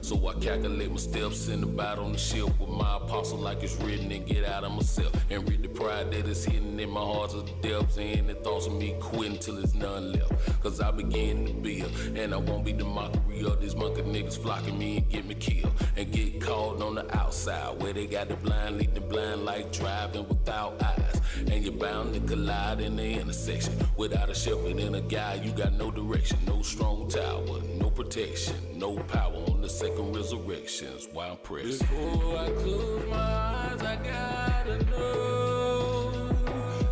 So I calculate my steps and about on the ship with my apostle like it's written and get out of myself. And read the pride that is hidden in my heart of the depths. And the thoughts of me quitting till there's none left. Cause I begin to build, and I won't be the mockery of these monkey niggas flocking me and get me killed. And get caught on the outside where they got the blind lead the blind like driving without eyes. And you're bound to collide in the intersection. Without a shepherd and a guide, you got no direction. No strong tower, no protection, no power on the second resurrections. Why I'm pressed. Before I close my eyes, I gotta know.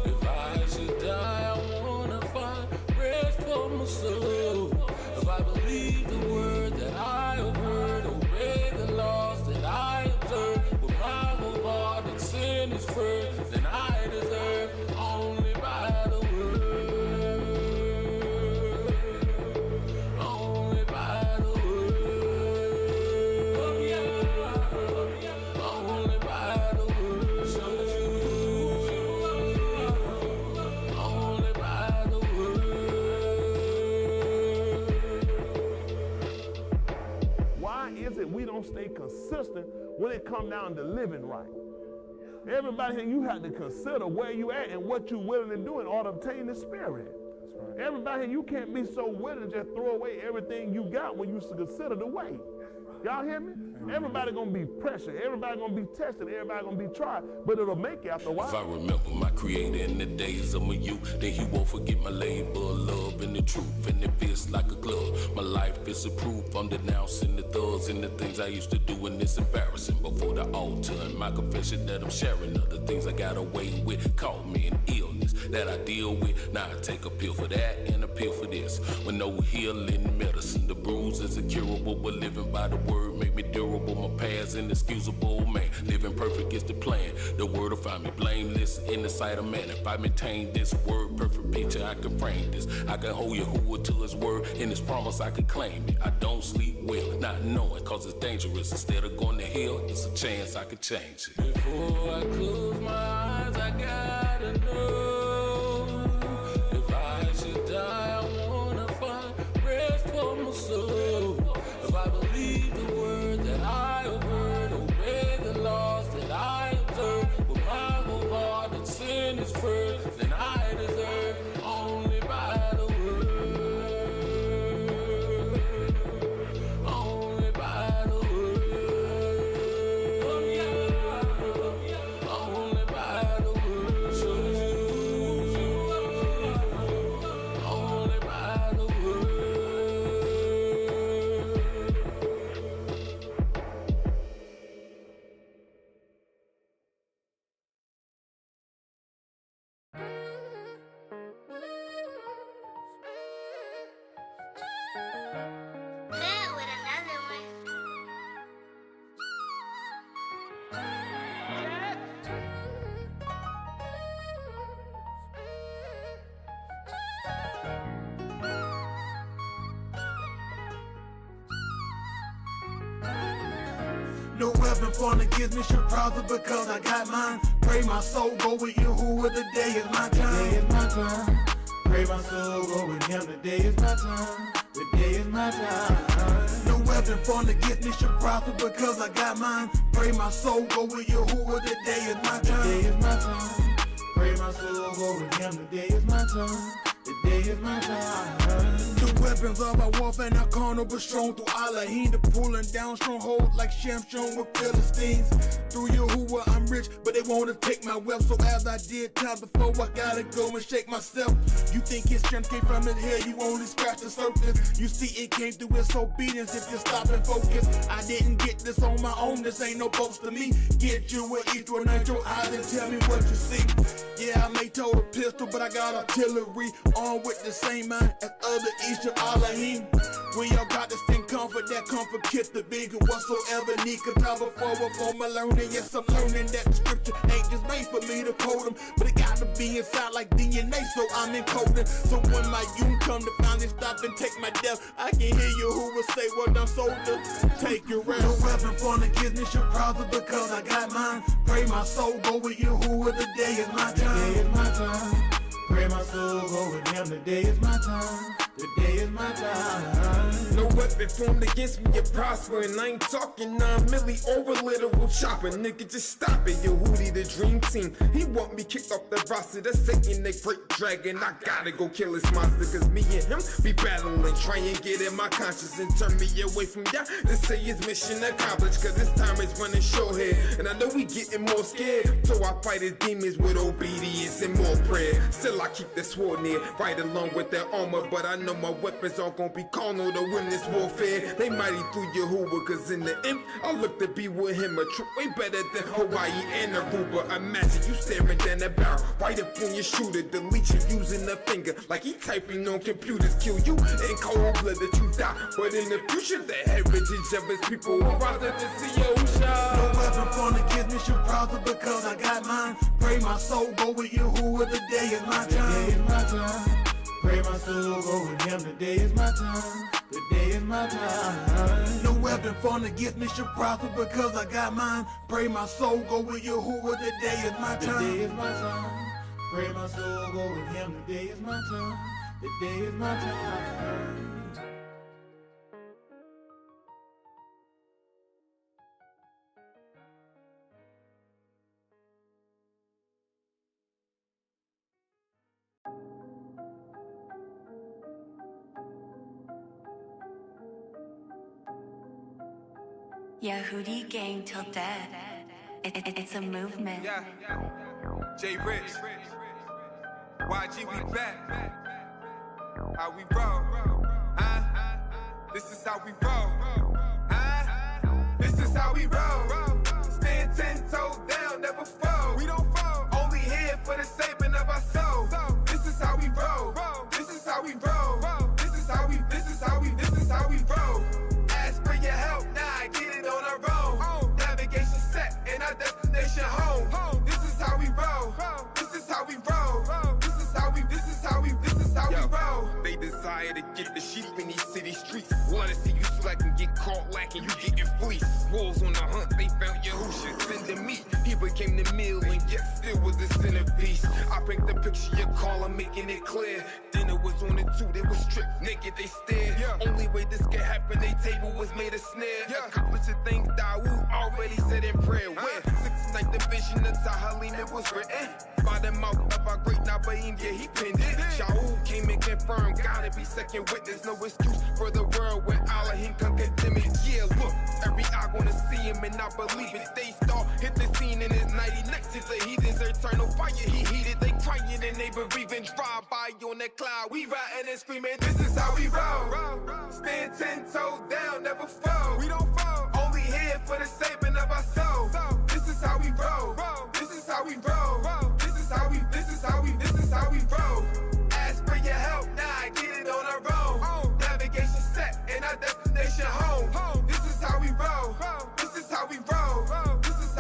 If I should die, I wanna find rest for my soul. If I believe the word that I have heard, obey the laws that I observe, with my whole heart and sin is first, then I deserve only by the word. Only by the word. Only by the word. Only by the word. Why is it we don't stay consistent when it comes down to living right? Everybody here, you have to consider where you at and what you're willing to do in order to obtain the spirit. Right. Everybody here, you can't be so willing to just throw away everything you got when you consider the way. Y'all hear me? Everybody gonna be pressured, everybody gonna be tested, everybody gonna be tried, but it'll make it after a while. If I remember my creator in the days of my youth, then he won't forget my labor of love and the truth, and it fits like a glove. My life is a proof, I'm denouncing the thugs and the things I used to do, and it's embarrassing before the altar. And my confession that I'm sharing of the things I got away with caught me in illness that I deal with. Now I take a pill for that and a pill for this. With no healing medicine, the bruise is incurable, but living by the word make me durable. My past inexcusable, man. Living perfect is the plan. The word will find me blameless in the sight of man. If I maintain this word, perfect picture, I can frame this. I can hold Yahuwah to his word. In his promise, I can claim it. I don't sleep well, not knowing, cause it's dangerous. Instead of going to hell, it's a chance I can change it. Before I close my eyes, I gotta know. If I should die, I wanna find rest for my soul. If I believe the word that I have heard, obey the laws that I observe, with my whole heart and sin is first, then I deserve only by the word. Only by the word. Only by the word. Only by the word. No weapon formed against me should prosper because I got mine. Pray my soul go with Yahuwah, today is my time. Today is my time. Pray my soul go with him, today is my time. Today is my time. No weapon formed against me should prosper because I got mine. Pray my soul go with Yahuwah, today is my time. Today is my time. Pray my soul go with him, today is my time. Today is my time. The weapons of our warfare not carnal but strong through Elohim, to pulling down strongholds like Shemshon with Philistines. Through Yahuwah I'm rich, but they want to take my wealth. So as I did time before, I gotta go and shake myself. You think his strength came from his head, you only scratch the surface. You see it came through his obedience if you stop and focus. I didn't get this on my own, this ain't no boast to me. Get you with each one of your eyes and tell me what you see. Yeah, I may tote a pistol, but I got artillery armed with the same mind as other Eastern Elohim. We all got this thing comfort, that comfort kiss the bigger whatsoever need. Cause I before my learning, yes I'm learning that the scripture ain't just made for me to quote them, but it gotta be inside like DNA, so I'm encoding. So when my youth come to finally stop and take my death, I can hear you who will say, well done soldier, take your rest. No weapon formed against me should prosper because I got mine. Pray my soul go with Yahuwah, today is my time. Today is my time. Pray my soul go with him, today is my time. Today is my time. No weapon formed against me, it prosper. And I ain't talking 9 milli over literal chopper. Nigga, just stop it. Yo, Hootie, the dream team. He want me kicked off the roster. That's Satan, the great dragon. I gotta go kill this monster. Cause me and him be battling. Try and get in my conscience and turn me away from y'all. To say his mission accomplished. Cause this time it's running short here. And I know we getting more scared. So I fight his demons with obedience and more prayer. Still I keep the sword near. Right along with their armor. But I know my weapons aren't gonna be carnal to win this warfare. They mighty through Yahuwah. Cause in the end, I look to be with him. A trip way better than Hawaii and Aruba. Imagine you staring down the barrel. Right up on your shooter. Delete you using a finger. Like he typing on computers. Kill you in cold blood that you die. But in the future, the heritage of his people will rise up to see Yahusha. No weapon formed against me should prosper because I got mine. Pray my soul go with Yahuwah, the day is my time. The day is my time. Pray my soul go with him, the day is my time. The day is my time. No weapon formed against me should prosper because I got mine. Pray my soul go with Yahuwah, the day is my time. The day is my time. Pray my soul go with him, the day is my time. The day is my time. Yahudi gang till death. It's a movement. Yeah. J Rich. YG, we back. How we roll? Huh? This is how we roll. Huh? This is how we roll. Stand 10 toes down, never fold. We don't fold. Only here for the saving of our soul. This is how we roll. This is how we roll. This is how we roll. Ask for your help, now I get it on our own. Navigation set and our destination home. This is how we roll. This is how we roll. This is how we roll. They desire to get the sheep in these city streets. Wanna see you slack and get caught lacking, you getting fleeced. Wolves on the hunt, they found Yahusha sending meat. He became the meal and yet still was the centerpiece. I paint the picture you call, I'm making it clear. Dinner was on it too, they was stripped naked, they stared. Only way this could happen, they table was made a snare. Accomplishing things Dawood already said in prayer. Where 69th division of Tahalim, it was written. By the mouth of our great Nabaim, yeah, he pinned it. Shaul came and confirmed, gotta be second witness. No excuse for the world where Elohim can condemn it. Yeah, look, every eye gonna see him and I believe it. They star hit the scene in his 90 next to the heathens. Eternal fire, he heated. They crying and they bereaving. Drive by on that cloud, we riding and screaming. This is how we roll. Stand 10 toes down, never fold. We don't fold. Only here for the saving of our soul. This is how we roll. This is how we roll. This is how we roll. Ask for your help, now I get it on our own. Navigation set and our destination home. This is how we roll. This is how we roll. This is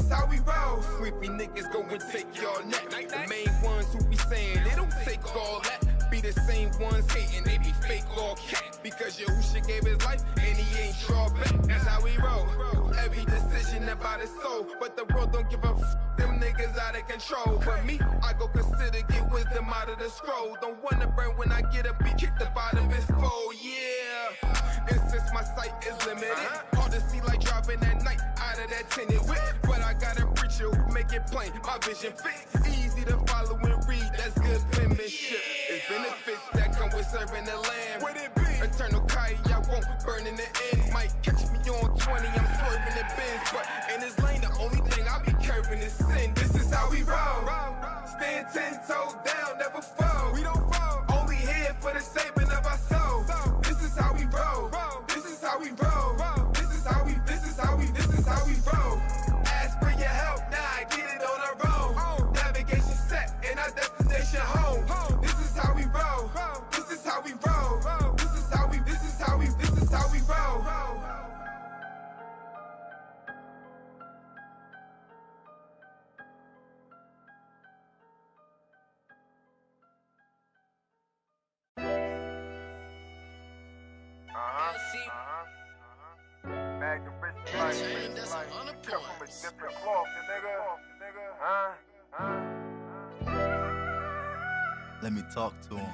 how we roll. Sleepy niggas go and take your neck. The main ones who be saying they don't take all that. Be the same ones hating, they be fake or cat. Because Yahusha gave his life and he ain't draw back. That's how we roll. Every decision about his soul, but the world don't give a them niggas out of control. For me, I go consider get wisdom out of the scroll. Don't wanna burn when I get up, be kicked up out of his foe. Yeah. And since my sight is limited, hard to see like driving at night out of that tinted whip. But I got a preacher who make it plain, my vision fits. Easy to follow and read, that's good penmanship. It's benefits that come with serving the land. What it be? Eternal Kai, I won't burn in the end. Might catch me on 20, I'm swerving the bins. But in this lane, the only thing I be curving is sin. This is how we roll. Stand 10 toes down, never fold. We don't fold. Only here for the saving of our soul. This is how we roll. This is how we roll. This is how we roll. Ask for your help, now I get it on our own. Navigation set and our destination home. This is how we roll. This is how we roll. This is how we roll. Bag the rich like cut from a different cloth, nigga. Let me talk to him.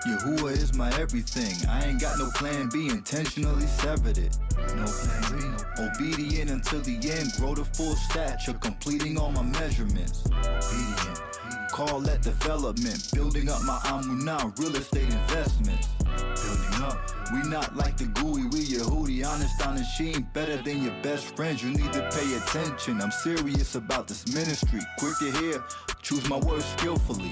Yahuwah is my everything. I ain't got no plan B, intentionally severed it. No plan B. Obedient until the end, grow to full stature, completing all my measurements. Obedient. Call that development, building up my amunah, real estate investments. Building up. We not like the gooey, we Yehudi, honest, she ain't better than your best friends. You need to pay attention. I'm serious about this ministry. Quick to hear, choose my words skillfully.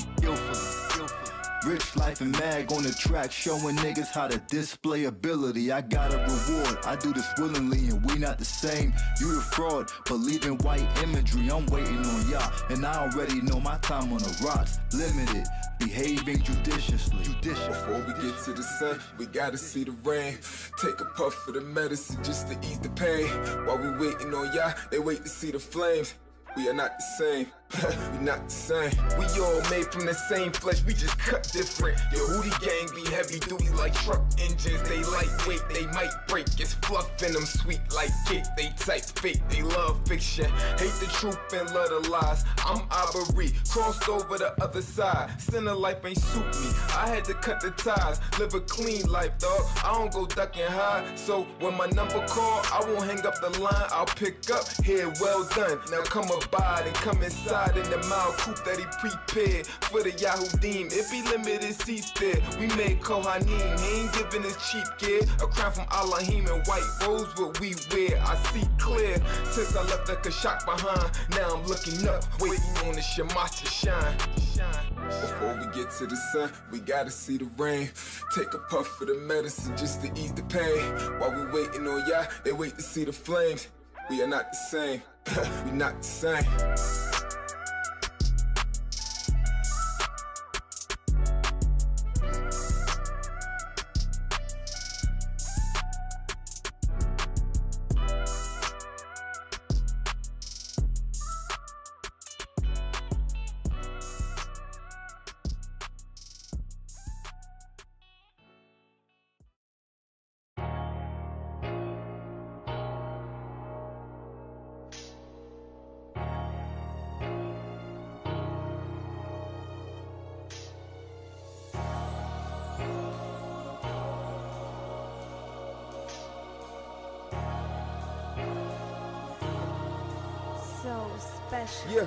Rich Life and Mag on the track, showing niggas how to display ability. I got a reward, I do this willingly, and we not the same. You the fraud, believe in white imagery. I'm waiting on Yah, and I already know my time on the rocks. Limited, behaving judiciously. Before we get to the sun, we gotta see the rain. Take a puff of the medicine just to ease the pain. While we waiting on Yah, they wait to see the flames. We are not the same, we not the same. We all made from the same flesh, we just cut different. Your Hootie gang be heavy duty like truck engines. They lightweight, they might break. It's fluff in them, sweet like cake. They type fake, they love fiction. Hate the truth and love the lies. I'm Aubrey, crossed over the other side. Sinner life ain't suit me, I had to cut the ties. Live a clean life, dog, I don't go duck and hide. So when my number call, I won't hang up the line. I'll pick up, here, well done. Now come abide and come inside in the mild coupe that he prepared for the Yahudim. It be limited seats there. We made Kohanim, he ain't giving us cheap gear. A crown from Elohim and white rose what we wear. I see clear since I left the Kashak behind. Now I'm looking up, waiting on the Shemash to shine. Before we get to the sun, we gotta see the rain. Take a puff of the medicine just to ease the pain. While we waiting on Yah, they wait to see the flames. We are not the same, we not the same. Yeah,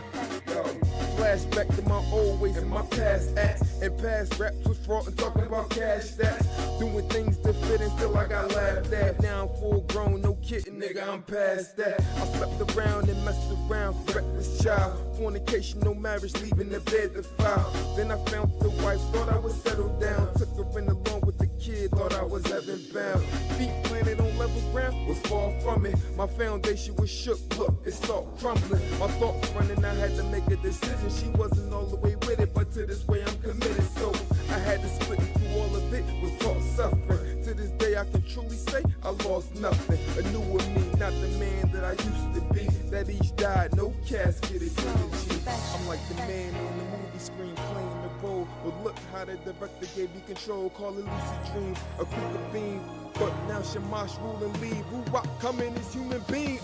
flashback to my old ways and my past acts. And past raps was fraught and talking about cash stats. Doing things that fit until I got laughed at. Now I'm full grown, no kidding, nigga, I'm past that. I slept around and messed around, reckless child. Fornication, no marriage, leaving the bed to file. Then I found the wife, thought I would settle down. Took her in along with the kid, thought I was heaven bound. Feet planted on level ground, was far from it. My foundation was shook, look, it started crumbling. My thoughts running, I had to make a decision. She wasn't all the way with it, but to this way I'm committed. So I had to split it through all of it, was taught suffering. To this day I can truly say I lost nothing. A newer me, not the man that I used to be. That each died, no casket, it didn't cheat. I'm like the man on the movie screen playing the role. But look how the director gave me control, call it lucid dreams, a quicker beam. But now Shamash rule and leave. Who rock coming as human being?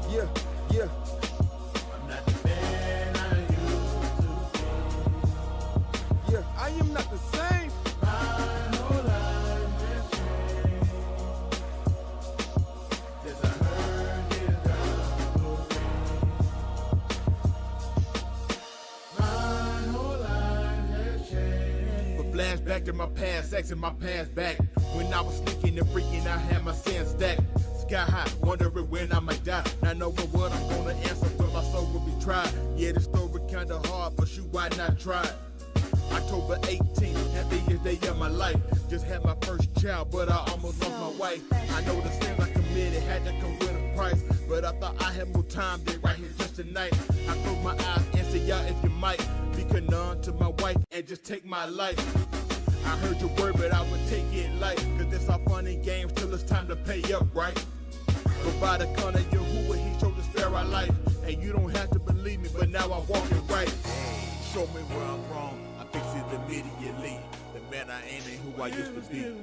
Yeah, yeah. I'm not the man I used to be. Yeah, I am not the same. My whole life has changed. Since I heard his gospel ring. My whole life has changed. But flashback to my past, sex in my past back. When I was sneaking and freaking, I had my sins stacked. Sky high, wondering when I might die. Not knowing what I'm gonna answer, but my soul will be tried. Yeah, the story kinda hard, but shoot, why not try it? October 18th, happiest day of my life. Just had my first child, but I almost lost my wife. I know the sins I committed had to come with a price, but I thought I had more time than right here just tonight. I close my eyes and say, y'all, if you might, be none to my wife and just take my life. I heard your word, but I would take it light, cause it's all fun and games till it's time to pay up, right? But by the corner of Yahuwah, he chose to spare our life. And you don't have to believe me, but now I'm walking right. Show me where I'm wrong, I fix it immediately. The man I ain't and who I used to be.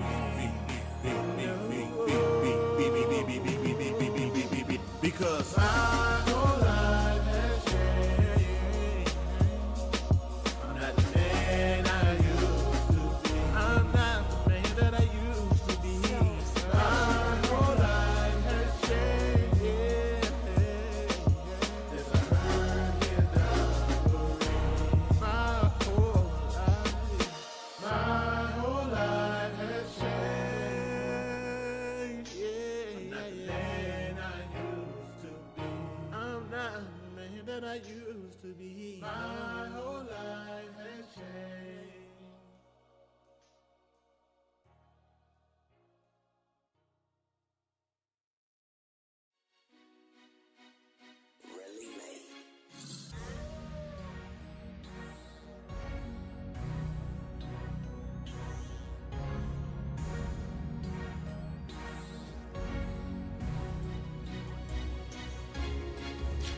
Because my whole life has changed. I'm not the man I used to be. My whole life has changed.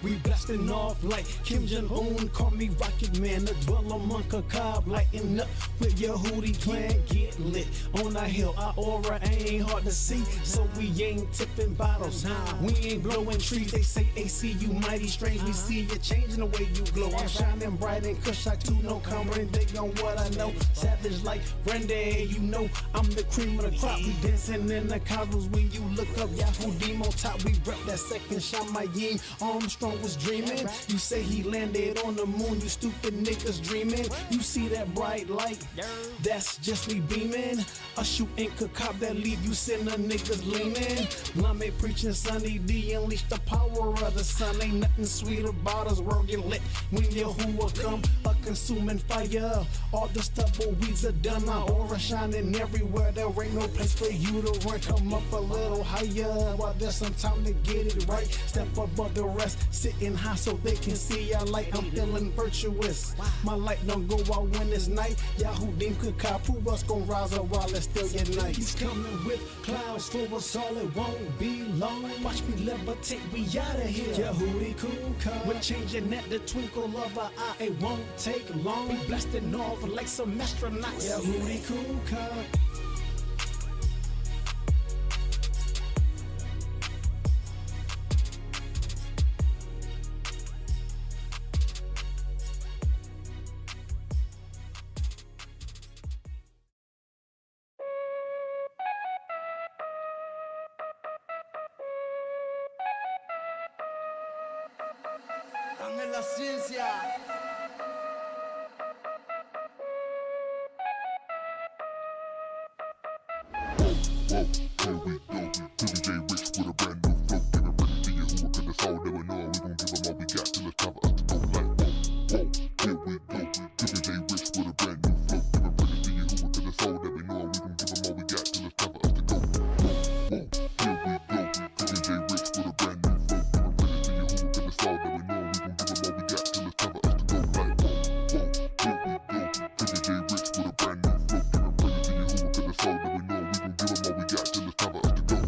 We blasting off like Kim Jong-un, call me Rocket Man, the dweller monk of Cobb, lighting up with your Hootie clan, get lit. On our hill, our aura ain't hard to see, so we ain't tipping bottles. We ain't blowing trees, they say AC, you mighty strange. We see you changing the way you glow. I'm shining bright and kush like two, no comment big on what I know. Savage like Randy, you know I'm the cream of the crop. We dancing in the cosmos when you look up Yahoo Demo top. We rep that second Shamayim, Armstrong was dreaming. You say he landed on the moon, you stupid niggas dreaming. You see that bright light, that's just me beaming. A shooting could cop that leave you sinner niggas leaning. Lame preaching Sunny D, unleash the power of the sun. Ain't nothing sweet about us, world get lit when Yahuwah come, a consuming fire. All the stubble weeds are done, our aura shining everywhere. There ain't no place for you to run. Come up a little higher while there's some time to get it right. Step above the rest, sitting high so they can see our light. I'm feeling virtuous. My light don't go out when it's night. Yahudim could cop, who else gon' rise up while it's still yet night? He's coming with clouds for us all, it won't be long. Watch me levitate, we outta here. Yahudi cool car, we're changing at the twinkle of our eye. It won't take long. We blasting off like some astronauts. Yahudi cool car. En la ciencia. Whoa, here we go. DJ Rich with a brand new flow. Give it ready to you, who could the soul never know. We gon' give them all we got till it's time for us to go. Like whoa, here we go. DJ Rich with a brand new flow. Give it ready to you, who could the soul never know. We gon' give them all we got till it's time for us to go. Whoa, here we go. DJ Rich with a brand new flow. Give it ready to you, who could the soul never know. We gon' give them all we got till it's time for us to go. Like whoa, here we go. DJ Rich with a brand new flow. Give it ready to you, who could the soul never know. We gon' give them all we got till it's time for us to go.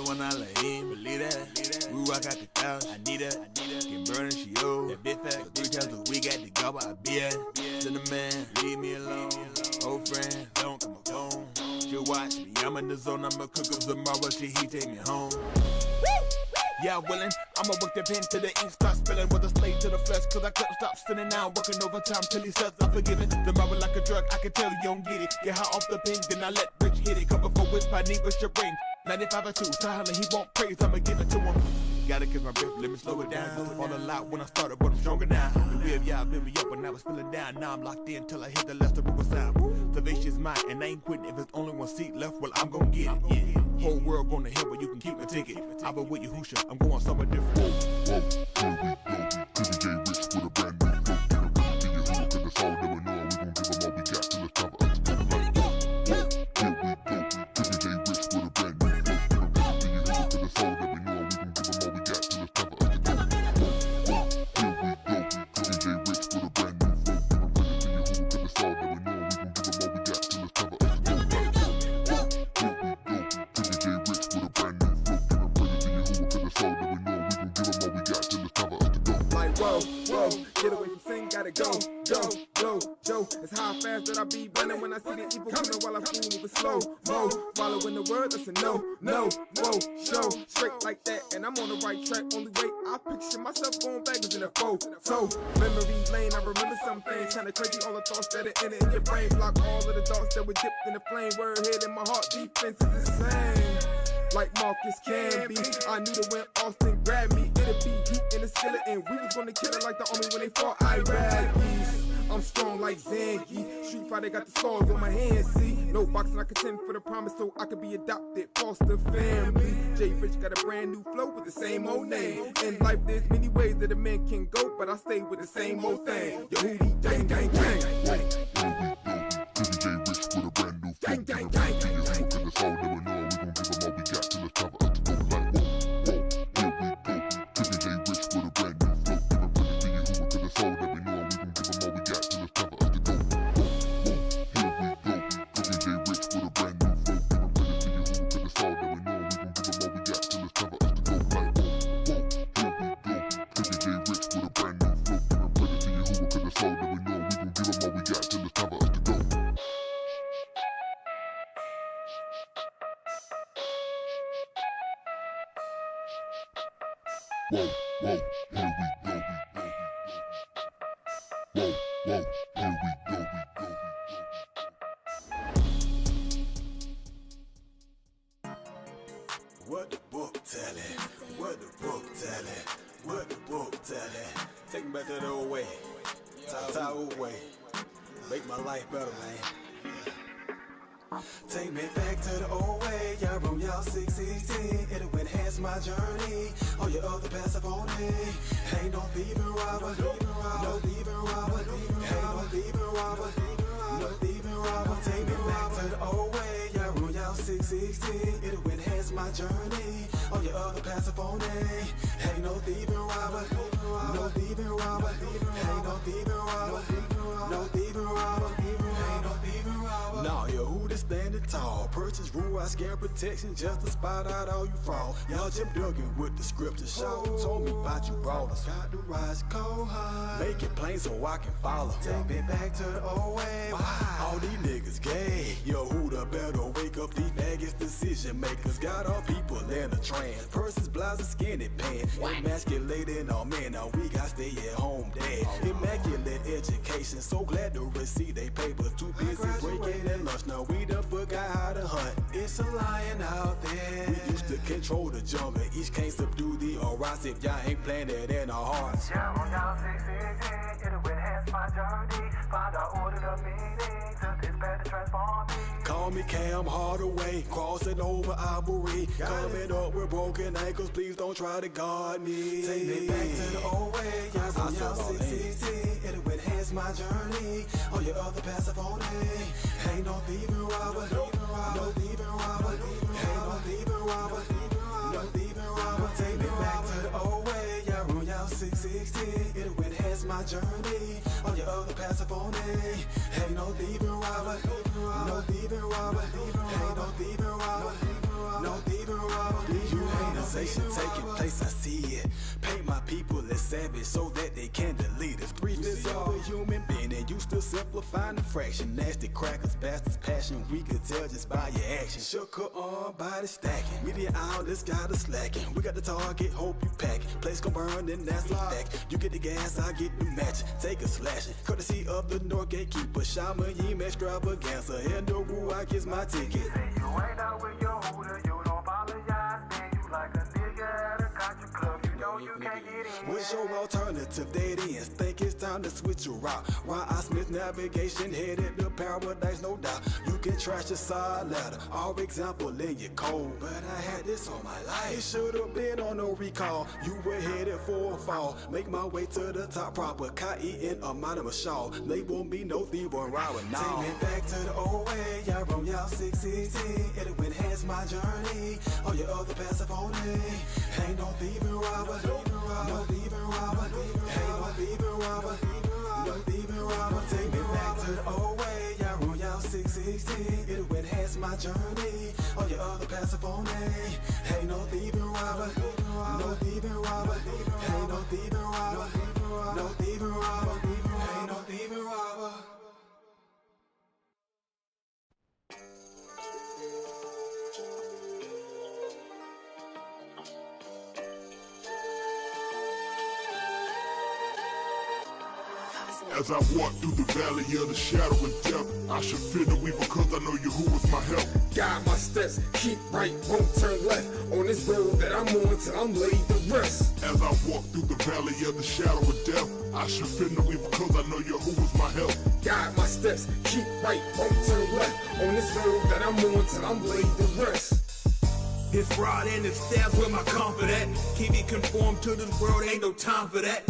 When I lay in, believe that. We rock out the couch, I need that. Get burning, she old. That big fat, 3 times a week at the gobble, I be at. Cinnamon, leave me alone. Old friend, don't come my phone. She'll watch me, I'm in the zone. I'ma cook up tomorrow, he take me home. Yeah, willing, I'ma work the pen till the ink starts spilling. With a slave to the flesh, cause I couldn't stop spinning now. Working overtime till he says I'm forgiven. Tomorrow like a drug, I can tell you don't get it. Get high off the pen, then I let Rich hit it. Come before with my knee, with your brain. 95 or 2, silent, he won't praise, I'ma give it to him. Gotta catch my breath, let me slow it down. All a lot when I started, but I'm stronger now. The way of Yah built me up when I was feeling down. Now I'm locked in till I hit the last of river sound. Salvation's mine, and I ain't quitting. If it's only one seat left, well, I'm gonna get it. Yeah. Whole world gonna hear, but you can keep the ticket. I've been with Yahusha, I'm going somewhere different. Whoa, here we go. DJ Rich with a brand new flow. Give it ready to you, who could the soul never know. We gon' give them all we got till it's time for us to go. Like whoa, here we go. DJ Rich with a brand new flow. Give it ready to you, who could the soul never know. We gon' give them all we got till it's time for us to go. Whoa, here we go. DJ Rich with a brand new flow. Give it ready to you, who could the soul never know. We gon' give them all we got till it's time for us to go. Like whoa, here we go. DJ Rich with a brand new flow. Give it ready to you, who could the soul never know. We gon' give them all we got till it's time for us to go. Like whoa, get away from sin, gotta go. It's how fast that I be running when I see the evil coming while I fool moving slow. Following the word, that's a no, whoa, show straight like that, and I'm on the right track. Only way I picture myself going backwards in a foe. So memory lane, I remember some things kinda crazy. All the thoughts that are in it in your brain block all of the thoughts that were dipped in the flame. Word hit in my heart, defense is the same. Like Marcus can be. I knew that when Austin grabbed me, it'd be heat in the skillet, and we was gonna kill it like the army when they fought Iraqis. I'm strong like Zangief. Street Fighter got the scars on my hands, see. No boxing, I contend for the promise so I could be adopted, foster family. Jay Rich got a brand new flow with the same old name. In life, there's many ways that a man can go, but I stay with the same old thing. Yo, Hootie, gang, gang, gang. Jay Rich with a brand new flow. Gang, gang, gang. To you, who can the soul never know. We gon' give them all we got till it's time for us to go like whoa, whoa. Here we go. Jay Rich with a brand new flow. Give a credit to you, who can the soul never know. We gon' give them all we got till it's time for us to go. Whoa, whoa. Here we go. Jay Rich with a brand new flow. Give a credit to you, who can the soul never know. We gon' give them all we got till it's time for us to go like whoa, whoa. Here we go. Jay Rich with a brand new flow. Give a credit to you, who can the soul never know. We gon' give them all we got till it's time for us to go. Whoa, whoa, here we go, Whoa, whoa, here we go, What the book tellin'? What the book tellin'? What the book tellin'? Take me back to the old way. Old way. Make my life better, man. Take me back to the old way, y'all room, y'all 616. It'll enhance my journey. All your other passive on me. Ain't no thieving robber, no thieving robber. Ain't no thieving robber, no thieving robber. Take me back to the old way, y'all room, y'all 616. It'll enhance my journey. All your other passive on me. Ain't no thieving robber, no thieving robber. Ain't no thieving robber, no thieving robber. Ain't no thieving robber. Nah, yo, who this standing tall? Purchase rule, I scare protection just to spot out all you fraud. Y'all Jim Duggan with the scripture. Show told me about you brawlers. Got to rise cold high. Make it plain so I can follow. Take me back to the old way. Why? All these niggas gay. Yo, who the better wake up these maggots decision makers? Got all people in a trance. Purses, blouses, skinny pants. Emasculating all men. Now we got stay at home dad. Immaculate education. So glad to receive they papers. Too busy breaking at lunch. Now we done forgot how to hunt. It's a lion out there. We used to control the jungle. Each can't subdue the arouse if y'all ain't planted in our hearts. Yeah, on y'all 616, it'll enhance my journey. Find out order the meaning to this better transform me. Call me Cam Hardaway, crossing over Ivory. Coming up with broken ankles, please don't try to guard me. Take me back to the old way. Y'all on y'all 616, it'll enhance my journey. All your other passive on me. Ain't no thieving robber, no thieving robber. Ain't no thieving robber, no thieving robber. Take me back to the old way. Y'all room, y'all 616, it'll enhance my journey. All your other passive on me. Ain't no thieving robber, no thieving robber. Ain't no thieving robber, no thieving robber. Dehumanization taking place, I see it. Paint my people as savage so that they can delete us. Briefness of a human being and used to simplifying the fraction. Nasty crackers, bastards, passion. We could tell just by your action. Shook her arm, body stacking. Media outlets got us slacking. We got the target, hope you pack. Place gon' burn, then that's a fact. You get the gas, I get the match. Take a slashing. Courtesy of the North Gatekeeper. Shama Yim extravaganza. In the rule, I kiss my ticket. Say you ain't out with your hooter, you don't apologize. Then you like a nigga at a country club. You know you can't get in. What's your alternative? Dead ends. Think it's time to switch your route. Why I Smith navigation headed to paradise, no doubt. You can trash your side ladder. Our example in your code. But I had this on my life. It should have been on no recall. You were headed for a fall. Make my way to the top proper. K-E-N anonymous shawl. Label me no thief or robber. Nah. Take me back to the old way. Y'all room, y'all 616. It'll enhance my journey. All your other passive on me. Ain't no thieving robber. No thieving robber. Ain't no thieving robber. No thieving robber. Take me back to the old way. Y'all room, y'all 616. It'll enhance my journey. All your other passive on me. Ain't no thieving robber. No thieving robber. Ain't no thieving robber. No thieving robber. Ain't no thieving robber. As I walk through the valley of the shadow of death, I should fear no evil cause I know you who is my help. Guide my steps, keep right, won't turn left. On this road that I'm on till I'm laid to rest. As I walk through the valley of the shadow of death, I should fear no evil cause I know you who is my help. Guide my steps, keep right, won't turn left. On this road that I'm on till I'm laid to rest. His rod and his staff where my comfort at. Keep me conformed to this world, ain't no time for that.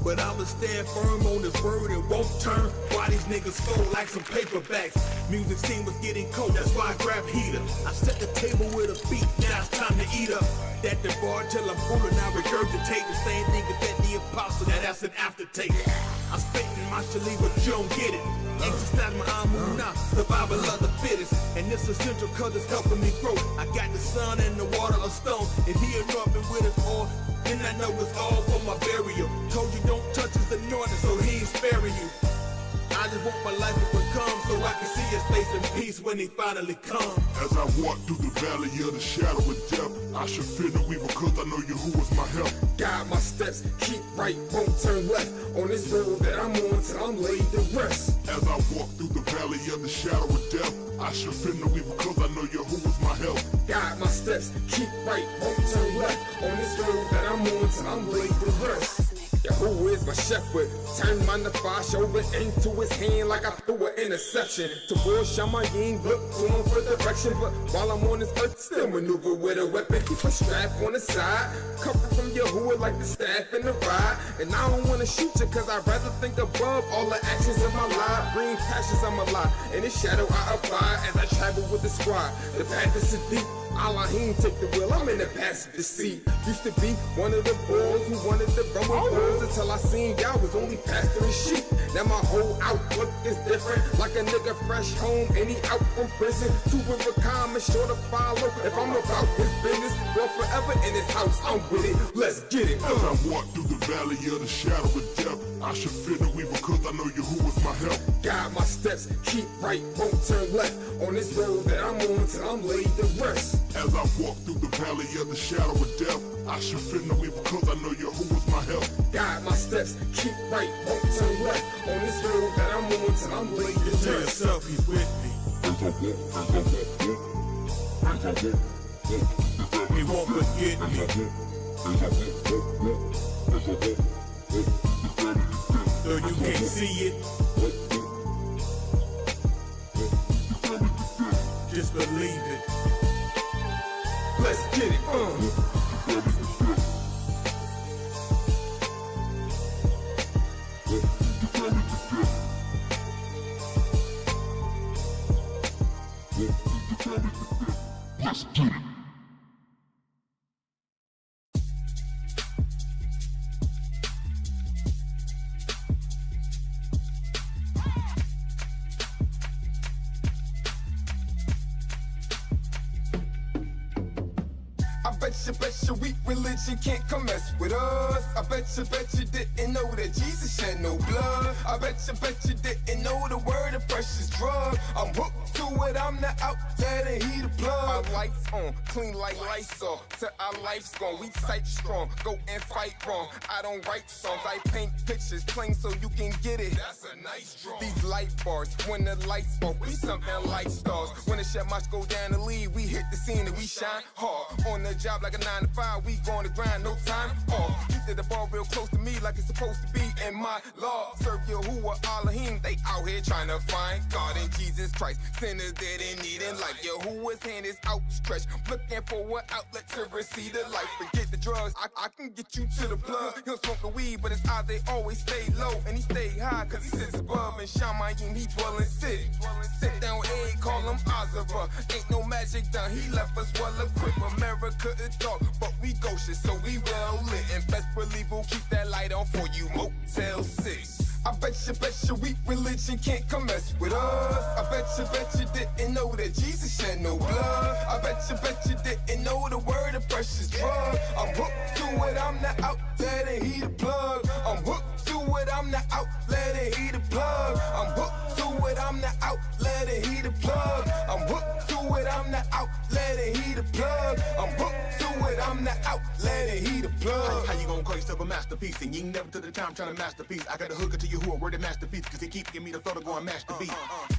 But I'ma stand firm on this word and won't turn. Why these niggas fold like some paperbacks? Music scene was getting cold, that's why I grabbed heater. I set the table with a beat, now it's time to eat up. That the bar till I'm full and I regurgitate the same thing that the apostle, that's an aftertaste. I'm spitting my shali, but you don't get it. Exercise my amunah, survival of the fittest. And it's essential cause it's helping me grow. I got the sun and the water of stone. If he anointed with his oil, then I know it's all for my burial. Told you don't touch his anointing, so he ain't sparing you. I just want my life to become so I can see his face in peace when he finally comes. As I walk through the valley of the shadow of death, I should fear no evil cause I know Yahuwah's my help. Guide my steps, keep right, won't turn left. On this road that I'm on till I'm laid to rest. As I walk through the valley of the shadow of death, I should fear no evil cause I know Yahuwah's my help. Guide my steps, keep right, won't turn left. On this road that I'm on till I'm laid to rest. Yahuwah is my shepherd, turn my nefash over into his hand like I threw an interception. Towards Shamayim, look to him for direction, but while I'm on this earth, still maneuver with a weapon. Keep a strap on the side, cover from Yahuwah like the staff in the ride. And I don't wanna shoot you cause I'd rather think above all the actions of my life. Green passions I'm alive, in the shadow I abide as I travel with the squad. The path is deep. Allahim take the wheel, I'm in the passenger seat. Used to be one of the boys who wanted to run with bulls until I seen y'all was only pastoring sheep. Now my whole outlook is different, like a nigga fresh home and he out from prison. To overcome and sure to follow. If I'm about his business, well forever in his house, I'm with it. Let's get it. As I walk through the valley of the shadow of death, I should fear no evil cause I know Yahuwah's my help. Guide my steps, keep right, won't turn left. On this road that I'm on till I'm laid to rest. As I walk through the valley of the shadow of death, I should fear no evil cause I know Yahuwah's my help. Guide my steps, keep right, won't turn left. On this road that I'm on till I'm laid to rest. Tell yourself he's with me. He won't forget me. Though you can't see it, just believe it. Let's get it, Let's get it. Bet you weak religion can't come mess with us. I bet you didn't know that Jesus shed no blood. I bet you didn't know the word of precious drug. I'm hooked to it, I'm not out there to heat the plug. My lights on, clean like Lysol, till our life's gone. We sight strong, go and fight wrong. I don't write songs, I paint pictures, plain so you can get it. That's a nice draw. These light bars, when the lights off, we something like stars. When the shepherds go down the lead, we hit the scene and we shine hard. On the job like a 9 to 5, we going to grind, no time off. Keep the ball real close to me like it's supposed to be in my law. Serve Yahuwah Elohim, they out here trying to find God in Jesus Christ. Sinners dead and needing life. Yahuwah's hand is outstretched, looking for an outlet to receive the life. Forget the drugs, I can get you to the plug. He'll smoke the weed, but his eyes, they always stay low. And he stay high, cause he sits above. And Shamayim, he dwell and sit down, A, call him Azara. Ain't no magic done, he left us well equipped. America is dark, but we go shit, so we well lit. And best believe we'll keep that light on for you, Motel 6. I bet you weak religion can't come mess with us. I bet you didn't know that Jesus shed no blood. I bet you didn't know the word of precious drug. I'm hooked to it, I'm not out there to heat the plug. I'm hooked to it, I'm not out there to heat the plug. I'm hooked to it, I'm not out there to heat the plug. I'm hooked to it, I'm not out there to heat the plug. I'm hooked to it, I'm not out there to heat the plug. How you gonna call yourself a masterpiece and you ain't never took the time trying to masterpiece? I got a hooker to you who a word of masterpiece, cause he keep giving me the flow to go and match the beat.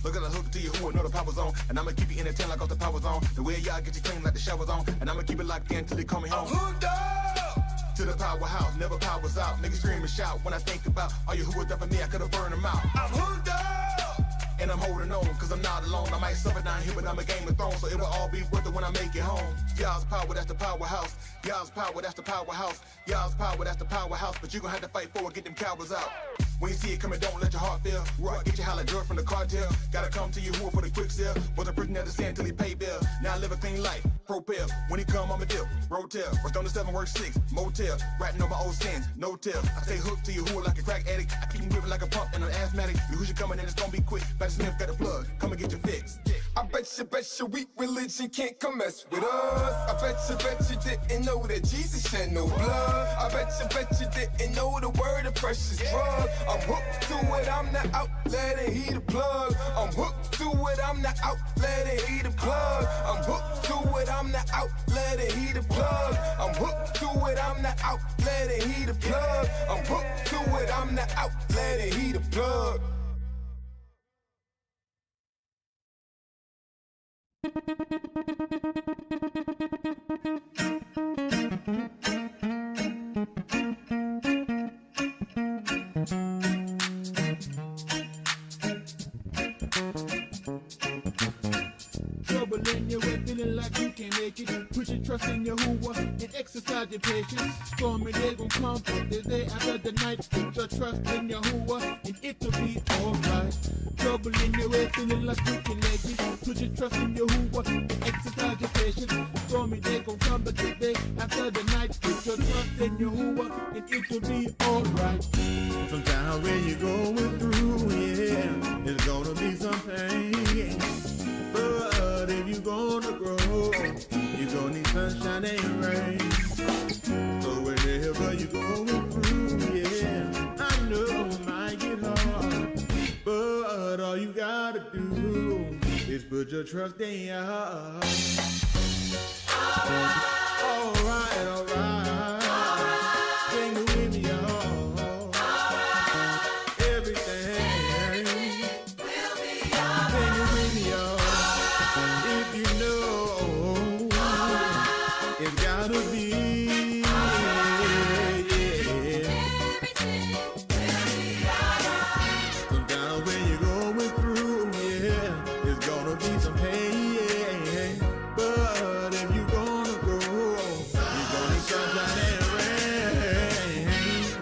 Look at the hooker to you who know the power's on, and I'ma keep you entertained like all the power's on. The way y'all get you clean like the shower's on, and I'ma keep it locked in till they call me home. I'm hooked up to the powerhouse, never powers out. Niggas scream and shout when I think about all you who was done for me, I could've burned them out. I'm hooked up and I'm holding on, cause I'm not alone. I might suffer down here, but I'm a Game of Thrones, so it will all be worth it when I make it home. Yah's power, that's the powerhouse. Yah's power, that's the powerhouse. Yah's power, that's the powerhouse. But you gon' have to fight for it, get them cowards out. When you see it coming, don't let your heart feel. Rock, get your holla drug from the cartel. Gotta come to you who for the quick sale. Wasn't prison at the sand till he paid bill. Now I live a clean life, propel. When he come, I'm a dip, rotel. Worked on the 7, work 6, motel. Ratting on my old sins, no tell. I stay hooked to you who like a crack addict. I keep him gripping like a pump and an asthmatic. You who's you coming in, it's gonna be quick. Badger Smith got the plug, come and get your fix. I bet you weak religion can't come mess with us. I bet you didn't know that Jesus shed no blood. I bet you didn't know the word of precious drug. I'm hooked to it, I'm the outlet and he the plug. I'm hooked to it, I'm the outlet and he the plug. I'm hooked to it, I'm the outlet and he the plug. I'm hooked to it, I'm the outlet and he the plug. I'm hooked to it, I'm the outlet and he the plug. Trouble in your way, feeling like you can't make it. Put your trust in your Yahuwah and exercise your patience. Stormy day gon' come, the day after the night. Put your trust in Yahuwah and it'll be alright. Trouble in your way, feeling like you can't make it. Put your trust in Yahuwah and exercise your patience. Stormy day gon' come, but the day after the night. Put your trust in Yahuwah and it'll be alright. Sometimes when you're going through, yeah, it's gonna be some pain. But if you're gonna grow, you're gonna need sunshine and rain. So whenever you're going through, yeah, I know it might get hard. But all you gotta do is put your trust in God. Alright, alright. Sing it with me, y'all. Everything will be alright. Sing it with me, y'all. If you know, it's gotta be, Sometimes when you're going through, yeah, it's gonna be some pain, but if you're gonna grow, you're gonna need sunshine and rain.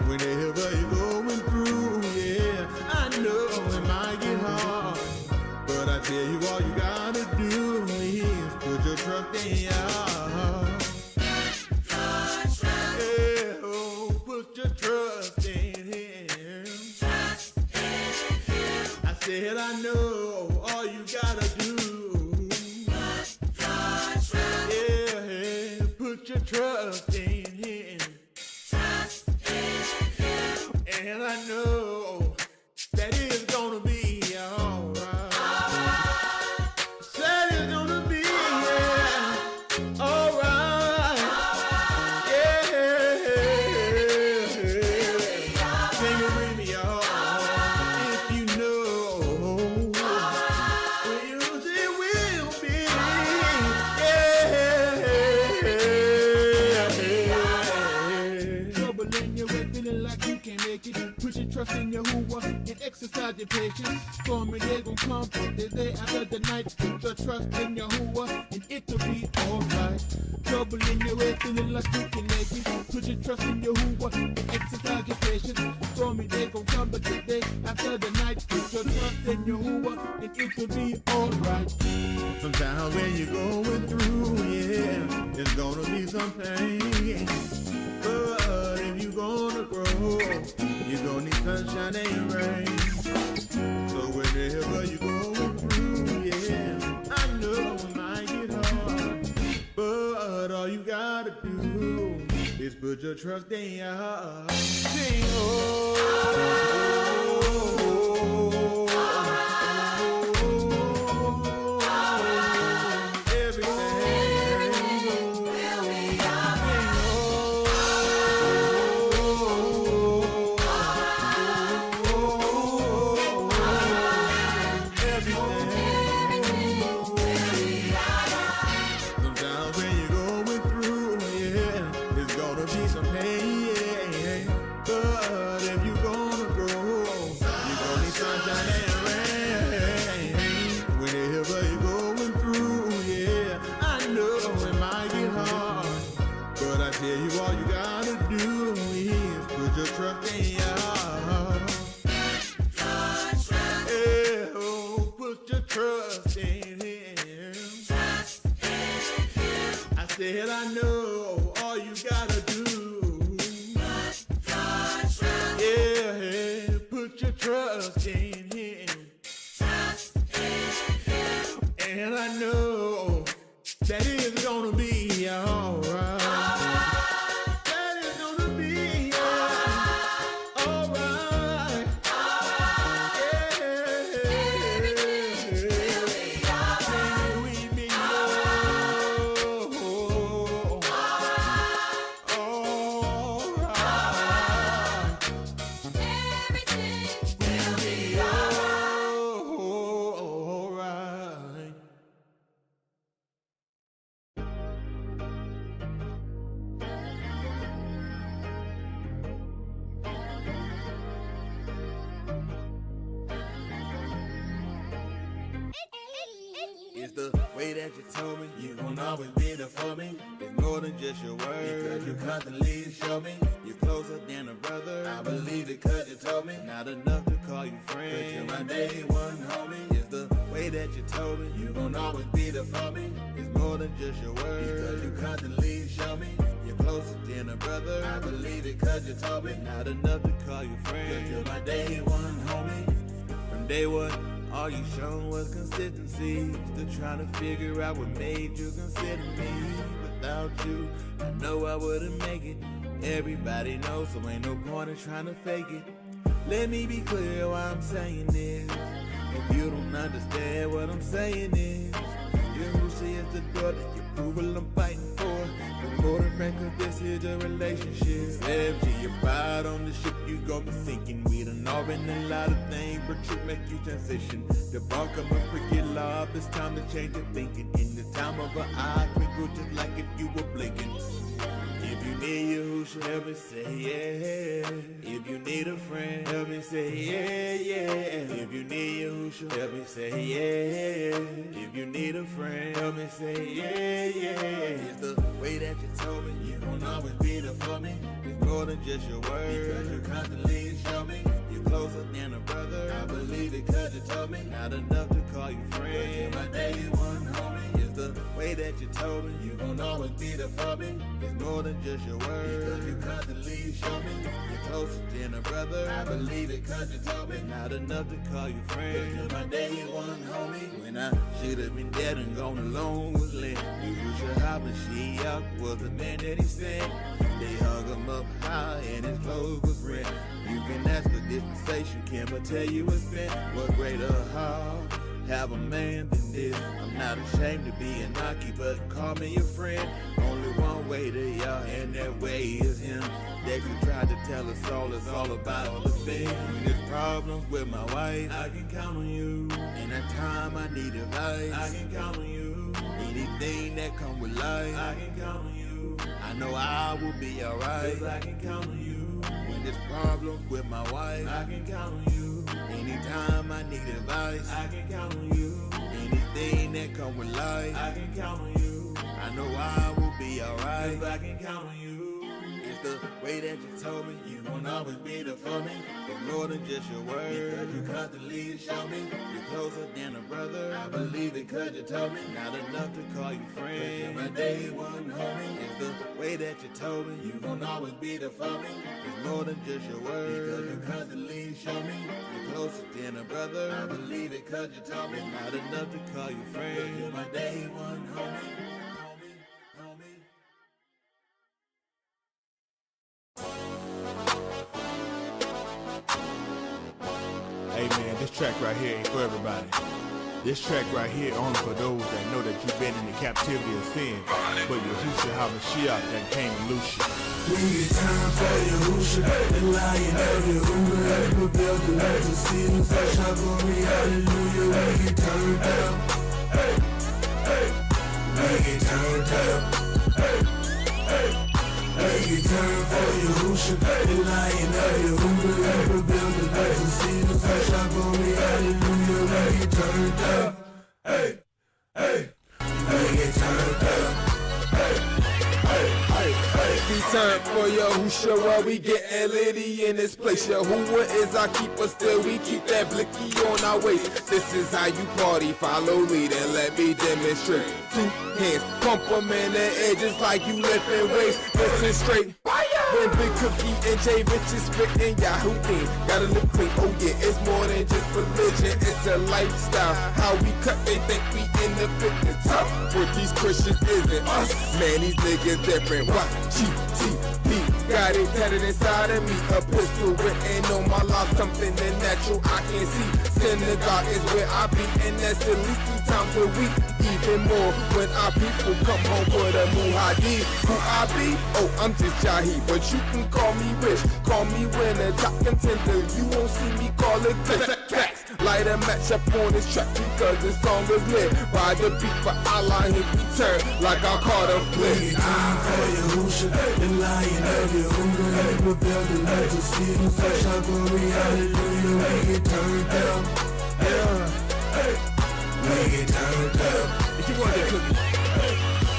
Whenever you're going through, yeah, I know it might get hard, but I tell you all you gotta do is put your trust in God. Yeah, oh, put your trust in Him. I said I know all you gotta do. Yeah, put your trust in Him. And I know that it's gonna be alright. Said it's gonna be alright. Yeah. Sing it with me, y'all. If you know, it will be. Yeah. Trouble in your way, feeling like you can't make it. Put your trust in Yahuwah and exercise your patience. Stormy day gon' come, the day after the night. Put your trust in Yahuwah and it'll be alright. Trouble in your way, feeling like you can make it. Put your trust in Yahuwah and exercise your patience. Stormy day gon' come, but the day after the night. Put your trust in Yahuwah and it'll be alright. Sometimes when you're going through, yeah, it's gonna be some pain. But if you're gonna grow, you're gonna need sunshine and rain. So whenever you're going through, yeah, I know it might get hard, but all you gotta do is put your trust in God. Sing, Sometimes when you're going through, yeah, it's gonna be some pain, Put your trust in Yah. Yeah, oh, put your trust in Him. I said I know all you gotta do. Yeah, put your trust in Him. And I know that it's gonna be alright. That it's gonna be alright. It's the way that you told me you gon' always be there for me. It's more than just your words, because you constantly show me you're closer than a brother. I believe it cause you told me, not enough to call you friend, but you're my day one homie. It's the way that you told me you gon' always be there for me. It's more than just your words, because you constantly show me you're closer than a brother. I believe it cause you told me, not enough to call you friend, but you're my day one homie. From day one, all you shown was consistency. Still trying to figure out what made you consider me. Without you, I know I wouldn't make it. Everybody knows, so ain't no point in trying to fake it. Let me be clear why I'm saying this. If you don't understand what I'm saying is, Yahushua is the door that your approval I'm fighting for. But more than friend, cause this is a relationship. FG, you're right on the ship, you gon' be sinking. We done all been a lot of things, but truth make you transition. The bark of a cricket lob, it's time to change your thinking. In the time of an eye twinkle, just like if you were blinking. If you need Yahushua, help me say yeah. If you need a friend, help me say yeah, yeah. If you need Yahushua, help me say yeah. If you need a friend, help me say yeah, yeah. It's the way that you told me you gon' always be there for me. It's more than just your words, because you constantly show me you're closer than a brother. I believe it cause you told me, not enough to call you friend, but you're my day one homie. It's the way that you told me you gon' always be there for me. It's more than just your words, because you constantly show me you're closer than a brother. I believe it cause you told me, not enough to call you friend, but you're my day one homie. When I should've been dead and gone alone was lit. Yahushua HaMashiach was the man that he sent. They hung him up high and his clothes was red. You can ask for dispensation, Kim will tell you it's spent. What greater heart have a man than this? I'm not ashamed to be a Naki, but call me your friend. Only one way to Yah, and that way is Him. Dexter tried to tell us all it's all about the thing. When there's problems with my wife, I can count on you. In that time I need advice, I can count on you. Anything that come with life, I can count on you. I know I will be alright, 'cause I can count on you. When there's problems with my wife, I can count on you. Anytime I need advice, I can count on you. Anything that come with life, I can count on you. I know I will be alright, 'cause I can count on you. It's the way that you told me you gon' always be there for me. It's more than just your words, because you constantly show me you're closer than a brother. I believe it cause you told me, not enough to call you friend, but you're my day one homie. It's the way that you told me you gon' always be there for me. It's more than just your words, because you constantly show me you're closer than a brother. I believe it cause you told me, not enough to call you friend, but you're my day one homie. Hey man, this track right here ain't for everybody. This track right here only for those that know that you've been in the captivity of sin, but Yahushua HaMashiach that came to loose you. We get time for Yahushua, the lion of Yahuwah, and prevail the lights of seasons, fresh up on me, hallelujah, we get turned down. We get turned down. We get turned for Yahushua, the lion of Yahuwah, and prevail the lights of seasons, fresh up on me, hallelujah, we get turned down. We get turned down. Be time for for Yahusha while we getting litty in this place. Yahuwah is our keeper, still we keep that blicky on our waist. This is how you party, follow lead and let me demonstrate. 2 hands, pump them in the edges like you lifting weights. Listen straight. When Big Cookie and J Rich is spitting Yahoo thing, gotta look clean. Oh yeah, it's more than just religion, it's a lifestyle. How we cut, they think we in the fitness tough, but these Christians isn't us. Man, these niggas different. What? GTP got it tatted inside of me. A pistol written on my life, something that natural I can see. Synagogue is where I be, and that's at least 3 times a week. Even more when our people come home for the Muhadi. Who I be? Oh, I'm just Jahi, but you can call me rich, call me winner, top contender. You won't see me call it facts. Light a match up on this track because this song is lit. Ride the beat for Allah and we turn like our Carter flip. We time for Yahusha, the lion of Yehuda. He rebelled the legend, such our glory, hallelujah. We get turned down, we get turned down. If you want that cookie,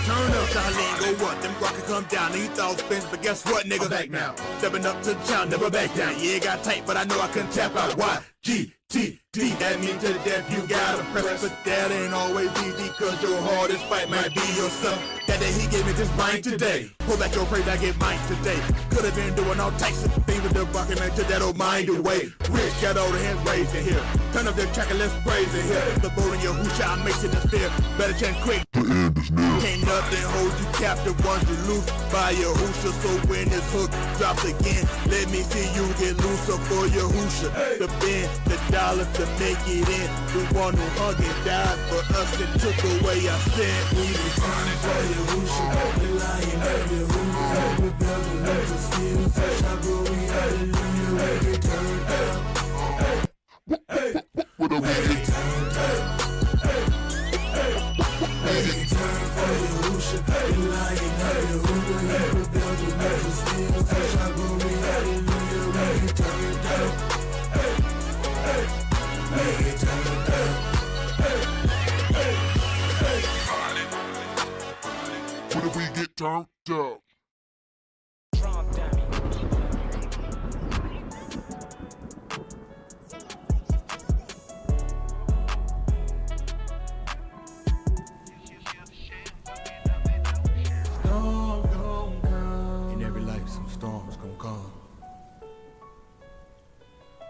turn up, Charlene, go what? Them rockets come down, and you thought spins, but guess what, nigga? I'm back now. Stepping up to the challenge, never back down. Yeah, it got tight, but I know I couldn't tap out. Y-G-T-D, that means to the death, you gotta press. But that ain't always easy, cause your hardest fight might be yourself. That day he gave me this mind today. Pull back your praise, I get mine today. Could've been doing all types of things with the rocket man, took that old mind away. Rich, got all the hands raised in here. Turn up the track and let's praise in here. The boat in your Husha, I'm making this fear. Better chant quick. Can't nothing hold you captive once you loose by your Husha. So when this hook drops again, let me see you get looser for your Husha. The bend, the dollar to make it in. The one who hung and died for us and took away our sin. We be turning for Yahusha, the lion of Yehuda. We rebel the legend, still such our glory, hallelujah. We get turned down, we get turned down. We turn for Yahusha, the lion of Yehuda. We rebel the legend, still such our glory, hallelujah. We get turned down, we get turned down. When do we get turned up? In every life, some storms gon' come.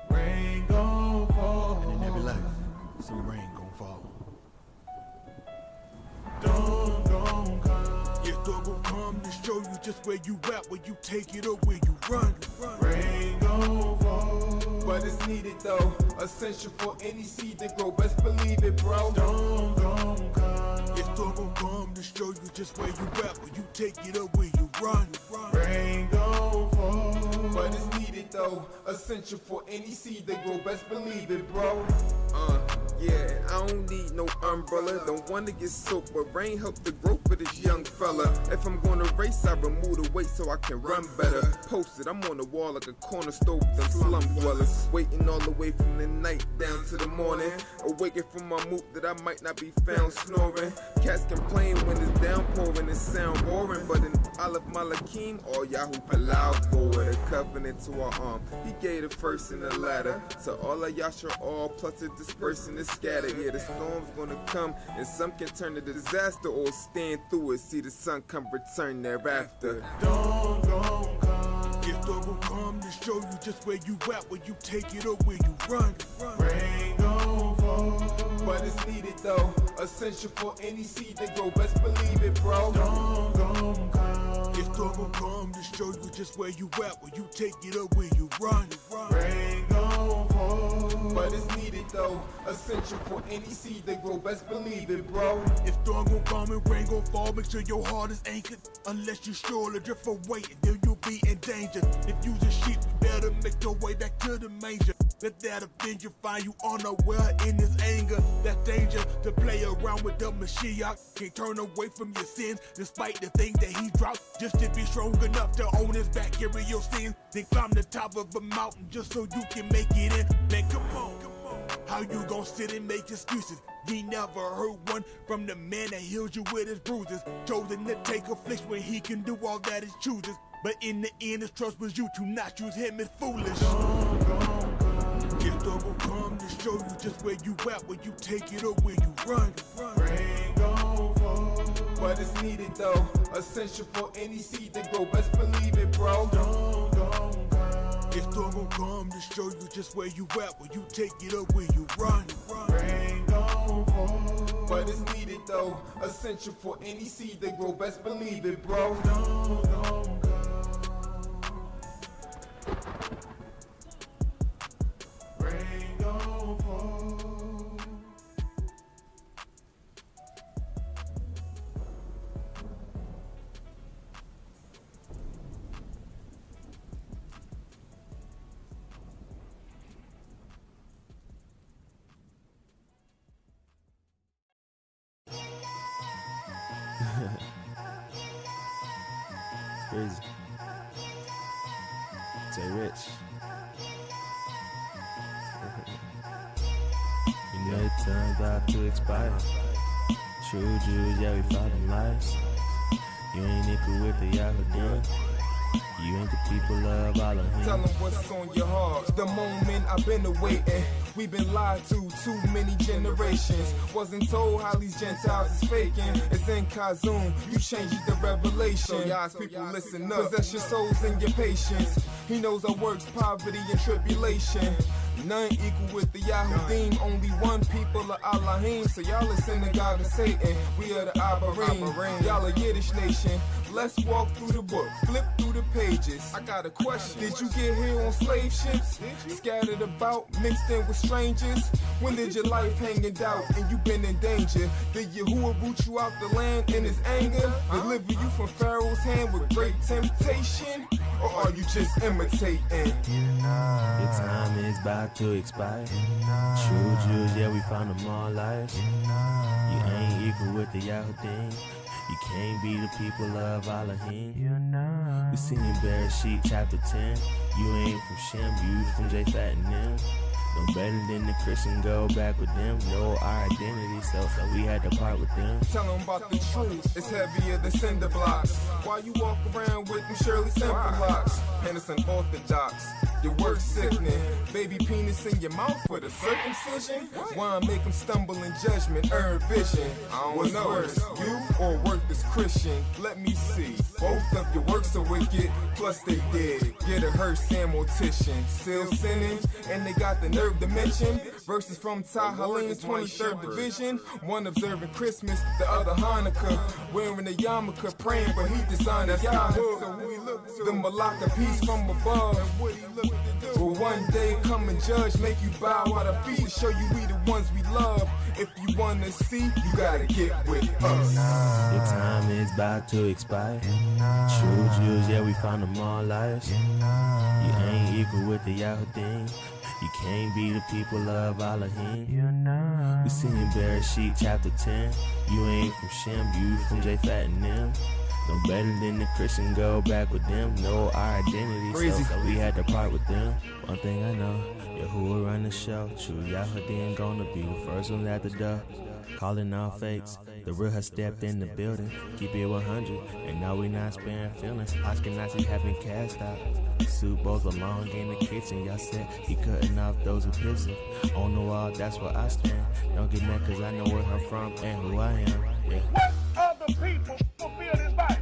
Rain gon' fall. And in every life, some rain gon' fall. Storm gon' come. Yeah, storm gon' come to show you just where you at, where you take it or where you run. Rain gon' fall. But it's needed though, essential for any seed to grow. Best believe it, bro. Storm gon' come. Yeah, storm gon' come to show you just where you at, where you take it or where you run. Rain gon' fall. But it's needed though, essential for any seed to grow. Best believe it, bro. Yeah, I don't need no umbrella. Don't wanna get soaked, but rain help the growth for this young fella. If I'm gonna race, I remove the weight so I can run better. Posted, I'm on the wall like a corner stove with them slum dwellers. Waiting all the way from the night down to the morning. Awaken from my mood that I might not be found snoring. Cats complain when it's downpouring and sound boring. But in Aleph Malakim, all Yahoo Palau forward. A covenant to our arm. He gave the first and the latter. To all of Yasha all, plus the dispersing is scattered. Yeah, the storm's gonna come, and some can turn to disaster or stand through it. See the sun come return thereafter. Storm gon' come. Yeah, storm gon' come to show you just where you at, where you take it or where you run. Rain gon' fall. But it's needed though, essential for any seed to grow. Best believe it, bro. Storm gon' come. Yeah, storm gon' come to show you just where you at, where you take it or where you run. Rain gon' fall. But it's needed though, essential for any seed to grow. Best believe it, bro. If storm gon' come and rain gon' fall, make sure your heart is anchored. Unless you surely drift away, and then you'll be in danger. If you's a sheep, you better make your way back to the manger. Let that avenger find you unaware in his anger. That's danger to play around with the Mashiach. Can't turn away from your sins, despite the things that he dropped. Just to be strong enough to own his back, carry your sins. Then climb the top of a mountain just so you can make it in. Man, come on. How you gon' sit and make excuses? He never heard one from the man that healed you with his bruises. Chosen to take affliction when he can do all that he chooses. But in the end, his trust was you to not use him as foolish. Get double come to show you just where you at, where you take it or where you run. Rain gon' fall, but it's needed though. Essential for any seed to grow. Best believe it, bro. It's double come to show you just where you at, where you take it or where you run. Rain gon' fall, but it's needed though. Essential for any seed to grow. Best believe it, bro. Rain gon' fall. Crazy. Jay Rich. You know your time about to expire. True Jews, yeah, we found them lies. You ain't equal with the Yahoo. You ain't the people of all of him. Tell them what's on your heart. The moment I've been awaiting. We've been lied to too many generations. Wasn't told how these Gentiles is faking. It's in Kazum, you changed the revelation. So y'all people listen up. Possess your souls and your patience. He knows our works, poverty and tribulation. None equal with the Yahudim. Only one people of Allahim. So y'all are synagogue of Satan. We are the Abarim. Y'all a Yiddish nation. Let's walk through the book, flip through the pages. I got a question. Did you get here on slave ships? Scattered about, mixed in with strangers? When did your life hang in doubt and you been in danger? Did Yahuwah root you out the land in his anger? Deliver you from Pharaoh's hand with great temptation? Or are you just imitating? Your time is about to expire. True Jews, yeah, we found them all liars. You ain't equal with the Yahudim. You can't be the people of Elohim. We seen in Bereshit chapter 10. You ain't from Shem, you from Japhet and them. No better than the Christian, go back with them. Know our identity, so we had to part with them. Tell them about the truth, it's heavier than cinder blocks. Why you walk around with them Shirley Simple locks? And it's unorthodox, your work sickening. Baby penis in your mouth for the circumcision? Why make them stumble in judgment, earn vision? I don't know, worse, you or worthless Christian? Let me see, both of your works are wicked, plus they did. Get a hearse and mortician, still sinning, and they got the nerve to mention verses from Tahalim's 23rd division. One observing Christmas, the other Hanukkah, wearing a yarmulke, praying, but he designed a Yahoo. So we look to the Malacca peace from above. Will one day come and judge, make you bow at our feet, show you we the ones we love. If you wanna see, you gotta get with us. Your time is about to expire. True Jews, yeah, we found them all liars. You ain't equal with the Yahudim. You can't be the people of Elohim. We seen in Bereshit chapter 10. You ain't from Shem, you from Japhet and them. No better than the Christian, go back with them. Know our identity, so we had to part with them. One thing I know, Yahuwah run the show. True Yahudim gonna be the first one at the door. Calling all fakes, the real has stepped in the building. Keep it 100, and now we not sparing feelings. Ashkenazis have been cast out. Soup bowls along in the kitchen. Y'all said he cutting off those who pissing. On the wall, that's where I stand. Don't get mad cause I know where I'm from and who I am. Yeah. What other people fulfill this Bible?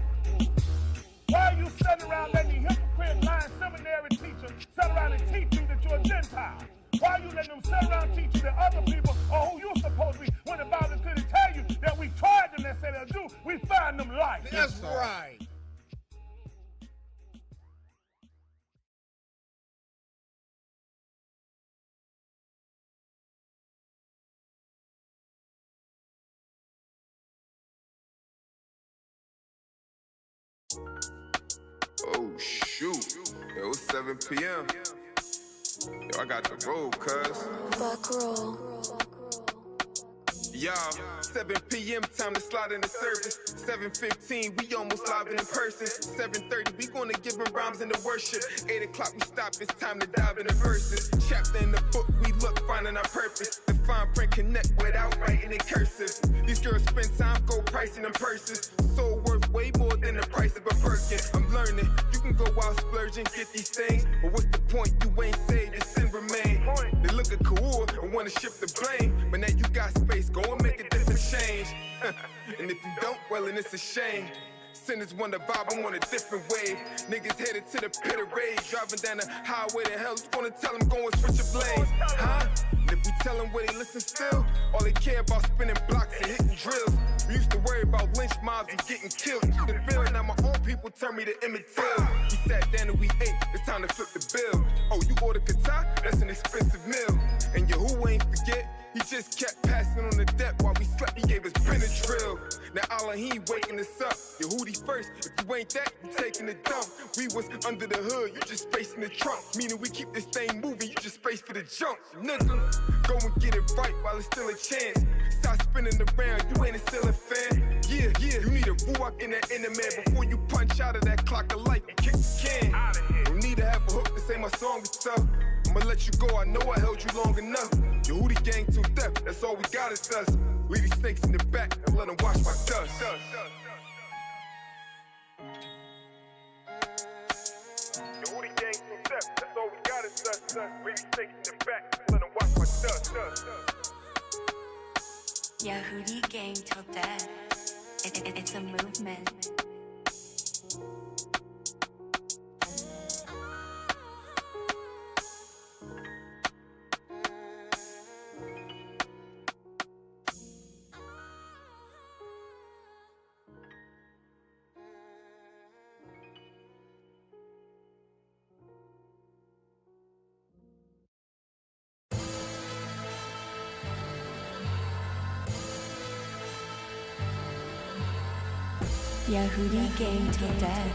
Why are you sitting around letting the hypocrite, lying seminary teachers sit around and teach you that you're a Gentile? Why are you letting them sit around and teach you that other people are who you're supposed to be when the Bible couldn't tell you that we tried them and said they'll do? We find them light. That's right. Oh shoot, it was 7 p.m. Yo, I got the roll, cuz. Buck roll. Yo, 7 p.m. time to slide in the service. 7:15, we almost live in person. 7:30, we gonna give them rhymes in the worship. 8 o'clock, we stop, it's time to dive in the verses. Chapter in the book, we look, finding our purpose. The fine print connect without writing in cursive. These girls spend time, go pricing them purses. So worth way more than the price of a Birkin. I'm learning, you can go out splurging, get these things, but what's the point? You ain't saved, your sin remain. They look at cool and wanna shift the blame, but now you got space, go and make a different change. And if you don't, well, then it's a shame. Sinners wanna vibe, I'm on a different wave. Niggas headed to the pit of rage, driving down the highway to hell. You gonna tell them go and switch your blades, huh? And if we tell them where they listen still, all they care about spinning blocks and hitting drills. We used to worry about lynch mobs and getting killed. The feeling now my own people turn me to Emmett Till. We sat down and we ate, it's time to flip the bill. Oh, you ordered Qatar? That's an expensive meal. And your who ain't forget, he just kept passing on the debt while we slept, he gave us Benadryl. Now Elohim waking us up, your hootie first, if you ain't that, you taking a dump. We was under the hood, you just spacing the trunk. Meaning we keep this thing moving, you just space for the junk. Nigga, go and get it right while it's still a chance. Stop spinning around, you ain't a ceiling fan. Yeah, you need a ruach in that inner man before you punch out of that clock of life and kick the can. Don't need to have a hook to say my song is tough. I'ma let you go, I know I held you long enough. Your hootie gang to death, that's all we got is us. Leave these snakes in the back and let them wash my dust. Your hootie gang to death, that's all we got is us. Leave these snakes in the back and let them wash my dust. Yahudi gang till death. It's a movement. Yahudi gang till death.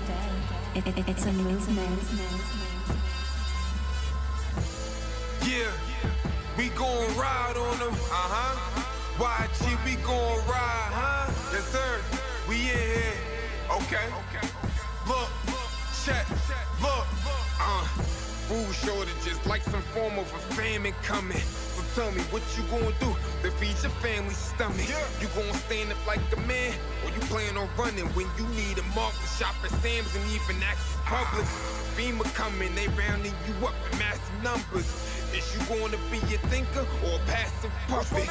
It's a movement. Yeah, we gon' ride on them, YG, we gon' ride, huh? Yes, sir, we in here, okay. Look, check, look, food shortages like some form of a famine coming. So tell me what you gon' do to feed your family's stomach. You gon' stand up like a man, or you plan on running when you need a mark to shop at Sam's and even access Publix? FEMA coming, they rounding you up in massive numbers. Is you gonna be a thinker or a passive puppet?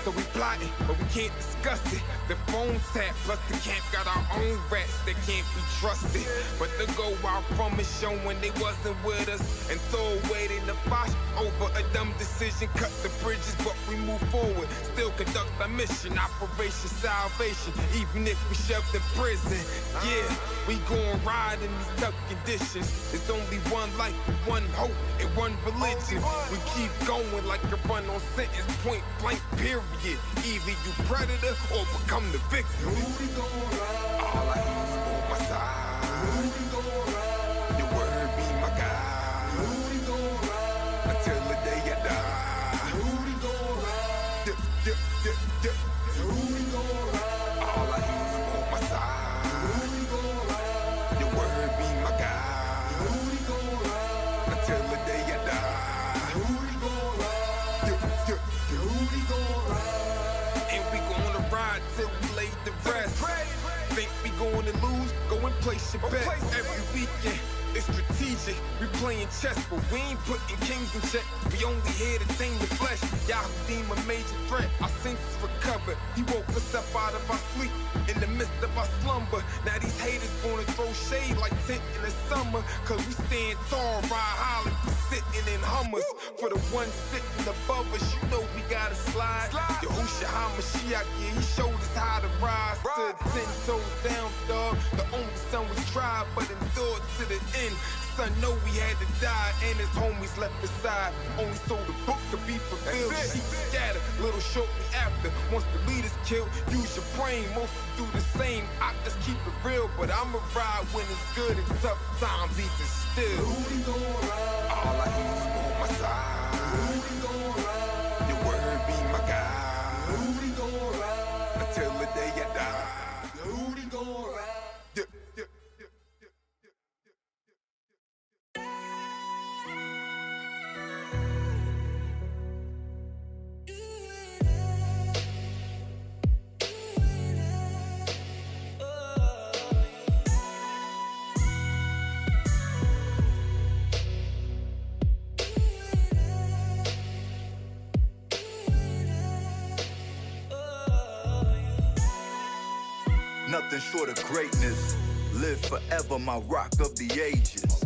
So we plotting, but we can't discuss it. The phone tap, plus the camp got our own rats that can't be trusted. But to go out from it showing they wasn't with us and throw away in the box over a dumb decision. Cut the bridges, but we move forward. Still conduct our mission, Operation Salvation, even if we shoved in prison. Yeah, we gon' ride in these tough conditions. It's only one life, one hope, and one religion. We keep going like a run on sentence, point blank, period. Either you predator or become the victim. All I need is on my side. Your word be my guide. Until the day I die. All I need is on my side. Your word be my guide. Until the day I die. And we gonna ride till we lay the rest. Think we gonna lose? Go and place your bet. Every weekend, it's strategic. We playing chess, but we ain't putting kings in check. We only here to tame the flesh. Yahoo deem a major threat. Our senses recovered. He woke us up out of our sleep in the midst of our slumber. Now these haters gonna throw shade like tent in the summer. Cause we stand tall, ride high, we sitting in Hummers. For the one sitting above us, you know we gotta slide. Yahushua HaMashiach, yeah, he showed us how to rise. Stood 10 toes down, dog. The only son was tried, but endured to the end. Son know we had to die, and his homies left beside. Only so the book could be fulfilled. Sheep scattered, little shortly after. Once the leader's killed, use your brain. Most do the same. I just keep it real, but I'ma ride when it's good and tough times even still. All I need is on my side. Your word be my guide. Until the day I die. nothing short of greatness. Live forever, my rock of the ages.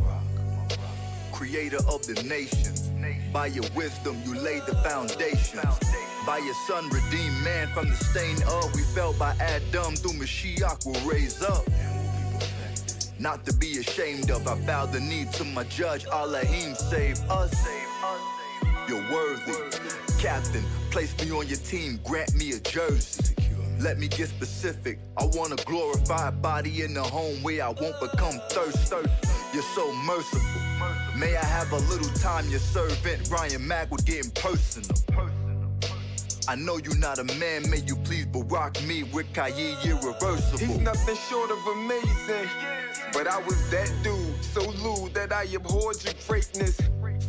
Creator of the nations. By your wisdom, you laid the foundations. By your son, redeemed man from the stain of. We fell by Adam, through Mashiach will raise up. Not to be ashamed of, I bow the knee to my judge, Elohim, save us. You're worthy, captain, place me on your team, grant me a jersey. Let me get specific, I want a glorified body in the home where I won't become thirsty. You're so merciful, may I have a little time, your servant Ryan Mack will get personal. I know you're not a man, may you please barack me with Kayi irreversible. He's nothing short of amazing, but I was that dude, so lewd that I abhorred your greatness.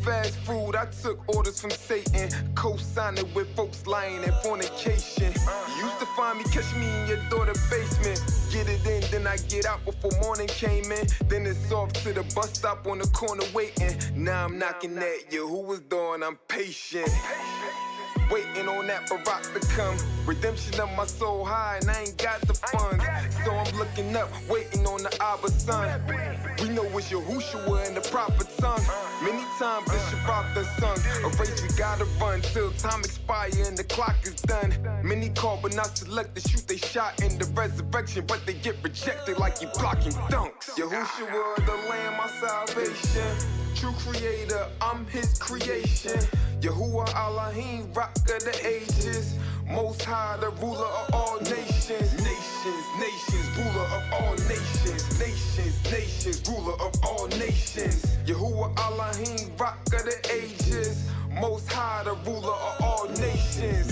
Fast food, I took orders from Satan, co-signing with folks lying in fornication. You used to find me, catch me in your daughter's basement. Get it in, then I get out before morning came in. Then it's off to the bus stop on the corner waiting. Now I'm knocking at you, who was doing? I'm patient. Waiting on that Barack to come. Redemption of my soul high, and I ain't got the funds. So I'm looking up, waiting on the Abba son. We know it's Yahushua and the prophet son. Many times it's Shabbat the son. A race we gotta run till time expire and the clock is done. Many call but not selected, shoot they shot in the resurrection, but they get rejected like you blocking dunks. Yahushua, the Lamb, my salvation. True creator, I'm his creation. Yahuwah Elohim, rock of the ages. Most high, the ruler of all nations. Nations, nations, ruler of all nations. Nations, nations, ruler of all nations. Yahuwah Elohim, rock of the ages. Most high, the ruler of all nations.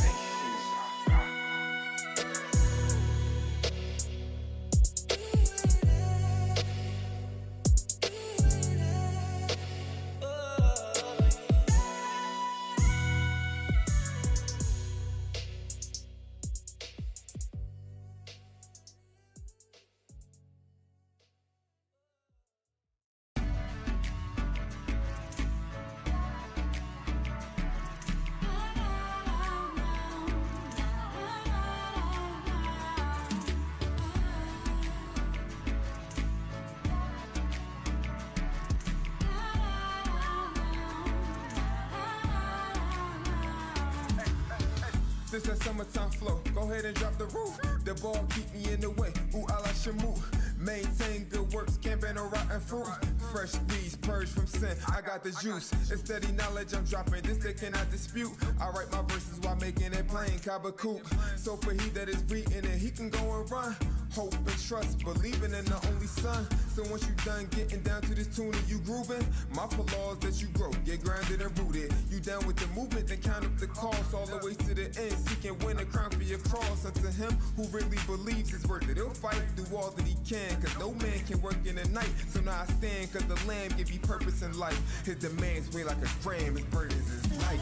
This that summertime flow, go ahead and drop the roof. The ball keep me in the way, ooh, I like Shamu. Maintain good works, can't bear no rotten fruit. Fresh squeeze, purge from sin, I got the juice. It's steady knowledge I'm dropping, this they cannot dispute. I write my verses while making it plain, Kabakook. So for he that is reading it, he can go and run. Hope and trust, believing in the only son. So once you done getting down to this tune and you grooving, my laws that you grow, get grounded and rooted. You down with the movement, then count up the cost all the way to the end. Seek and win a crown for your cross. Unto him who really believes it's worth it, he'll fight, do all that he can. Cause no man can work in the night. So now I stand, cause the Lamb give you purpose in life. His demands weigh like a gram, his burdens is light.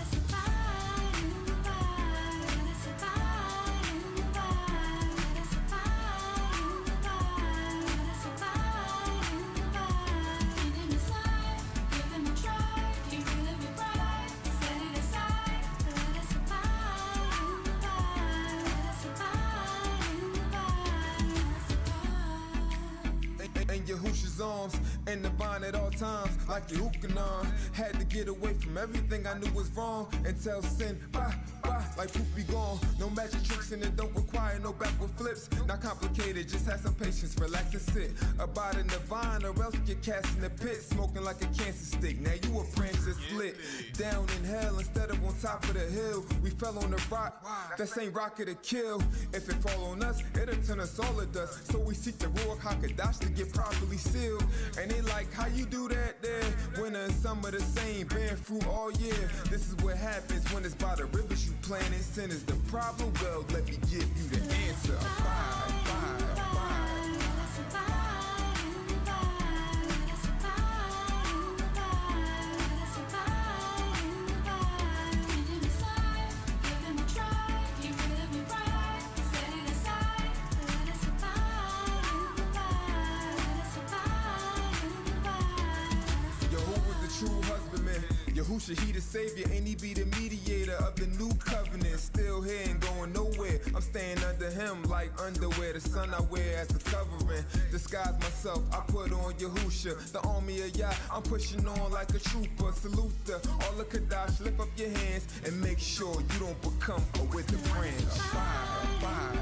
Yahusha's arms and the vine at all times, like Yehukanan. Had to get away from everything I knew was wrong and tell sin, bye, bye, like poof be gone. No magic tricks and it don't require no backward flips. Not complicated, just have some patience, relax and sit. Abide in the vine or else get cast in the pit, smoking like a cancer stick. Now you a branch that's lit. Down in hell instead of on top of the hill. We fell on the rock, that same rock it'll kill. If it fall on us, it'll turn us all to dust. So we seek the Ruach HaKodesh to get properly sealed. And they like, how you do that there? Winter and summer the same, bearing fruit all year. This is what happens when it's by the rivers you planting. Sin is the problem, well, let me give you the answer. Abide, abide, abide. Yahushua, he the savior, and he be the mediator of the new covenant. Still here and going nowhere. I'm staying under him like underwear. The sun I wear as a covering. Disguise myself, I put on Yahushua. The army of Yah, I'm pushing on like a trooper. Salute the all the Kadash, lift up your hands and make sure you don't become a withered branch. Abide.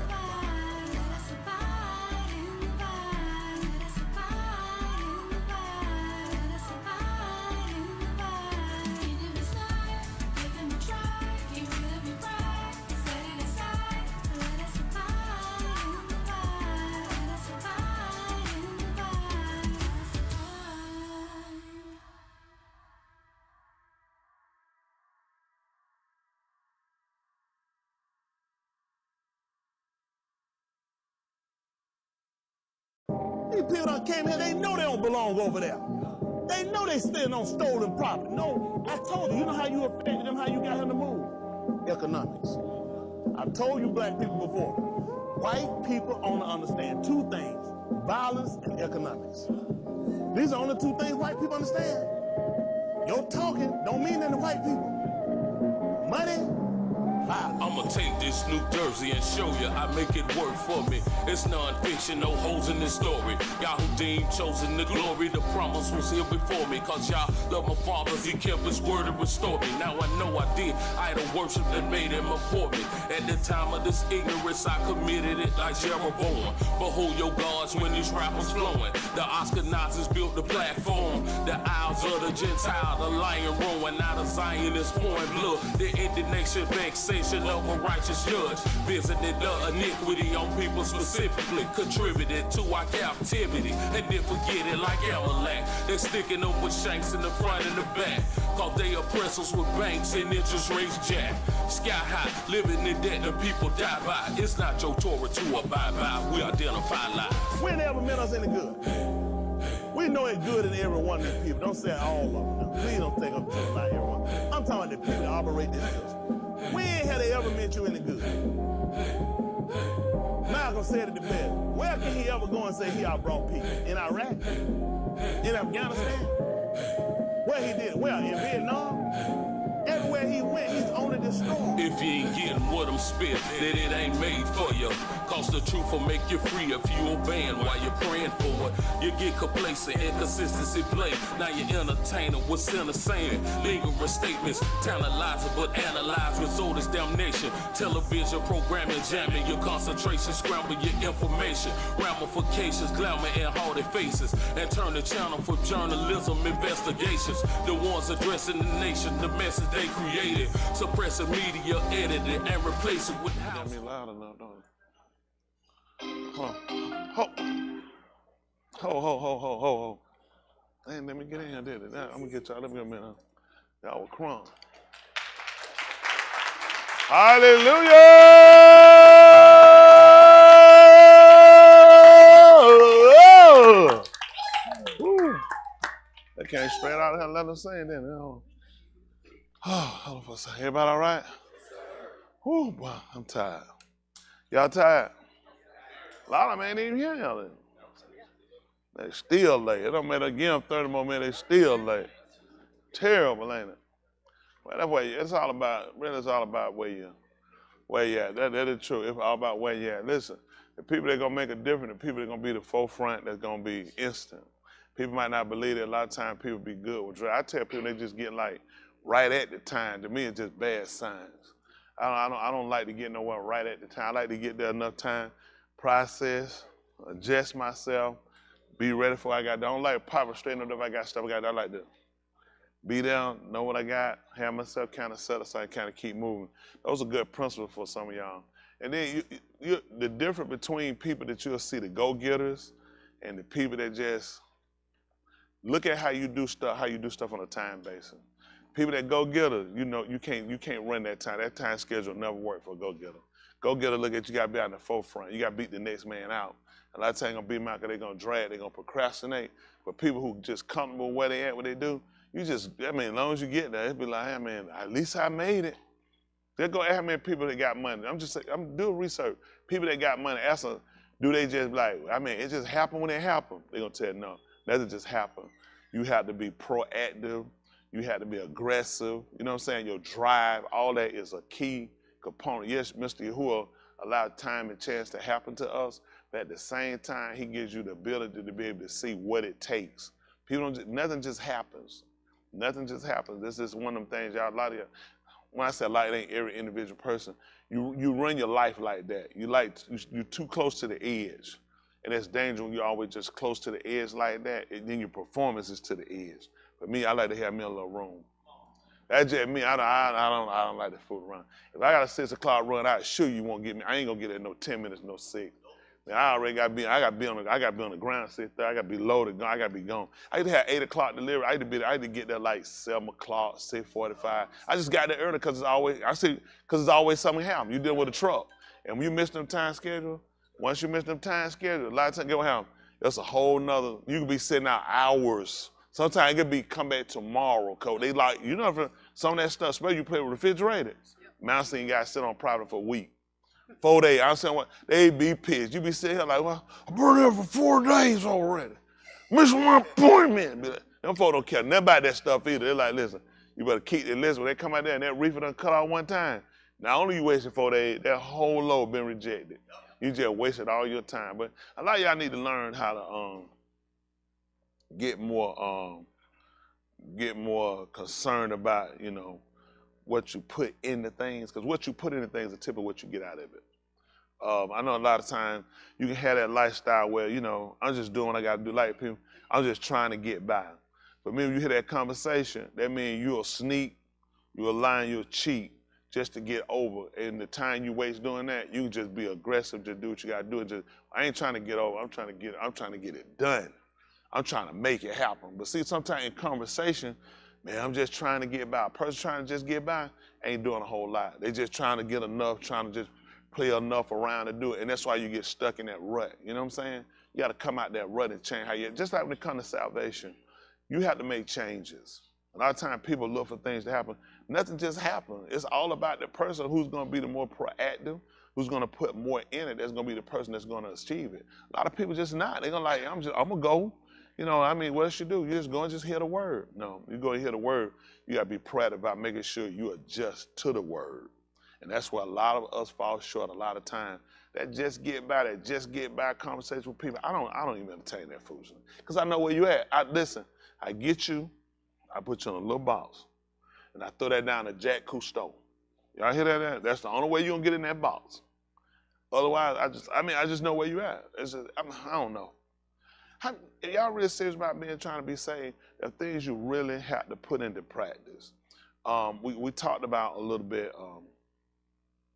These people done came here, they know they don't belong over there. They know they still on stolen property. No, I told you know how you affected them, how you got him to move? Economics. I've told you black people before. White people only understand two things, violence and economics. These are only two things white people understand. Your talking don't mean nothing to white people. Money, violence. I'ma take this New Jersey and show you I make it work for me. It's non-fiction, no holes in this story. Yahudim chosen the glory. The promise was here before me. Cause y'all love my father, he kept his word and restored me. Now I know I did idol worship that made him abhor me. At the time of this ignorance, I committed it like Jeroboam. Behold your gods when these rappers flowing. The Ashkenazis built the platform. The Isles of the Gentile, the lion roaring. Now the Zionists pouring blood. The indignation, vexation of a righteous judge. Visited the iniquity on people specifically. Contributed to our captivity. And then forget it like Amalek. They're sticking them with shanks in the front and the back. Cause they oppress us with banks and interest rates jack. Sky high, living in debt the people die by. It's not your Torah to abide by. We identify lies. We ain't ever meant us any good. We know it's good in every one of these people. Don't say all of them. Now. Please don't think I'm talking about everyone. I'm talking about the people that operate this system. We ain't had they ever meant you any good. Malcolm said it the best. Where can he ever go and say he outbrought people? In Iraq? In Afghanistan? Where he did? Where? In Vietnam? Everywhere he went, he's only destroyed. If you ain't getting what I'm spit, then it ain't made for you. Cause the truth will make you free if you obeying while you're praying for it. You get complacent, inconsistency play. Now you're entertaining what's in the saying. Lingering statements, tantalizing but analyze result is damnation. Television programming, jamming your concentration, scramble your information. Ramifications, glamour and haughty faces. And turn the channel for journalism investigations. The ones addressing the nation, the message they created. Suppressing media, edited, and replace it with house. Got me loud enough, don't it? Ho. They ain't let me get in here, did it? Now, I'm gonna get y'all. Let me get a minute. Y'all were crumb. Hallelujah! They came straight out of here and let us sing, then. Hold on for a second. Everybody all right? Whew, boy, I'm tired. Y'all tired? A lot of them ain't even here, y'all. They still late. It don't matter, give them 30 more minutes, they still late. Terrible, ain't it? Well, that's what it's all about. Really, it's all about where you at. That is true. It's all about where you at. Listen, the people that gonna make a difference, the people that gonna be the forefront, that's gonna be instant. People might not believe that a lot of times people be good with drugs. I tell people they just get like right at the time. To me, it's just bad signs. I don't like to get nowhere right at the time. I like to get there enough time, process, adjust myself, be ready for what I got. I don't like popping straight up if I got stuff I got. I like to be there, know what I got, have myself kind of set aside, kind of keep moving. Those are good principles for some of y'all. And then the difference between people that you'll see, the go-getters, and the people that just look at how you do stuff on a time basis. People that go-getter, you know, you can't run that time. That time schedule never work for a go-getter. Go-getter, look at you gotta be out in the forefront. You gotta beat the next man out. A lot of times gonna beat them out because they're gonna drag, they're gonna procrastinate. But people who just comfortable where they at, what they do, as long as you get there, it'd be like, hey man, at least I made it. They'll go ask how many people that got money. I'm doing research. People that got money, ask them, do they just like, it just happened when it happened? They're gonna tell you no, that just happened. You have to be proactive. You had to be aggressive. You know what I'm saying? Your drive, all that is a key component. Yes, Mr. Yahuwah allowed time and chance to happen to us, but at the same time, he gives you the ability to be able to see what it takes. People don't, nothing just happens. Nothing just happens. This is one of them things, y'all, a lot of y'all, when I say a lot, it ain't every individual person. You run your life like that. You're too close to the edge. And it's dangerous when you're always just close to the edge like that, and then your performance is to the edge. But me, I like to have me a little room. That's just me. I don't like to fool around. If I got a 6 o'clock run, I assure you won't get me. I ain't gonna get it in no 10 minutes, no 6. Man, I already got to be. I got to be on the ground 6:30. I got to be loaded. I got to be gone. I used to have 8 o'clock delivery. I had to get there like 7 o'clock, 6:45. I just got there early because it's always something happen. You deal with a truck, and when you miss them time schedule, once you miss them time schedule, a lot of times get what happen. That's a whole nother. You could be sitting out hours. Sometimes it could be come back tomorrow, cause they like, you know, some of that stuff, especially you play with refrigerated. Man, I seen guys sit on private for a week. 4 days, I'm saying what, they be pissed. You be sitting here like, well, I've been there for 4 days already. Missed my appointment. Them folks don't care nothing about that stuff either. They're like, listen, you better keep it. Listen, when they come out there and that reefer done cut out one time, not only you wasted 4 days, that whole load been rejected. You just wasted all your time. But a lot of y'all need to learn how to get more concerned about, you know, what you put into things, because what you put into things is typically what you get out of it. I know a lot of times you can have that lifestyle where, you know, I'm just doing what I got to do, like people, I'm just trying to get by. But maybe you hear that conversation, that means you'll sneak, you'll lie, you'll cheat just to get over. And the time you waste doing that, you can just be aggressive, just do what you got to do. I ain't trying to get over, I'm trying to get it done. I'm trying to make it happen. But see, sometimes in conversation, man, I'm just trying to get by. A person trying to just get by ain't doing a whole lot. They just trying to get enough, trying to just play enough around to do it. And that's why you get stuck in that rut. You know what I'm saying? You got to come out that rut and change how you, just like when it comes to salvation, you have to make changes. A lot of times people look for things to happen. Nothing just happens. It's all about the person who's going to be the more proactive, who's going to put more in it. That's going to be the person that's going to achieve it. A lot of people just not. They're going to like, I'm going to go. You know, I mean, what else you do? You just go and just hear the word. No, you go and hear the word. You got to be proud about making sure you adjust to the word. And that's where a lot of us fall short a lot of times. That just get by conversation with people. I don't even entertain that foolishness. Because I know where you at. Listen, I get you, I put you in a little box, and I throw that down to Jack Cousteau. Y'all hear that? That's the only way you're going to get in that box. Otherwise, I just know where you at. It's just, I don't know. If y'all really serious about trying to be saved, there are things you really have to put into practice. We talked about a little bit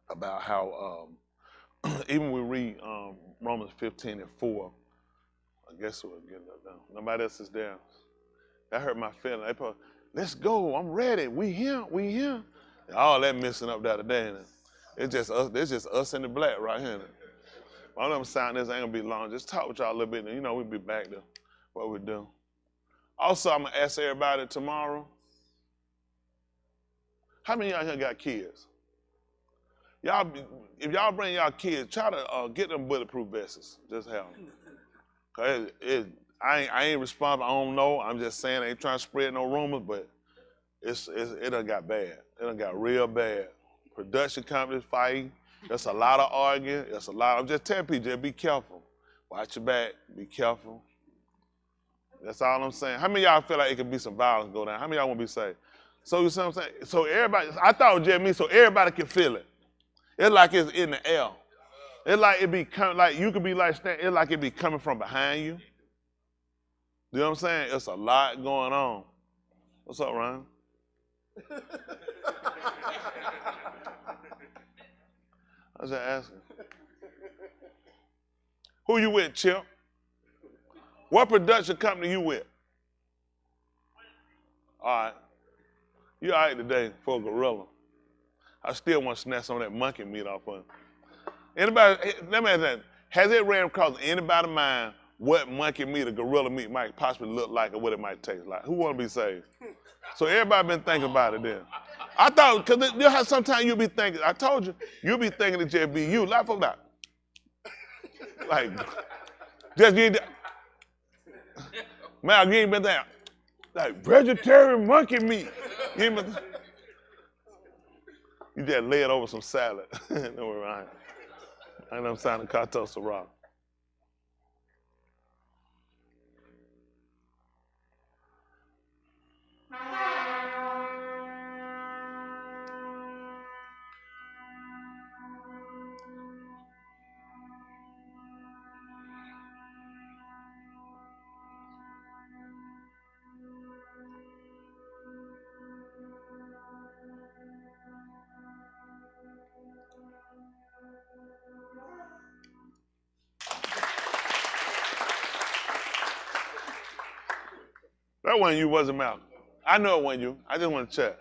about how even we read Romans 15:4. I guess we're getting that down. Nobody else is there. That hurt my feeling. They probably, let's go. I'm ready. We here. All that messing up the other day. It's just us and the black right here. All them sound this ain't gonna be long. Just talk with y'all a little bit, and you know we'll be back to what we do. Also, I'm gonna ask everybody tomorrow. How many of y'all here got kids? Y'all, if y'all bring y'all kids, try to get them bulletproof vests. Just have them. Cause I ain't responsible. I don't know. I'm just saying I ain't trying to spread no rumors, but it done got bad. It done got real bad. Production companies fighting. There's a lot of arguing. I'm just telling people, just be careful. Watch your back. Be careful. That's all I'm saying. How many of y'all feel like it could be some violence go down? How many of y'all want to be safe? So you see what I'm saying? So everybody, I thought it was just me, so everybody can feel it. It's like it's in the air. It's like it be coming, like you could be like standing, it's like it be coming from behind you. You know what I'm saying? It's a lot going on. What's up, Ryan? I was just asking. Who you with, Chip? What production company you with? All right. You all right today for a gorilla. I still want to snatch some of that monkey meat off of him. Anybody, let me ask that. Has it ran across anybody's mind what monkey meat or gorilla meat might possibly look like or what it might taste like? Who want to be saved? So everybody been thinking about it then. I thought, because you know how sometimes you'll be thinking, I told you, you'll be thinking it just be you. Like, folks, like, just get, man, you ain't been there. Like vegetarian monkey meat. You just lay it over some salad. Don't worry, I ain't sounding Kato Sarah. That wasn't you, wasn't Malcolm. I know it wasn't you. I just want to check.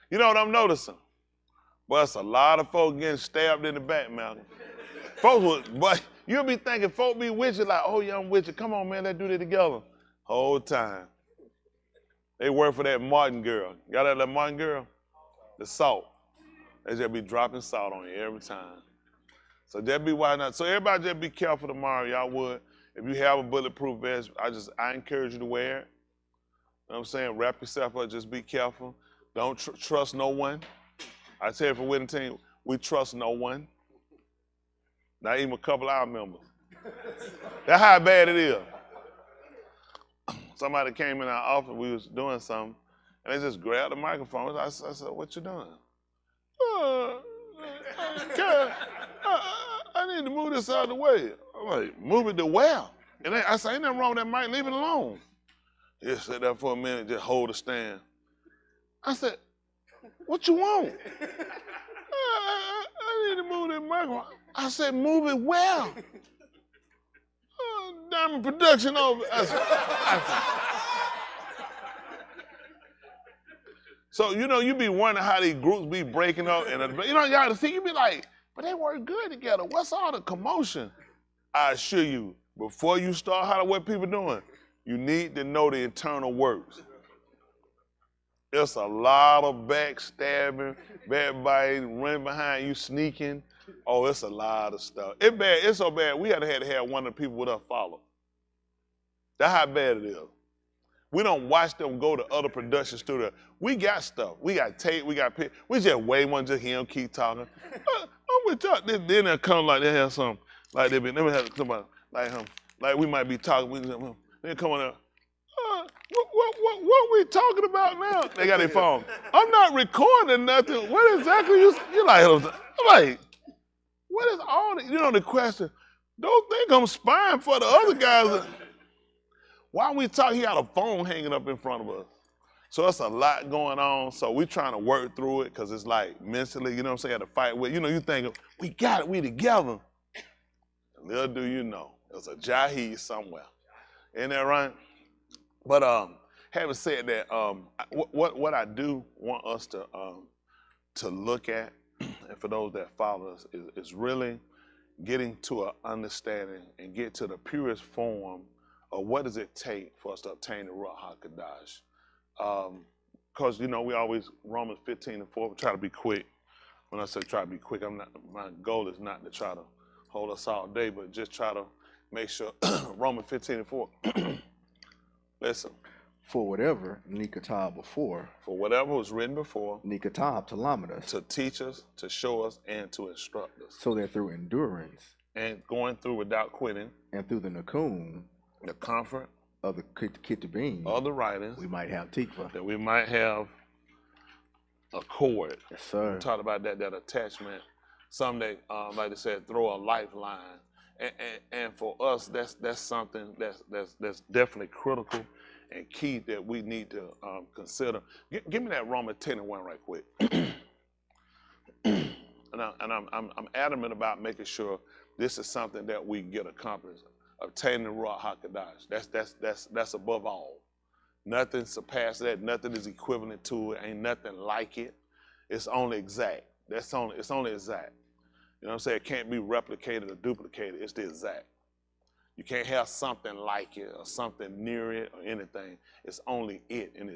You know what I'm noticing? Well, it's a lot of folks getting stabbed in the back, Malcolm. But you'll be thinking folk be with you like, oh yeah, I'm with you. Come on, man, let's do this together. Whole time. They work for that Martin girl. Got that little Martin girl? The salt. They just be dropping salt on you every time. So just be why not. So everybody just be careful tomorrow, y'all would. If you have a bulletproof vest, I encourage you to wear it. You know what I'm saying? Wrap yourself up, just be careful. Don't trust no one. I tell you for winning team, we trust no one. Not even a couple of our members. That's how bad it is. Somebody came in our office, we was doing something, and they just grabbed the microphone. I said, what you doing? I need to move this out of the way. I'm like, move it to where? And I said, ain't nothing wrong with that mic, leave it alone. Just sit there for a minute, just hold the stand. I said, what you want? I need to move that microphone. I said, move it well. Diamond Production over. So, you know, you be wondering how these groups be breaking up. And, you know, y'all see, you be like, but they work good together. What's all the commotion? I assure you, before you start how what people doing, you need to know the internal works. It's a lot of backstabbing, backbiting, running behind you, sneaking. Oh, it's a lot of stuff. It's bad. It's so bad. We had to have one of the people with us follow. That's how bad it is. We don't watch them go to other production studios. We got stuff. We got tape. We got pictures. We just wait one, just hear them keep talking. I'm with y'all. Then they come like they have something. Like they have somebody like him. Like we might be talking. They come on there. What we talking about now? They got their phone. I'm not recording nothing. What exactly you like? I'm like, what is all the, you know, the question? Don't think I'm spying for the other guys. Why we talk? He got a phone hanging up in front of us. So it's a lot going on. So we trying to work through it because it's like mentally, you know what I'm saying, to fight with. You know, you think, we got it, we together. Little do you know, there's a Jahi somewhere. Ain't that right? But having said that, what I do want us to look at, and for those that follow us, is really getting to an understanding and get to the purest form of what does it take for us to obtain the Ruach HaKodesh. Because, you know, we always, Romans 15:4, we try to be quick. When I say try to be quick, my goal is not to try to hold us all day, but just try to make sure, Romans 15:4, listen. For whatever Nikatab before. For whatever was written before. Nikatab to Lamed us. To teach us, to show us, and to instruct us. So that through endurance. And going through without quitting. And through the Nakum. The comfort. Of the Kitabim. Of the writings. We might have Tikva. That we might have a cord. Yes, sir. We talked about that attachment. Some that, like they said, throw a lifeline. And for us, that's something that's definitely critical and key that we need to consider. Give me that Romans 10:1 right quick. and I'm adamant about making sure this is something that we get accomplished. Obtaining the Ruach HaKodesh. That's above all. Nothing surpasses that. Nothing is equivalent to it. Ain't nothing like it. It's only exact. It's only exact. You know what I'm saying? It can't be replicated or duplicated. It's the exact. You can't have something like it or something near it or anything. It's only it. And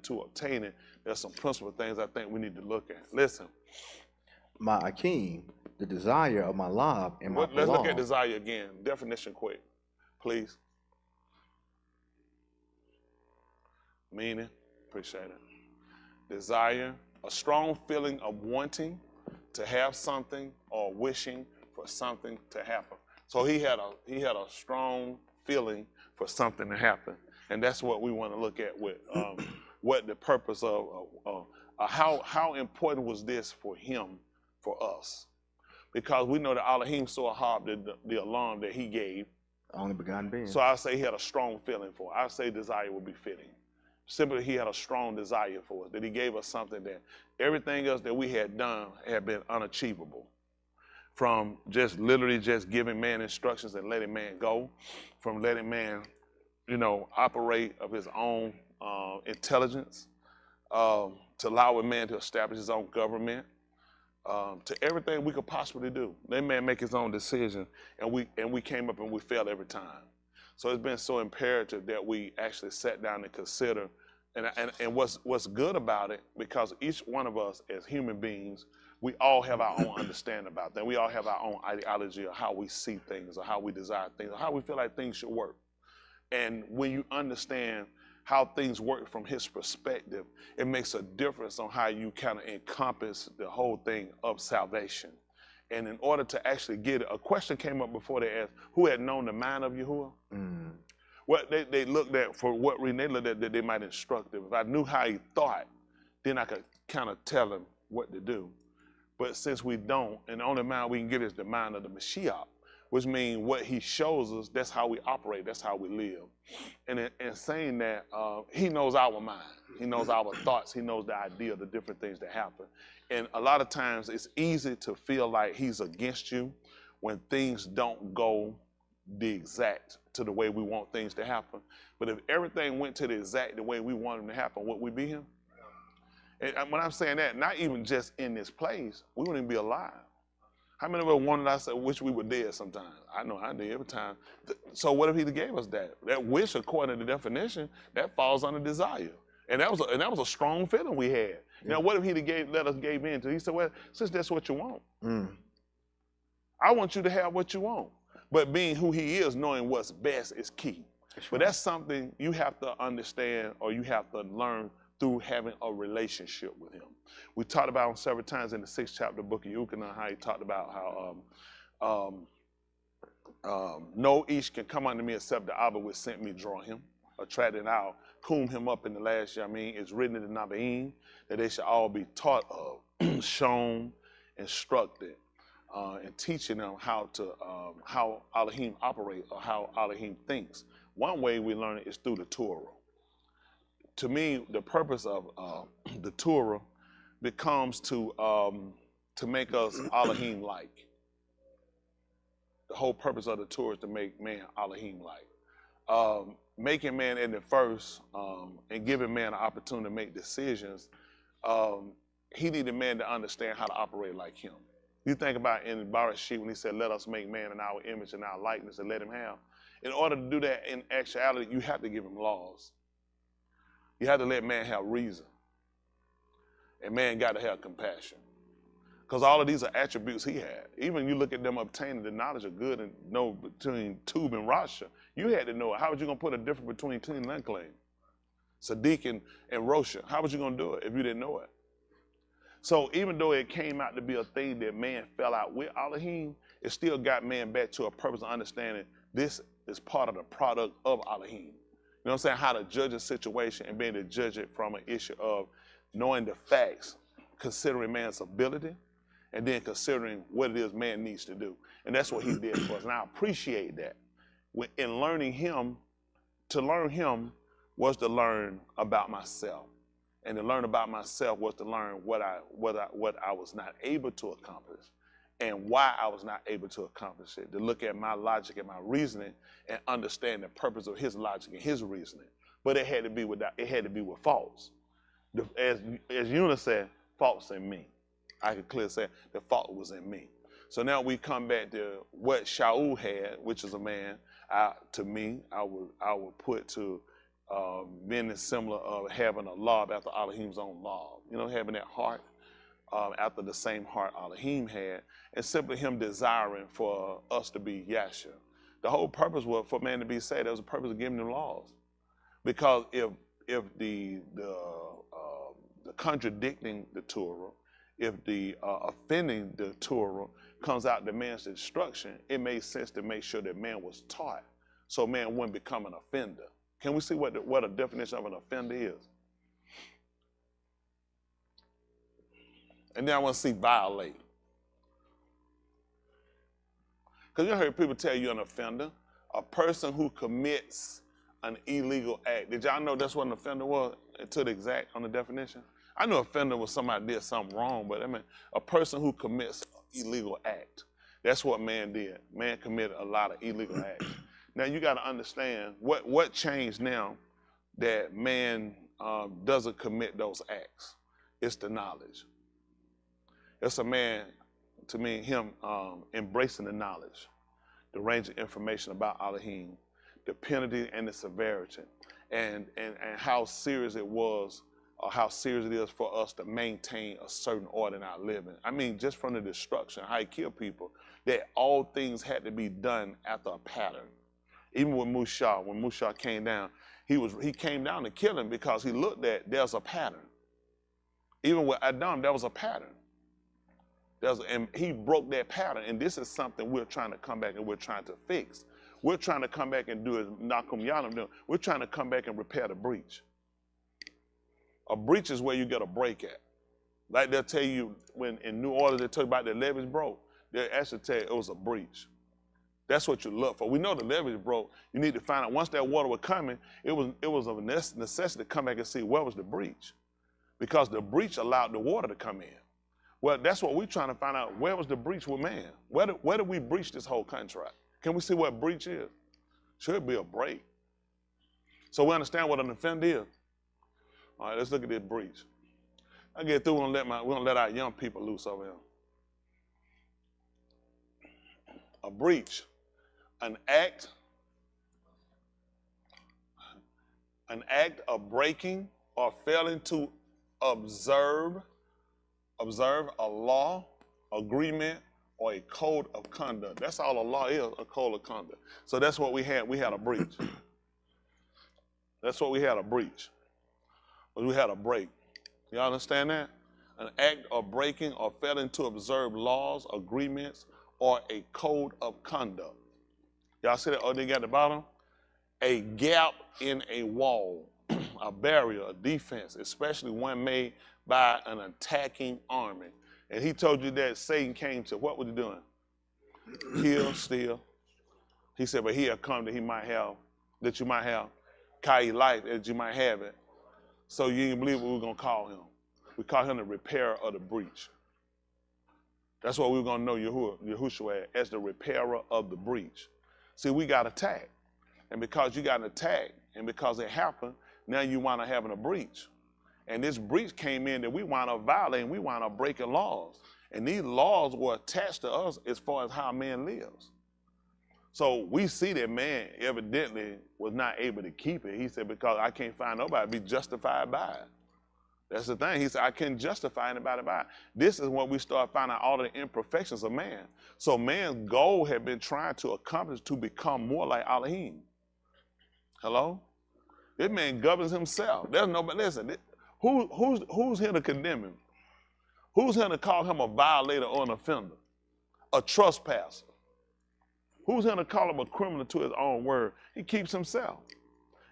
to obtain it, there's some principal things I think we need to look at. Listen. My Akeem, the desire of my love and my Let's look at desire again. Definition quick, please. Meaning, appreciate it. Desire, a strong feeling of wanting to have something or wishing for something to happen. So he had a strong feeling for something to happen, and that's what we want to look at with what the purpose of how important was this for him, for us, because we know that Elohim saw Ahab, the alarm that he gave. Only begotten being. So I say he had a strong feeling for it. I say desire would be fitting. Simply, he had a strong desire for it, that he gave us something that everything else that we had done had been unachievable. From just literally just giving man instructions and letting man go, from letting man, operate of his own intelligence, to allowing man to establish his own government, to everything we could possibly do. Let man make his own decision, and we came up and we failed every time. So it's been so imperative that we actually sat down and consider, and what's good about it, because each one of us as human beings, we all have our own understanding about that. We all have our own ideology of how we see things, or how we desire things, or how we feel like things should work. And when you understand how things work from his perspective, it makes a difference on how you kind of encompass the whole thing of salvation. And in order to actually get it, a question came up before they asked, who had known the mind of Yahuwah? What they looked at, for what reason they looked at, that they might instruct him. If I knew how he thought, then I could kind of tell him what to do. But since we don't, and the only mind we can get is the mind of the Mashiach, which means what he shows us, that's how we operate, that's how we live. And in saying that, he knows our mind. He knows our thoughts. He knows the idea of the different things that happen. And a lot of times it's easy to feel like he's against you when things don't go the exact to the way we want things to happen. But if everything went to the exact the way we want them to happen, would we be him? And when I'm saying that, not even just in this place, we wouldn't even be alive. How many of us wanted us to wish we were dead sometimes? I know I did every time. So what if he gave us that? That wish, according to the definition, that falls under desire. And that was a strong feeling we had. Now, what if he let us give in to? He said, well, since that's what you want, I want you to have what you want. But being who he is, knowing what's best is key. But that's something you have to understand, or you have to learn through having a relationship with him. We talked about him several times in the 6th chapter of the book of Yucatan, how he talked about how no ish can come unto me except the Abba which sent me draw him, attract, and I'll coom him up in the last year. I mean, it's written in the Nabaim that they should all be taught of, shown, instructed, and teaching them how Elohim operate, or how Elohim thinks. One way we learn it is through the Torah. To me, the purpose of the Torah becomes to make us Elohim-like. The whole purpose of the Torah is to make man Elohim-like. Making man in the first and giving man an opportunity to make decisions, he needed man to understand how to operate like him. You think about in Barashit when he said, let us make man in our image and our likeness and let him have. In order to do that in actuality, you have to give him laws. You have to let man have reason. And man got to have compassion. Because all of these are attributes he had. Even you look at them obtaining the knowledge of good and know between Tub and Rasha, you had to know it. How was you going to put a difference between clean and unclean? Sadiq and Rosha, how was you going to do it if you didn't know it? So even though it came out to be a thing that man fell out with Elohim, it still got man back to a purpose of understanding this is part of the product of Elohim. You know what I'm saying? How to judge a situation and being able to judge it from an issue of knowing the facts, considering man's ability, and then considering what it is man needs to do. And that's what he did for us. And I appreciate that. In learning him, to learn him was to learn about myself. And to learn about myself was to learn what I was not able to accomplish and why I was not able to accomplish it. To look at my logic and my reasoning and understand the purpose of his logic and his reasoning. But it had to be with faults. As Eunice said, faults in me. I could clearly say the fault was in me. So now we come back to what Shaul had, which is a man. To me, I would put to being similar of having a law after Elohim's own law. You know, having that heart after the same heart Elohim had, and simply him desiring for us to be Yasha. The whole purpose was for man to be saved. There was a purpose of giving them laws. Because if the contradicting the Torah, if the offending the Torah comes out to man's destruction, it made sense to make sure that man was taught, so man wouldn't become an offender. Can we see what a definition of an offender is? And then I want to see violate. Because you heard people tell you an offender, a person who commits an illegal act. Did y'all know that's what an offender was to the exact on the definition? I knew offender was somebody did something wrong, but I mean a person who commits an illegal act. That's what man did. Man committed a lot of illegal acts. Now you got to understand what changed now that man doesn't commit those acts. It's the knowledge. It's a man, to me, him embracing the knowledge, the range of information about Elohim, the penalty and the severity, and how serious it was, or how serious it is for us to maintain a certain order in our living. I mean, just from the destruction, how he killed people, that all things had to be done after a pattern. Even with Musha, when Musha came down, he came down to kill him because he looked at there's a pattern. Even with Adam, there was a pattern. And he broke that pattern, and this is something we're trying to come back and we're trying to fix. We're trying to come back and do as Nakum Yanam doing. We're trying to come back and repair the breach. A breach is where you get a break at. Like they'll tell you when in New Orleans they tell you about the levees broke, they'll actually tell you it was a breach. That's what you look for. We know the levees broke. You need to find out once that water was coming, it was of necessity to come back and see where was the breach. Because the breach allowed the water to come in. Well, that's what we're trying to find out. Where was the breach with man? Where did we breach this whole contract? Can we see what breach is? Should be a break. So we understand what an offender is. All right, let's look at this breach. I get through, we're gonna let our young people loose over here. A breach, an act of breaking or failing to observe a law, agreement, or a code of conduct. That's all a law is, a code of conduct. So that's what we had. We had a breach. That's what we had, a breach. We had a break. Y'all understand that? An act of breaking or failing to observe laws, agreements, or a code of conduct. Y'all see that? Oh, they got the bottom? A gap in a wall, a barrier, a defense, especially one made by an attacking army. And he told you that Satan came to, what was he doing? Kill, steal. He said, but he'll come that you might have, Kai life, that you might have it. So you didn't believe what we were going to call him. We call him the repairer of the breach. That's what we were going to know Yahushua as the repairer of the breach. See, we got attacked. And because you got an attack, and because it happened, now you wind up having a breach. And this breach came in that we wound up violating, we wound up breaking laws. And these laws were attached to us as far as how man lives. So we see that man evidently was not able to keep it. He said, because I can't find nobody to be justified by it. That's the thing. He said, I can't justify anybody by it. This is when we start finding out all the imperfections of man. So man's goal had been trying to accomplish to become more like Elohim. Hello? This man governs himself. There's nobody, listen, who's here to condemn him? Who's here to call him a violator or an offender? A trespasser? Who's here to call him a criminal to his own word? He keeps himself.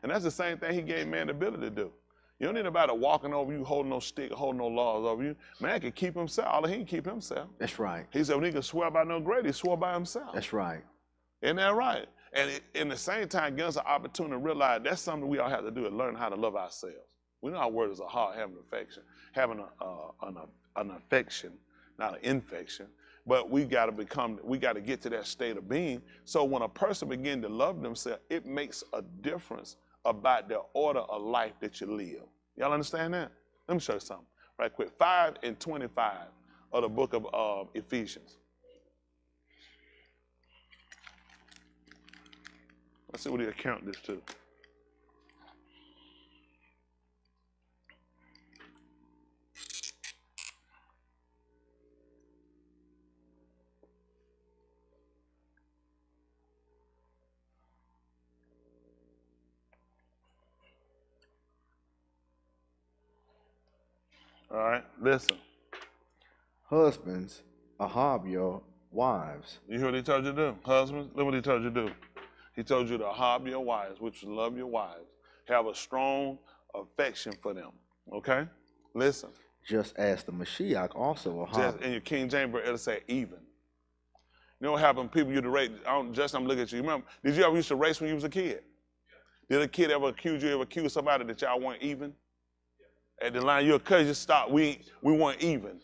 And that's the same thing he gave man the ability to do. You don't need anybody walking over you, holding no stick, holding no laws over you. Man can keep himself. He can keep himself. That's right. He said when he could swear by no greater, he swore by himself. That's right. Isn't that right? And in the same time, gives us an opportunity to realize that's something we all have to do, is learn how to love ourselves. We know our word is a heart, having affection, having an affection, not an infection. But we got to get to that state of being. So when a person begins to love themselves, it makes a difference about the order of life that you live. Y'all understand that? Let me show you something right quick. 5 and 25 of the book of Ephesians. Let's see what he account this to. All right, listen. Husbands, ahab your wives. You hear what he told you to do? Husbands, look what he told you to do. He told you to ahab your wives, which is love your wives. Have a strong affection for them, okay? Listen. Just as the Mashiach also ahab. Just in your King James, it'll say even. You know what happened? People used to race. I'm looking at you. Remember, did you ever used to race when you was a kid? Did a kid ever accuse somebody that y'all weren't even? At the line, your cousin just stopped. We weren't even.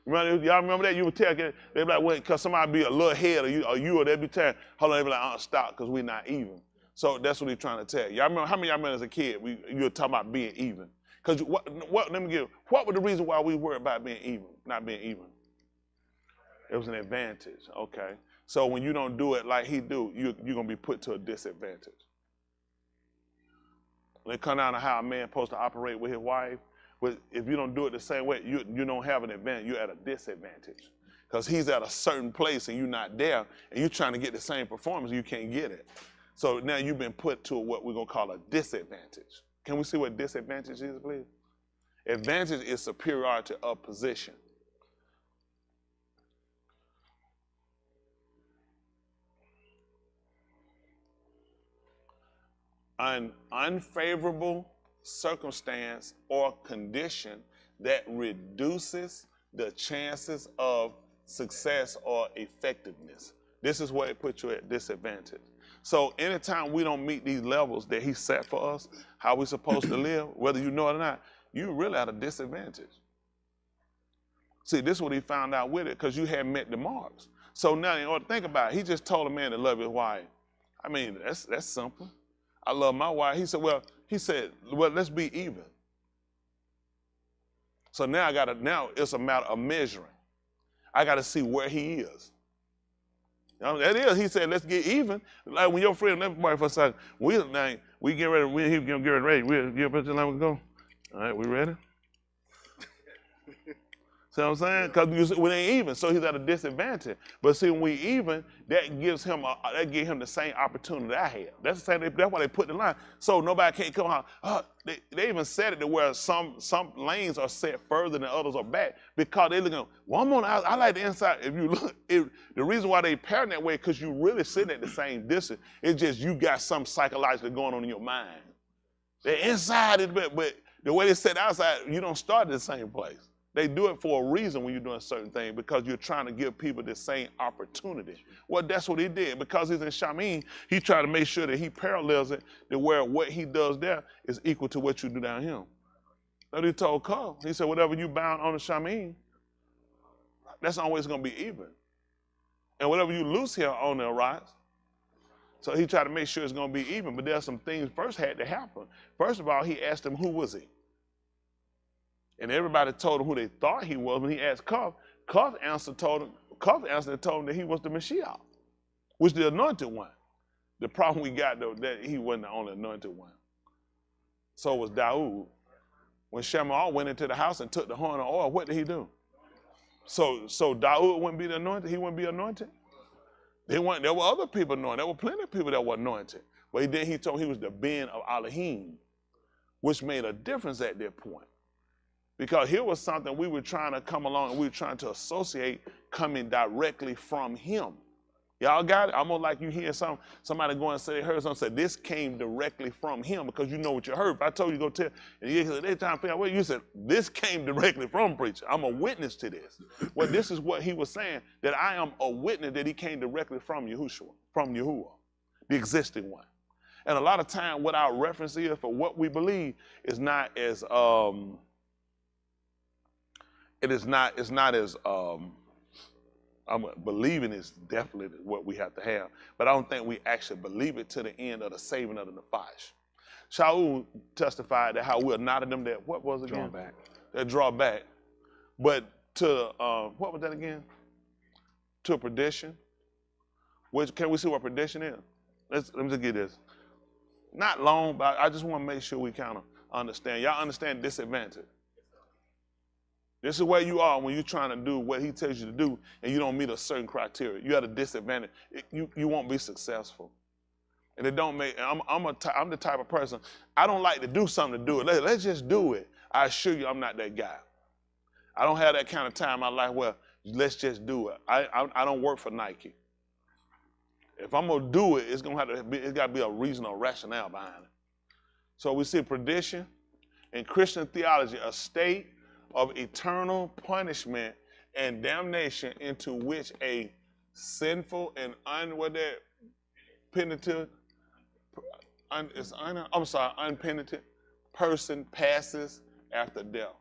Y'all remember that? You would tell kids, they'd be like, wait, because somebody be a little ahead of you, or they'd be telling, hold on, they'd be like, stop, because we're not even. So that's what he's trying to tell you. Y'all remember, how many of y'all remember as a kid, you were talking about being even? Because what was the reason why we worried about being even, not being even? It was an advantage, okay? So when you don't do it like he do, you're going to be put to a disadvantage. When it comes down to how a man's supposed to operate with his wife, if you don't do it the same way, you don't have an advantage, you're at a disadvantage. Because he's at a certain place and you're not there, and you're trying to get the same performance, you can't get it. So now you've been put to what we're going to call a disadvantage. Can we see what disadvantage is, please? Advantage is superiority of position. An unfavorable circumstance or condition that reduces the chances of success or effectiveness. This is where it puts you at disadvantage. So anytime we don't meet these levels that he set for us, how we're supposed to live, whether you know it or not, you're really at a disadvantage. See, this is what he found out with it, because you hadn't met the marks. So now, in order to think about it, he just told a man to love his wife. I mean, that's simple. I love my wife. He said, well, let's be even. So now now it's a matter of measuring. I got to see where he is. That is, he said, let's get even. Like when your friend left for a second, we get ready, he get ready. We'll get ready to let go. All right, we ready? See what I'm saying? Because we ain't even, so he's at a disadvantage. But see, when we even, that gives him the same opportunity I had. That's why they put the line. So nobody can't come out. They even said it to where some lanes are set further than others are back, because they looking, well, I'm on I like the inside. If you look, the reason why they pair that way, because you really sitting at the same distance. It's just you got something psychologically going on in your mind. The inside is, but the way they set outside, you don't start at the same place. They do it for a reason when you're doing certain things, because you're trying to give people the same opportunity. Well, that's what he did. Because he's in Shamin, he tried to make sure that he parallels it to where what he does there is equal to what you do down here. That's what he told Carl. He said, whatever you bound on the Shamin, that's always going to be even. And whatever you loose here on the rise. So he tried to make sure it's going to be even. But there's some things first had to happen. First of all, he asked him, who was he? And everybody told him who they thought he was. When he asked Cuff, Cuff's answer told him that he was the Mashiach, which is the anointed one. The problem we got, though, that he wasn't the only anointed one. So was Daoud. When Shammah went into the house and took the horn of oil, what did he do? So Daoud wouldn't be the anointed? He wouldn't be anointed? There were other people anointed. There were plenty of people that were anointed. But then he told him he was the Ben of Elohim, which made a difference at that point. Because here was something we were trying to come along and we were trying to associate coming directly from him. Y'all got it? Almost like you hear somebody go and say they heard something, say this came directly from him, because you know what you heard. If I told you to go tell, and you said, they trying to figure out what you said, this came directly from preacher. I'm a witness to this. Well, this is what he was saying, that I am a witness that he came directly from Yahushua, from Yahuwah, the existing one. And a lot of time what our reference is for what we believe is not as believing is definitely what we have to have, but I don't think we actually believe it to the end of the saving of the Nephish. Shaul testified that how we're not of them that, what was it again? That draw back. But to, what was that again? To perdition. Which, can we see what perdition is? Let me just get this. Not long, but I just want to make sure we kind of understand. Y'all understand disadvantage. This is where you are when you're trying to do what he tells you to do and you don't meet a certain criteria. You at a disadvantage. You won't be successful. And it don't make, I'm the type of person, I don't like to do something to do it. Let's just do it. I assure you I'm not that guy. I don't have that kind of time in my life where let's just do it. I don't work for Nike. If I'm gonna do it, it's got to be a reason or rationale behind it. So we see perdition in Christian theology, a state of eternal punishment and damnation into which a sinful and unpenitent person passes after death.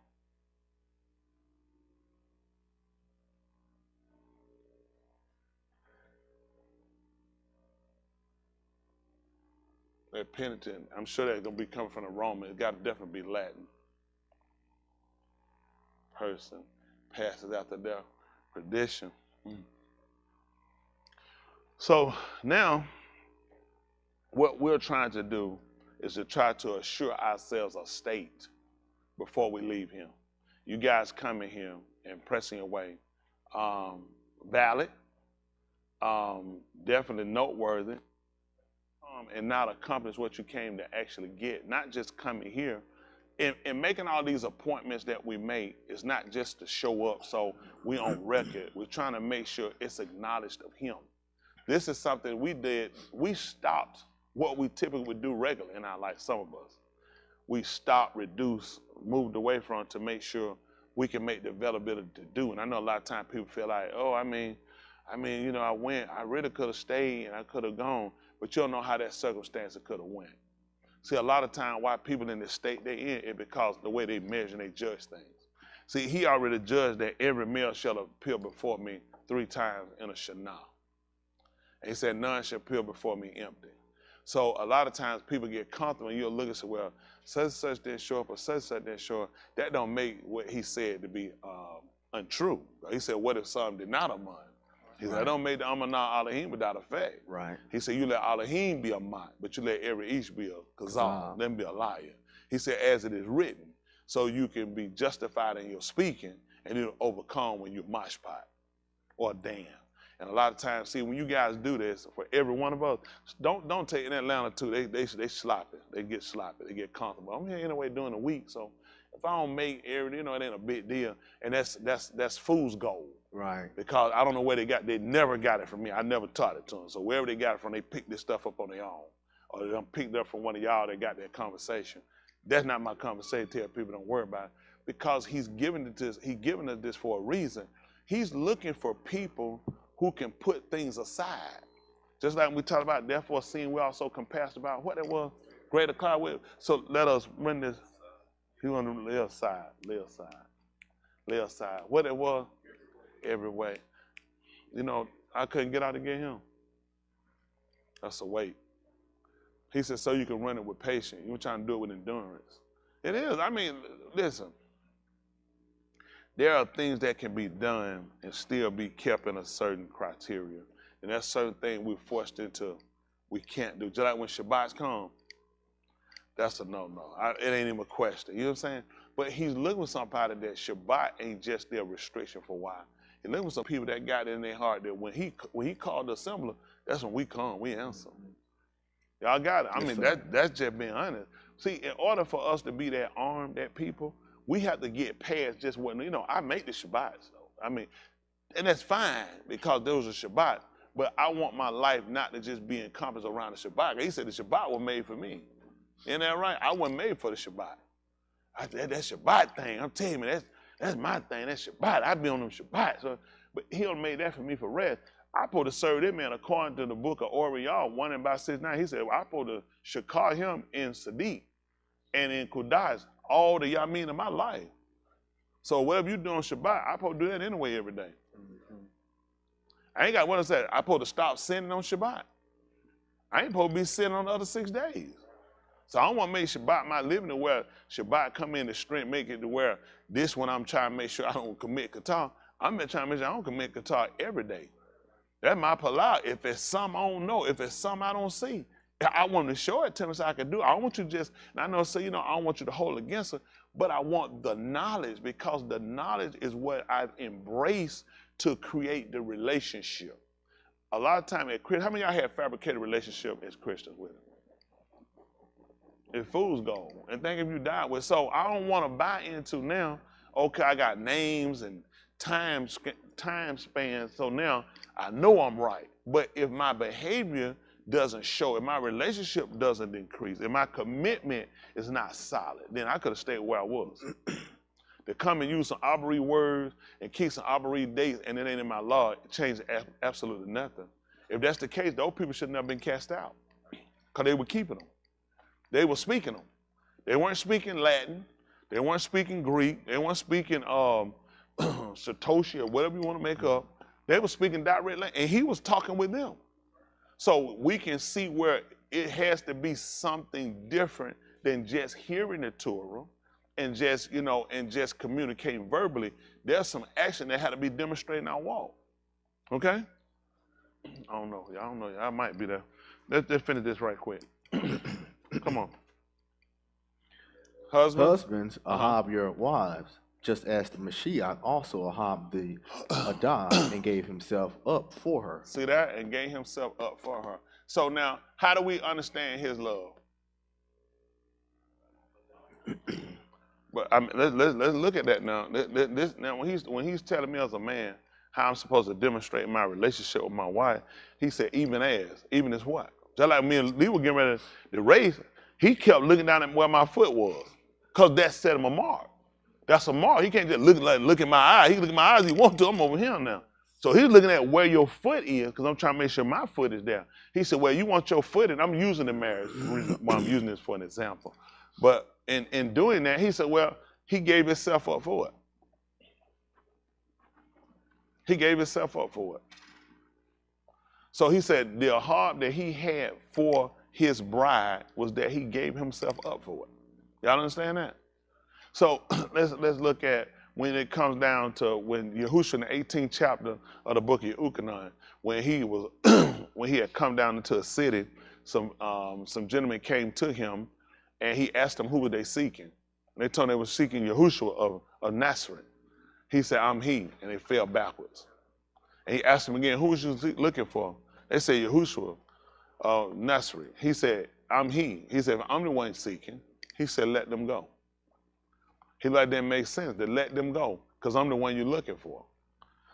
They're penitent. I'm sure they're going to be coming from the Roman. It's got to definitely be Latin. Person passes after death. Perdition. So now, what we're trying to do is to try to assure ourselves a state before we leave him. You guys coming here and pressing away. Valid. Definitely noteworthy. And not accomplish what you came to actually get. Not just coming here. And making all these appointments that we make is not just to show up so we on record. We're trying to make sure it's acknowledged of him. This is something we did. We stopped what we typically would do regularly in our life, some of us. We stopped, reduced, moved away from it to make sure we can make the availability to do. And I know a lot of times people feel like, oh, I mean, you know, I really could have stayed and I could have gone, but you don't know how that circumstance could have went. See, a lot of time why people in the state they're in is because the way they measure and they judge things. See, he already judged that every male shall appear before me 3 times in a Shana. And he said, none shall appear before me empty. So a lot of times people get comfortable and you'll look and say, well, such and such didn't show up or such and such didn't show up. That don't make what he said to be untrue. He said, what if some did not among? He said, I don't make the Amanah Elohim without effect. Right. He said, you let Elohim be a mot, but you let every each be a kazal, then be a liar. He said, as it is written, so you can be justified in your speaking and it'll overcome when you're mashpat or damn. And a lot of times, see, when you guys do this, for every one of us, don't take in Atlanta too, they sloppy. They get sloppy, they get comfortable. I'm here anyway during the week, so if I don't make every, you know, it ain't a big deal. And that's fool's gold. Right. Because I don't know where they never got it from me. I never taught it to them. So wherever they got it from, they picked this stuff up on their own. Or they done picked it up from one of y'all that got that conversation. That's not my conversation. Tell people don't worry about it. Because he's given us this for a reason. He's looking for people who can put things aside. Just like we talked about, therefore seeing we also compassed about what it was, greater cloud with. So let us run this. He on the left side. What it was, every way. You know, I couldn't get out to get him. That's a weight. He said, so you can run it with patience. You were trying to do it with endurance. It is. I mean, listen. There are things that can be done and still be kept in a certain criteria. And that's certain thing we're forced into we can't do. Just like when Shabbats come, that's a no-no. It ain't even a question. You know what I'm saying? But he's looking for somebody that Shabbat ain't just their restriction for why. He's looking for some people that got it in their heart that when he called the assembler, that's when we come, we answer. Y'all got it. I mean, that's just being honest. See, in order for us to be that armed, that people, we have to get past just what, you know, I make the Shabbats, though. I mean, and that's fine because there was a Shabbat, but I want my life not to just be encompassed around the Shabbat. He said the Shabbat was made for me. Isn't that right? I wasn't made for the Shabbat. That Shabbat thing, I'm telling you, that's my thing, that's Shabbat. I be on them Shabbat. So, but he done made that for me for rest. I supposed to serve that man according to the book of Oriel, 1:6-9. He said, well, I supposed to shakar him in Sadiq and in Kudas all the Yamin of my life. So whatever you do on Shabbat, I supposed to do that anyway every day. I ain't got what I said. I supposed to stop sinning on Shabbat. I ain't supposed to be sinning on the other 6 days. So I don't want to make Shabbat my living to where Shabbat come in the strength, make it to where this one I'm trying to make sure I don't commit Qatar. I'm trying to make sure I don't commit Qatar every day. That's my palau. If it's something I don't know, if it's something I don't see, I want to show it to me so I can do it. I don't want you just, and I know, so you know, I don't want you to hold against it, but I want the knowledge because the knowledge is what I've embraced to create the relationship. A lot of time, how many of y'all have fabricated relationship as Christians with it? It's fool's gold. And think if you die with. So I don't want to buy into now okay, I got names and time spans, so now I know I'm right. But if my behavior doesn't show, if my relationship doesn't increase, if my commitment is not solid, then I could have stayed where I was. To come and use some arbitrary words and keep some arbitrary dates and it ain't in my law, it changes absolutely nothing. If that's the case, those people should never been cast out because they were keeping them. They were speaking them. They weren't speaking Latin. They weren't speaking Greek. They weren't speaking Satoshi or whatever you want to make up. They were speaking direct language, and he was talking with them. So we can see where it has to be something different than just hearing the Torah and just, you know, and just communicating verbally. There's some action that had to be demonstrated in our walk. Okay? I don't know. I might be there. Let's finish this right quick. Come on. Husbands, ahab your wives, just as the Mashiach also ahab the Adah and gave himself up for her. See that? And gave himself up for her. So now, how do we understand his love? But I mean, let's look at that now. Now, when he's telling me as a man how I'm supposed to demonstrate my relationship with my wife, he said, even as what? Just like me and Lee were getting ready to race, he kept looking down at where my foot was, because that set him a mark. That's a mark. He can't just look at my eye. He can look at my eyes if he wants to. I'm over here now. So he's looking at where your foot is, because I'm trying to make sure my foot is there. He said, well, you want your foot, and I'm using the marriage. Well, I'm using this for an example. But in doing that, he said, well, he gave himself up for it. He gave himself up for it. So he said the heart that he had for his bride was that he gave himself up for it. Y'all understand that? So let's look at when it comes down to when Yahushua in the 18th chapter of the book of Yuchanan, when he was when he had come down into a city, some gentlemen came to him and he asked them who were they seeking. And they told him they were seeking Yahushua of Nazareth. He said, I'm he, and they fell backwards. And he asked them again, who was you looking for? They said, Yahushua of Nazareth. He said, I'm he. He said, if I'm the one seeking, he said, let them go. He let them make sense, to let them go, because I'm the one you're looking for.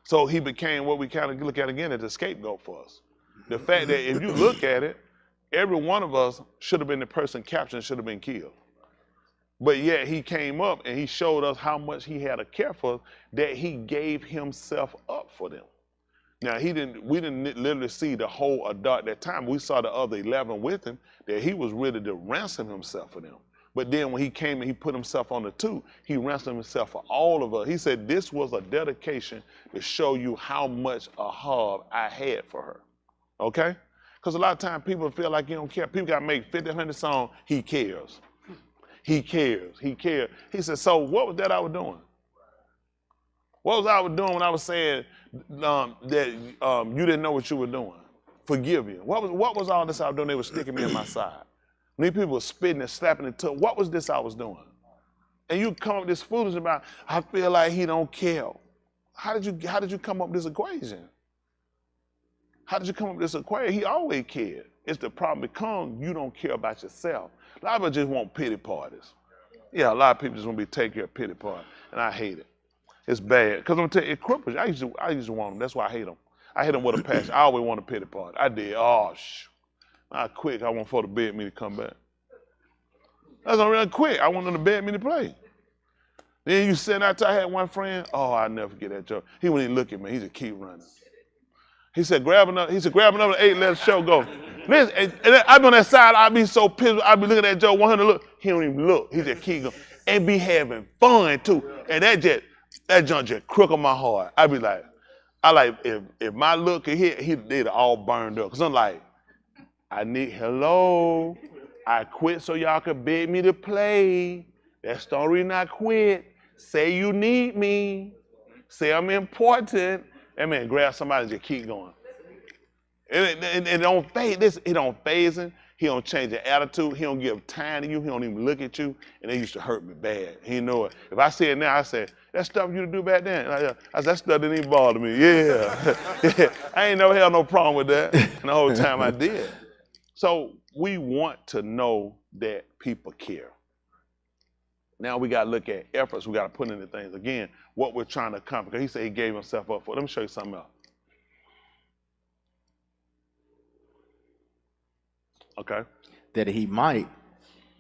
So he became what we kind of look at again as a scapegoat for us. The fact that if you look at it, every one of us should have been the person captured, should have been killed. But yet he came up and he showed us how much he had a care for us, that he gave himself up for them. Now we didn't literally see the whole Adah at that time. We saw the other 11 with him, that he was ready to ransom himself for them. But then when he came and he put himself on the two, he ransomed himself for all of us. He said this was a dedication to show you how much ahab I had for her. Okay? Because a lot of times people feel like you don't care. People got to make 50, 100 songs. He cares. He cares. He cares. He said, so what was that I was doing? What was I doing when I was saying that you didn't know what you were doing? Forgive you. What was all this I was doing? They were sticking me in my side. Many people were spitting and slapping the tongue. What was this I was doing? And you come up with this foolishness about, I feel like he don't care. How did you come up with this equation? How did you come up with this equation? He always cared. It's the problem becomes you don't care about yourself. A lot of us just want pity parties. Yeah, a lot of people just want to be taking care of pity parties, and I hate it. It's bad, because I'm going to tell you, it cripples you. I used to want them. That's why I hate them. I hate them with a passion. I always want a pity party. I did. I quit. I want for the bed me to come back. That's not real quick. I want them to bed me to play. Then you sitting out there, I had one friend. Oh, I'll never forget that joke. He wouldn't even look at me. He just keep running. He said, grab another 8, let the show go. And I'd be on that side, I'd be so pissed. I'd be looking at Joe, 100 look. He don't even look. He just keep going. And be having fun too. And that junk just crook on my heart. I'd be like, if my look could hit, they'd all burned up. Cause I'm like, hello, I quit so y'all could beg me to play. That's the only reason I quit. Say you need me. Say I'm important. That man grab somebody and just keep going. It don't phase. It don't phase him. He don't change the attitude. He don't give time to you. He don't even look at you. And they used to hurt me bad. He know it. If I say it now, I say, that stuff you to do back then. I said, that stuff didn't even bother me. Yeah. I ain't never had no problem with that. And the whole time I did. So we want to know that people care. Now we got to look at efforts. We got to put into things. Again, what we're trying to accomplish. Because he said he gave himself up for it. Let me show you something else. Okay. That he might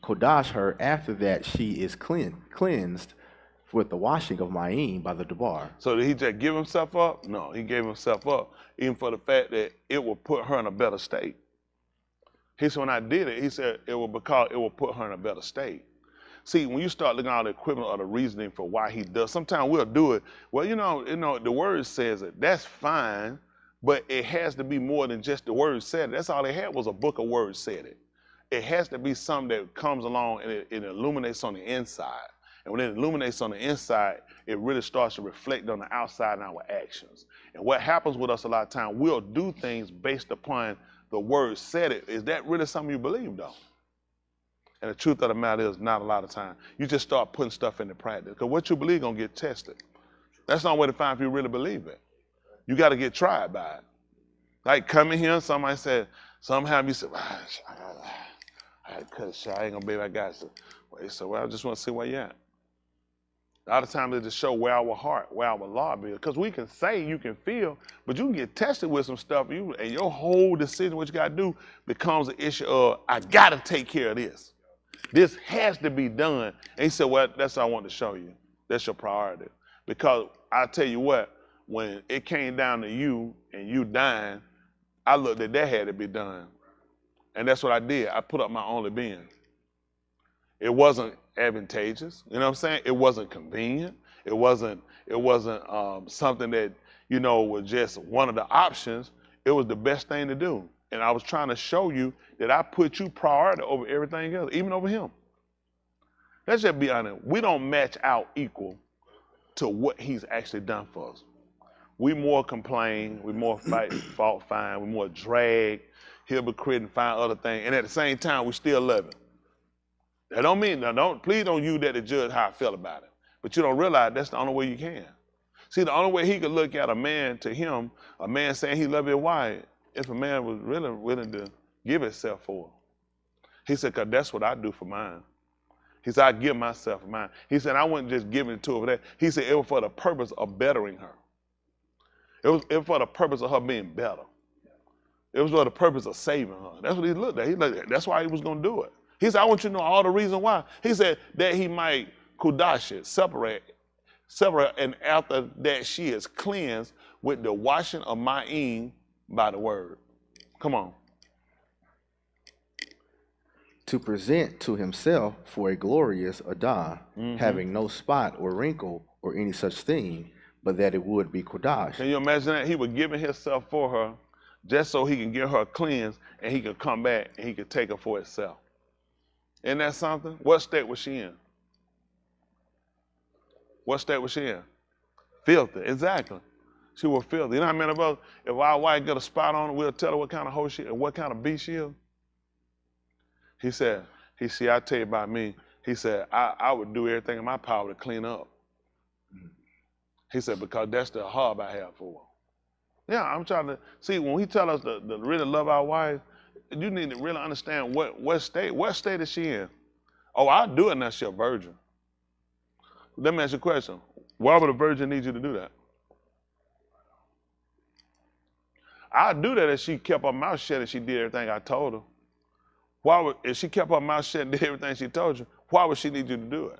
kodash her after that she is cleansed with the washing of ma'in by the debar. So did he just give himself up? No, he gave himself up even for the fact that it will put her in a better state. He said when I did it, he said it will put her in a better state. See, when you start looking at all the equivalent of the reasoning for why he does, sometimes we'll do it. Well, you know, the word says it. That's fine, but it has to be more than just the word said it. That's all they had was a book of words said it. It has to be something that comes along and it illuminates on the inside. And when it illuminates on the inside, it really starts to reflect on the outside in our actions. And what happens with us a lot of times, we'll do things based upon the word said it. Is that really something you believe, though? And the truth of the matter is, not a lot of time. You just start putting stuff into practice. Because what you believe going to get tested. That's the only way to find if you really believe it. You got to get tried by it. Like coming here, somebody said, somehow you said, I had to cut a shot. I ain't going to be able to got to. Well, so I just want to see where you at. A lot of times they just show where our heart, where our law is. Because we can say, you can feel, but you can get tested with some stuff. And your whole decision, what you got to do, becomes an issue of, I got to take care of this. This has to be done. And he said, well, that's what I want to show you. That's your priority. Because I tell you what, when it came down to you and you dying, I looked at that had to be done. And that's what I did. I put up my only being. It wasn't advantageous. You know what I'm saying? It wasn't convenient. It wasn't something that, you know, was just one of the options. It was the best thing to do. And I was trying to show you that I put you priority over everything else, even over him. Let's just be honest. We don't match out equal to what he's actually done for us. We more complain, we more fault find, we more drag, hypocrite and find other things. And at the same time, we still love him. That don't mean, please don't use that to judge how I feel about it. But you don't realize that's the only way you can. See, the only way he could look at a man to him, a man saying he loved his wife, if a man was really willing to give himself for her. He said, because that's what I do for mine. He said, I give myself for mine. He said, I wasn't just giving it to her for that. He said, it was for the purpose of bettering her. It was for the purpose of her being better. It was for the purpose of saving her. That's what he looked at. That's why he was going to do it. He said, I want you to know all the reason why. He said that he might kudash it, separate, and after that she is cleansed with the washing of ma'in by the word. Come on. To present to himself for a glorious Adah, having no spot or wrinkle or any such thing, but that it would be kudash. Can you imagine that? He was giving himself for her just so he can get her cleansed and he could come back and he could take her for himself. Isn't that something? What state was she in? What state was she in? Filthy, exactly. She was filthy. You know what I mean about if our wife got a spot on her, we'll tell her what kind of hoe she is, what kind of beast she is. He said, I tell you about me. He said, I would do everything in my power to clean up. He said, because that's the hub I have for her. Yeah, I'm trying to see when he tell us to really love our wives, you need to really understand what state is she in? Oh, I'll do it unless she's a virgin. Let me ask you a question. Why would a virgin need you to do that? I'd do that if she kept her mouth shut and she did everything I told her. If she kept her mouth shut and did everything she told you, why would she need you to do it?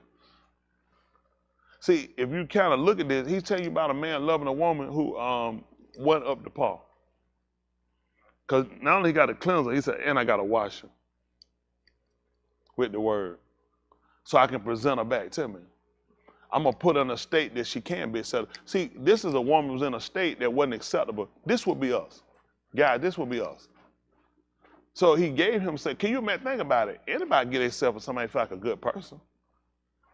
See, if you kind of look at this, he's telling you about a man loving a woman who went up to par. Because not only he got to cleanse her, he said, and I got to wash her with the word so I can present her back to me. I'm going to put her in a state that she can be acceptable. See, this is a woman who's in a state that wasn't acceptable. This would be us. Guys, this would be us. So he gave him, say, can you think about it? Anybody get themselves for somebody feel like a good person?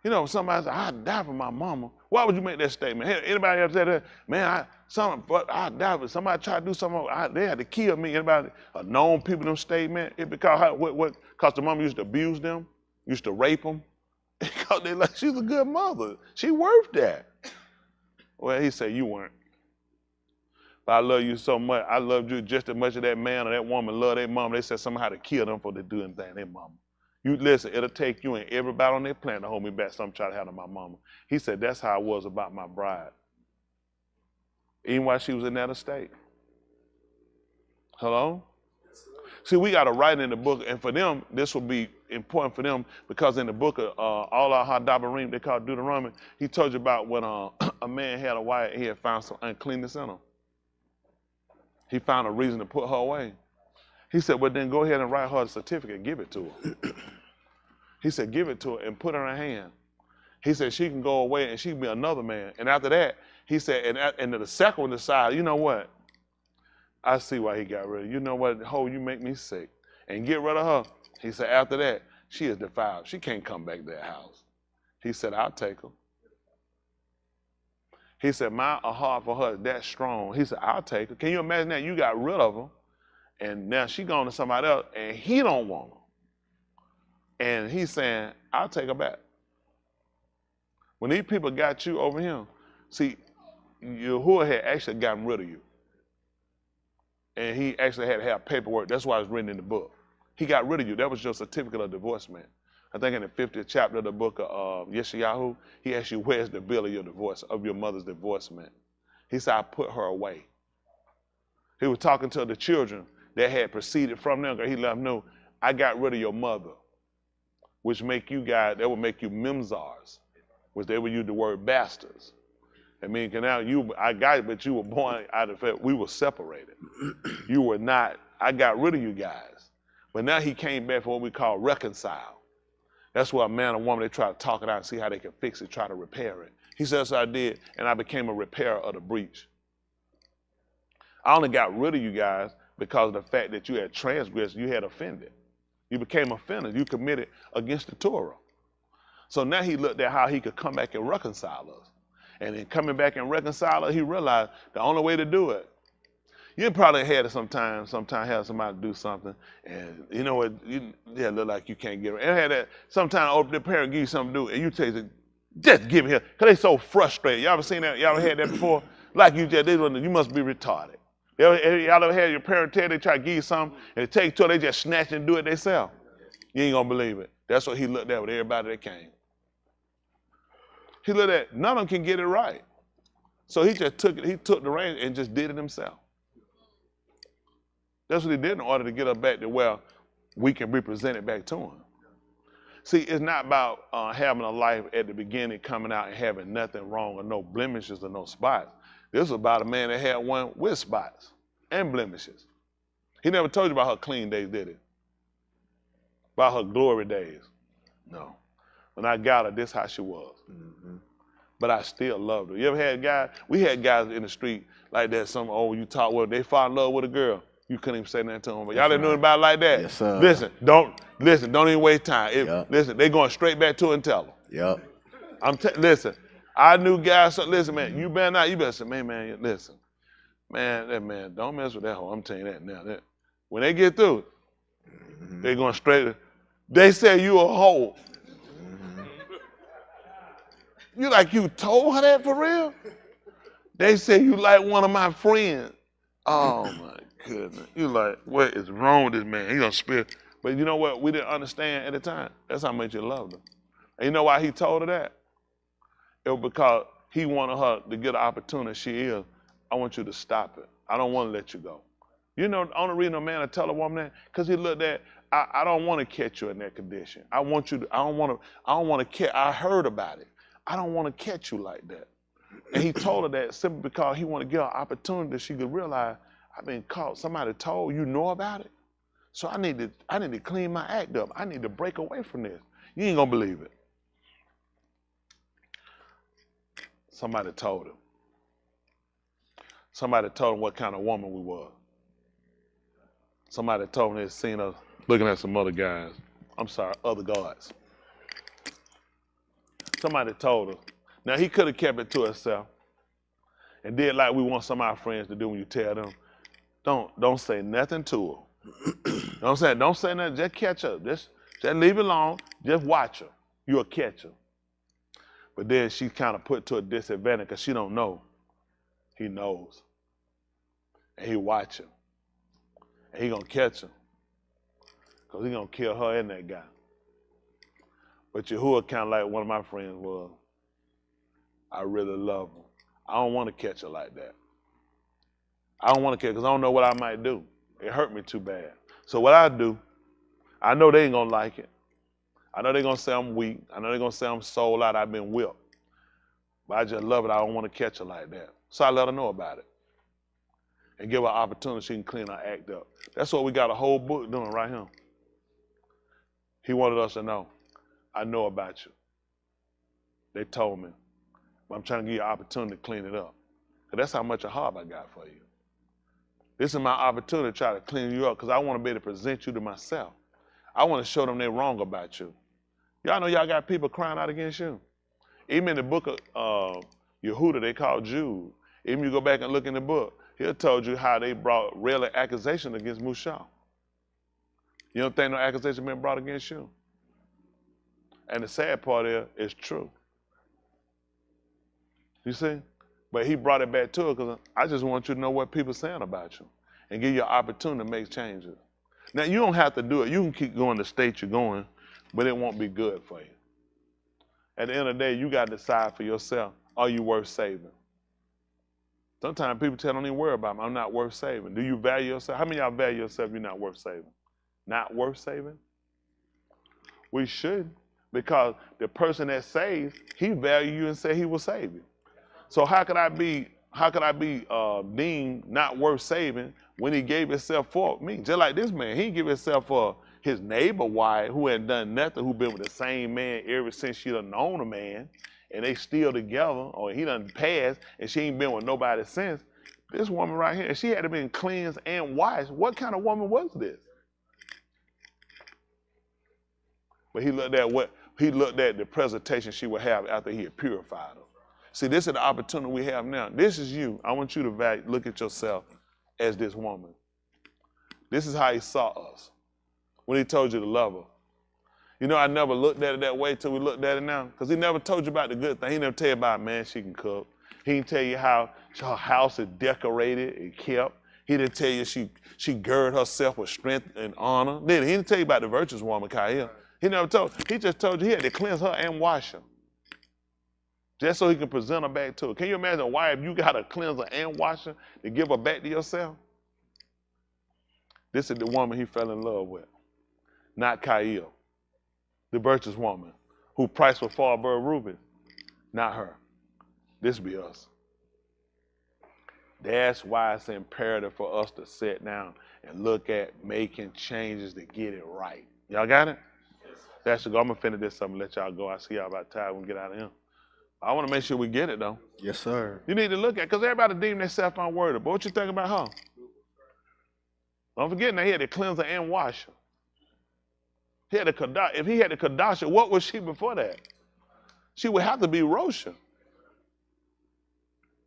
You know, somebody said, I'd die for my mama. Why would you make that statement? Hey, anybody ever said that? Man, I'd die for somebody tried to do something, they had to kill me. Anybody known people in them statement? It because the mama used to abuse them, used to rape them. Because they like, she's a good mother. She worth that. Well, he said, you weren't. But I love you so much. I loved you just as much as that man or that woman loved their mama. They said somehow to kill them for they do anything, their mama. You listen, it'll take you and everybody on their planet to hold me back. Some try to have to my mama. He said, that's how I was about my bride. Even while she was in that estate. Hello? See, we got to write in the book, and for them, this will be important for them because in the book of all our Hadabarim, they call it Deuteronomy, he told you about when a man had a wife, he had found some uncleanness in her. He found a reason to put her away. He said, well, then go ahead and write her a certificate and give it to her. He said, give it to her and put her in her hand. He said, she can go away and she can be another man. And after that, he said, and the second one decided, you know what? I see why he got rid of her. You know what? Ho, you make me sick. And get rid of her. He said, after that, she is defiled. She can't come back to that house. He said, I'll take her. He said, my heart for her is that strong. He said, I'll take her. Can you imagine that? You got rid of her, and now she gone to somebody else, and he don't want her. And he's saying, I'll take her back. When these people got you over him, see, Yahuwah had actually gotten rid of you. And he actually had to have paperwork. That's why it's written in the book. He got rid of you. That was your certificate of divorcement. I think in the 50th chapter of the book of Yeshayahu, he asked you, where's the bill of your divorce, of your mother's divorcement? He said, I put her away. He was talking to the children that had proceeded from them. He let them know, I got rid of your mother, which make you guys, that would make you mimzars, which they would use the word bastards. I mean, now I got it, but you were born out of it. We were separated. You were not, I got rid of you guys. But now he came back for what we call reconcile. That's where a man and woman, they try to talk it out and see how they can fix it, try to repair it. He says, I did, and I became a repairer of the breach. I only got rid of you guys because of the fact that you had transgressed, you had offended. You became offended. You committed against the Torah. So now he looked at how he could come back and reconcile us. And in coming back and reconcile us, he realized the only way to do it. You probably had it sometimes have somebody do something, and you know what, look like you can't get it. And had that, sometimes the parent give you something to do, and you say, just give me here, because they so frustrated. Y'all ever seen that? Y'all ever had that before? Like you must be retarded. Y'all ever had your parent tell they try to give you something, and it take two, they just snatch and do it themselves? You ain't gonna believe it. That's what he looked at with everybody that came. He looked at, none of them can get it right. So he just took it, he took the reins and just did it himself. That's what he did in order to get us back to where we can represent it back to him. See, it's not about having a life at the beginning, coming out and having nothing wrong or no blemishes or no spots. This is about a man that had one with spots and blemishes. He never told you about her clean days, did he? About her glory days. No. When I got her, this is how she was. Mm-hmm. But I still loved her. You ever had guys? We had guys in the street like that, you talk with, they fall in love with a girl. You couldn't even say nothing to them. But y'all didn't know about it like that. Yes, sir. Don't even waste time. Listen, they going straight back to her and tell her. Yep. Listen, I knew guys, listen, man, you better say, man, listen. Man, don't mess with that hoe. I'm telling you that now. When they get through, they going straight. They say you a hoe. You like you told her that for real? They say you like one of my friends. Oh my goodness. You like, what is wrong with this man? He gonna spit. But you know what? We didn't understand at the time. That's how much you loved her. And you know why he told her that? It was because he wanted her to get an opportunity. She is. I want you to stop it. I don't want to let you go. You know, the only reason a man will tell a woman that, because he looked at, I don't want to catch you in that condition. I don't want to catch, I heard about it. I don't want to catch you like that. And he told her that simply because he wanted to give her an opportunity that she could realize, I've been caught. Somebody told you know about it. So I need to clean my act up. I need to break away from this. You ain't gonna believe it. Somebody told him. Somebody told him what kind of woman we were. Somebody told him they'd seen us looking at some other guys. I'm sorry, other guards. Somebody told her. Now he could have kept it to himself and did like we want some of our friends to do when you tell them, don't say nothing to her. Don't say nothing, just catch her. Just leave it alone, just watch her. You'll catch her. But then she kind of put to a disadvantage because she don't know. He knows. And he watch her. And he gonna catch her. Because he gonna kill her and that guy. But Yahuwah kind of like one of my friends was. I really love her. I don't want to catch her like that. I don't want to catch her because I don't know what I might do. It hurt me too bad. So what I do, I know they ain't going to like it. I know they're going to say I'm weak. I know they're going to say I'm sold out. I've been whipped. But I just love it. I don't want to catch her like that. So I let her know about it. And give her an opportunity she can clean her act up. That's what we got a whole book doing right here. He wanted us to know, I know about you. They told me. But I'm trying to give you an opportunity to clean it up. Because that's how much a heart I got for you. This is my opportunity to try to clean you up because I want to be able to present you to myself. I want to show them they're wrong about you. Y'all know y'all got people crying out against you. Even in the book of Yehuda, they call Jude. Even you go back and look in the book, he'll told you how they brought railing accusation against Musha. You don't think no accusation been brought against you? And the sad part is, it's true. You see? But he brought it back to it because I just want you to know what people are saying about you and give you an opportunity to make changes. Now, you don't have to do it. You can keep going the state you're going, but it won't be good for you. At the end of the day, you got to decide for yourself, are you worth saving? Sometimes people tell, don't even worry about me. I'm not worth saving. Do you value yourself? How many of y'all value yourself you're not worth saving? Not worth saving? We should, because the person that saves, he value you and say he will save you. So how could I be deemed not worth saving when he gave himself for me? Just like this man, he gave himself for his neighbor wife who hadn't done nothing, who been with the same man ever since she done known a man, and they still together, or he done passed, and she ain't been with nobody since. This woman right here, she had to been cleansed and washed. What kind of woman was this? But he looked at the presentation she would have after he had purified her. See, this is the opportunity we have now. This is you. I want you to look at yourself as this woman. This is how he saw us when he told you to love her. You know, I never looked at it that way till we looked at it now, because he never told you about the good thing. He never tell you about, man, she can cook. He didn't tell you how her house is decorated and kept. He didn't tell you she girded herself with strength and honor. He didn't tell you about the virtuous woman, Kyle. He never told. He just told you he had to cleanse her and wash her, just so he can present her back to her. Can you imagine why if you got to cleanse her and wash her to give her back to yourself? This is the woman he fell in love with, not Kyle, the virtuous woman who price was far above rubies, not her. This be us. That's why it's imperative for us to sit down and look at making changes to get it right. Y'all got it? That's the goal. I'm gonna finish this up and let y'all go. I see y'all about time we get out of here. I want to make sure we get it though. Yes, sir. You need to look at, because everybody deem themselves unworthy. But what you think about her? Don't forget now, he had to cleanse her and wash her. He had to Kadash. If he had to Kadash her, what was she before that? She would have to be Rosha.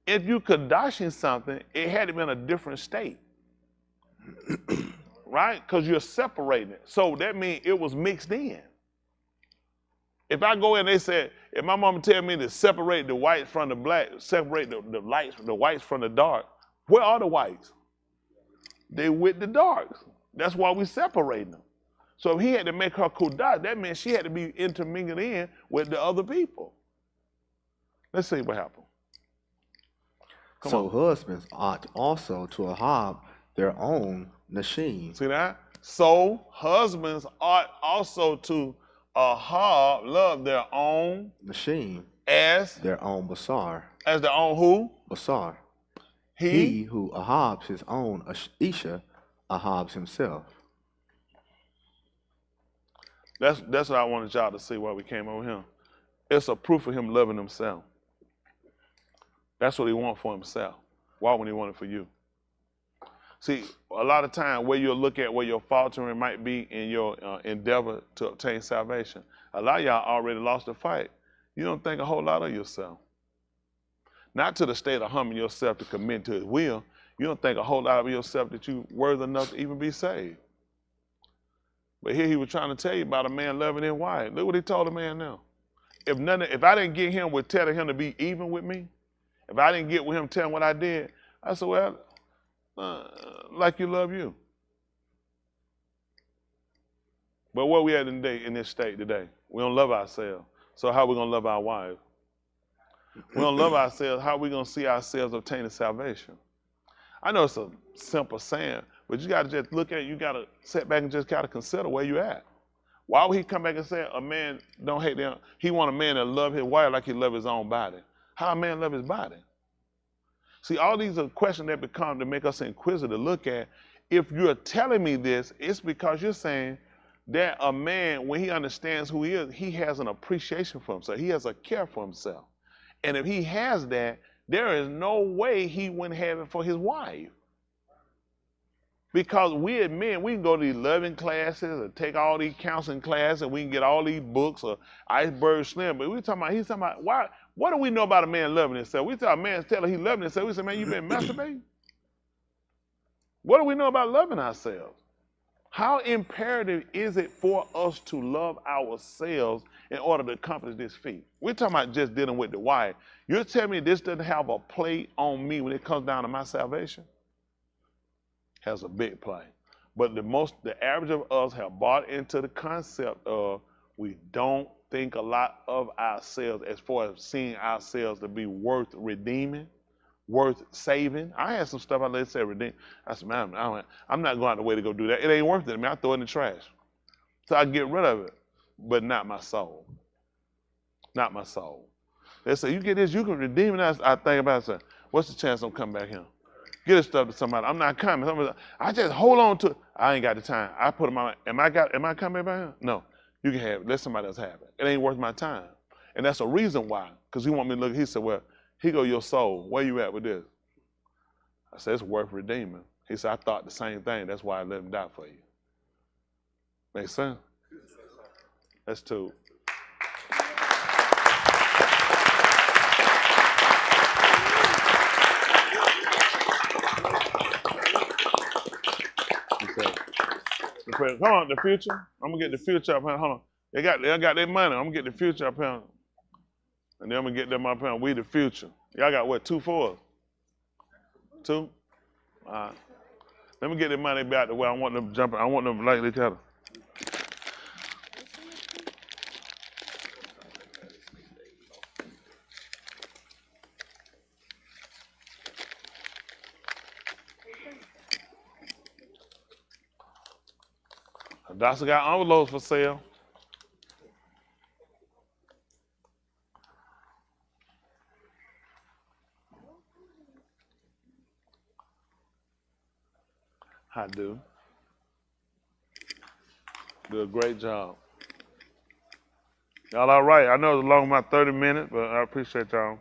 If you Kadashing something, it had to be in a different state. Right? Because you're separating it. So that means it was mixed in. If I go in, they said, if my mama tell me to separate the whites from the black, separate the whites from the dark, where are the whites? They with the darks. That's why we separate them. So if he had to make her kudah, that meant she had to be intermingled in with the other people. Let's see what happened. So husbands ought also to Ahab their own nashim. See that? So husbands ought also to Ahab love their own nashim as their own basar. As their own who? Basar. He who Ahabs his own Isha, Ahabs himself. That's what I wanted y'all to see while we came over here. It's a proof of him loving himself. That's what he wants for himself. Why wouldn't he want it for you? See, a lot of time where you'll look at where your faltering might be in your endeavor to obtain salvation, a lot of y'all already lost the fight. You don't think a whole lot of yourself. Not to the state of humbling yourself to commit to his will. You don't think a whole lot of yourself that you're worthy enough to even be saved. But here he was trying to tell you about a man loving his wife. Look what he told the man now. If I didn't get him with telling him to be even with me, if I didn't get with him telling what I did, I said, well, like you love you. But where we at in this state today? We don't love ourselves. So how are we going to love our wife? We don't love ourselves. How are we going to see ourselves obtaining salvation? I know it's a simple saying, but you got to just look at it. You got to sit back and just kind of consider where you at. Why would he come back and say a man don't hate them? He want a man to love his wife like he love his own body. How a man love his body? See, all these are questions that become to make us inquisitive to look at. If you're telling me this, it's because you're saying that a man, when he understands who he is, he has an appreciation for himself. He has a care for himself. And if he has that, there is no way he wouldn't have it for his wife. Because we as men, we can go to these loving classes or take all these counseling classes and we can get all these books or Iceberg Slim. But he's talking about, why? What do we know about a man loving himself? We tell a man telling he loving himself. We say, man, you been masturbating? What do we know about loving ourselves? How imperative is it for us to love ourselves in order to accomplish this feat? We're talking about just dealing with the wife. You're telling me this doesn't have a play on me when it comes down to my salvation? Has a big play. But the average of us have bought into the concept of we don't think a lot of ourselves as far as seeing ourselves to be worth redeeming, worth saving. I had some stuff I let say redeem. I said, man, I'm not going out the way to go do that. It ain't worth it to me. I throw it in the trash. So I get rid of it, but not my soul. Not my soul. They say, you get this, you can redeem it. I think about it, say, what's the chance I'm coming back here? Get this stuff to somebody. I'm not coming. I just hold on to it. I ain't got the time. I put them on. Am I coming back here? No. You can have it. Let somebody else have it. It ain't worth my time. And that's a reason why. Because he want me to look. He said, well, here go your soul. Where you at with this? I said, it's worth redeeming. He said, I thought the same thing. That's why I let him die for you. Make sense? That's two. Come on, the future. I'm gonna get the future up here. Hold on. They got their money. I'm gonna get the future up here. And then I'm gonna get them up here. We the future. Y'all got what, 2 4s? 2? All right. Let me get their money back the way I want them jumping. I want them like each other. Doctor got envelopes for sale. I do. Do a great job. Y'all all right? I know it's long about 30 minutes, but I appreciate y'all.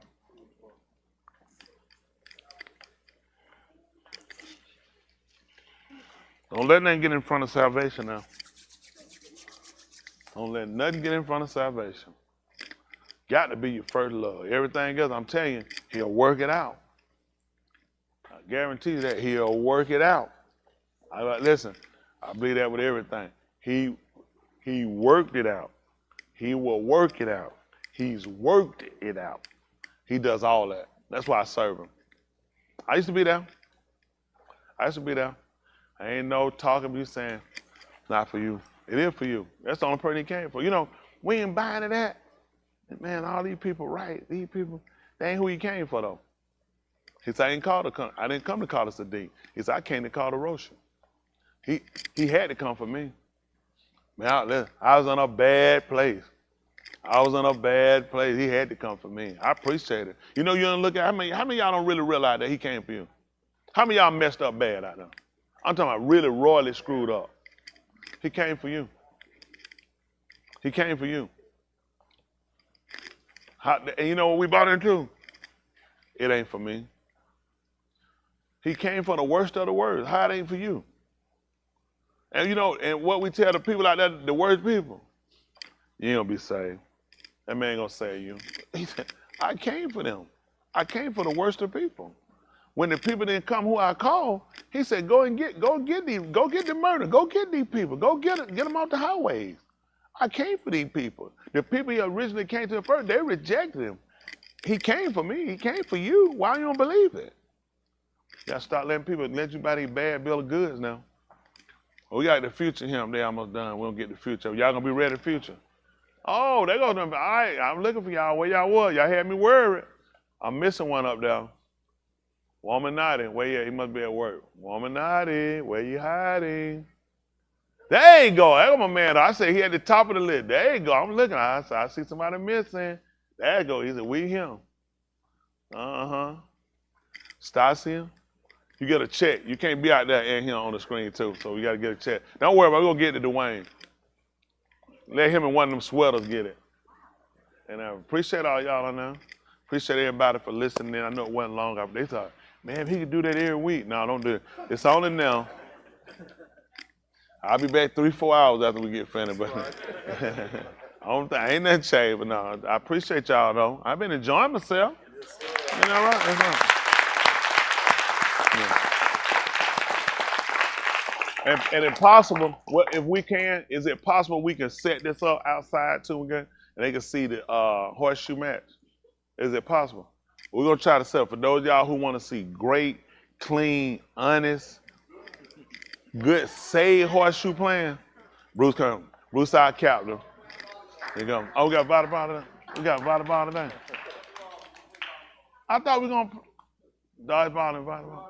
Don't let nothing get in front of salvation now. Don't let nothing get in front of salvation. Got to be your first love. Everything else, I'm telling you, he'll work it out. I guarantee you that he'll work it out. Listen, I believe that with everything. He worked it out. He will work it out. He's worked it out. He does all that. That's why I serve him. I used to be there. I ain't no talking, but you saying, not for you. It is for you. That's the only person he came for. You know, we ain't buying to that. Man, all these people, right? These people, they ain't who he came for, though. He said, I didn't come to call us a D. He said, I came to call the Roshan. He had to come for me. Man, I was in a bad place. He had to come for me. I appreciate it. You know, you don't look at, how many of y'all don't really realize that he came for you? How many of y'all messed up bad out there? I'm talking about really royally screwed up. He came for you. He came for you. And you know what we bought into? It ain't for me. He came for the worst of the worst. How it ain't for you? And you know, and what we tell the people like that, the worst people, you ain't gonna be saved. That man ain't gonna save you. He said, I came for them. I came for the worst of people. When the people didn't come who I called, he said, go get the murder, go get these people, go get them off the highways. I came for these people. The people he originally came to first, they rejected him. He came for me, he came for you. Why you don't believe it? You gotta start letting people let you buy these bad bill of goods now. We got the future hymn. They almost done. We don't get the future. Y'all gonna be ready for future? Oh, they go. All right, I'm looking for y'all. Where y'all was? Y'all had me worried. I'm missing one up there. Woman naughty, where you? He must be at work. Woman naughty, where you hiding? There you go. That was my man. I said he at the top of the list. There you go. I'm looking. I see somebody missing. There you go. He said, we him. Stasia, you get a check. You can't be out there and here on the screen too. So we got to get a check. Don't worry about it. We're going to get to Dwayne. Let him and one of them sweaters get it. And I appreciate all y'all on there. Appreciate everybody for listening. I know it wasn't long. They thought, man, if he could do that every week. No, don't do it. It's only now. I'll be back 3-4 hours after we get finished. But I ain't nothing changed. But no, I appreciate y'all though. I've been enjoying myself. You know, right? That's right. Yeah. And if possible, if we can, is it possible we can set this up outside too again, and they can see the horseshoe match? Is it possible? We're gonna try to set up for those of y'all who want to see great, clean, honest, good, saved horseshoe playing. Bruce our captain. There you go. Oh, we got volleyball today. We got volleyball today. I thought we were gonna dodgeball and volleyball.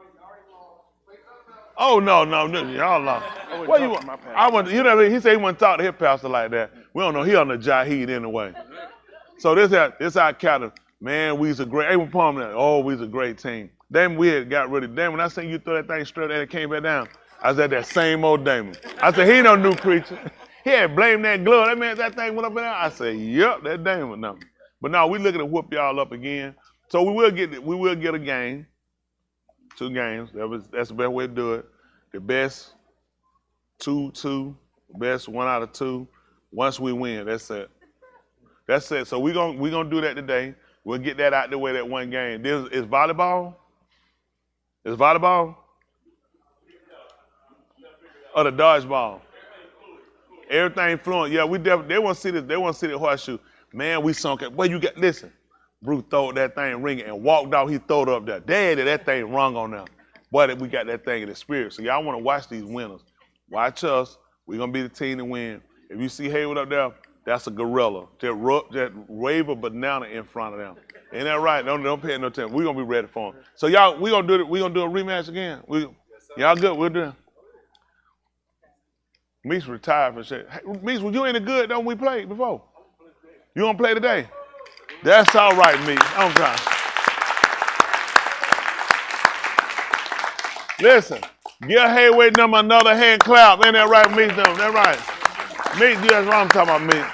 Oh no, y'all lost. What you want? I want. You know, he said he wouldn't talk to his pastor like that. We don't know. He on the Jahid anyway. So this our captain. Man, we was a great. Hey, we palm that. Oh, we was a great team. Damn, we had got rid of Damon. When I seen you throw that thing straight and it came back down, I was at that same old Damon. I said, he ain't no new creature. He had blamed that glove. That man, that thing went up and down. I said, yep, that Damon number. But no, we looking to whoop y'all up again. So we will get a game, 2 games. That's the best way to do it. The best 2-2, best 1 out of 2. Once we win, that's it. That's it. So we gonna do that today. We'll get that out the way, that one game. Is volleyball? Is volleyball? Or the dodgeball? Everything fluent. Yeah, they want to see this. They want to see the horseshoe. Man, we sunk it. Well, you got, listen. Bruce throwed that thing ringing and walked out. He throwed it up there. Daddy, that thing rung on there. Boy, we got that thing in the spirit. So y'all want to watch these winners. Watch us. We're going to be the team to win. If you see Hayward up there, that's a gorilla. Just wave a banana in front of them. Ain't that right? Don't pay no attention. We're going to be ready for them. So y'all, we're going to do it. We're going to do a rematch again. Y'all good? We'll do it. Meeks retired for shit. Hey, Meeks, was you any good though when we played before? You gonna play today? That's all right, Meeks. I'm trying. Listen, give Hayward them another hand clap. Ain't that right, Meeks? That's right. Meeks, that's what I'm talking about, Meeks.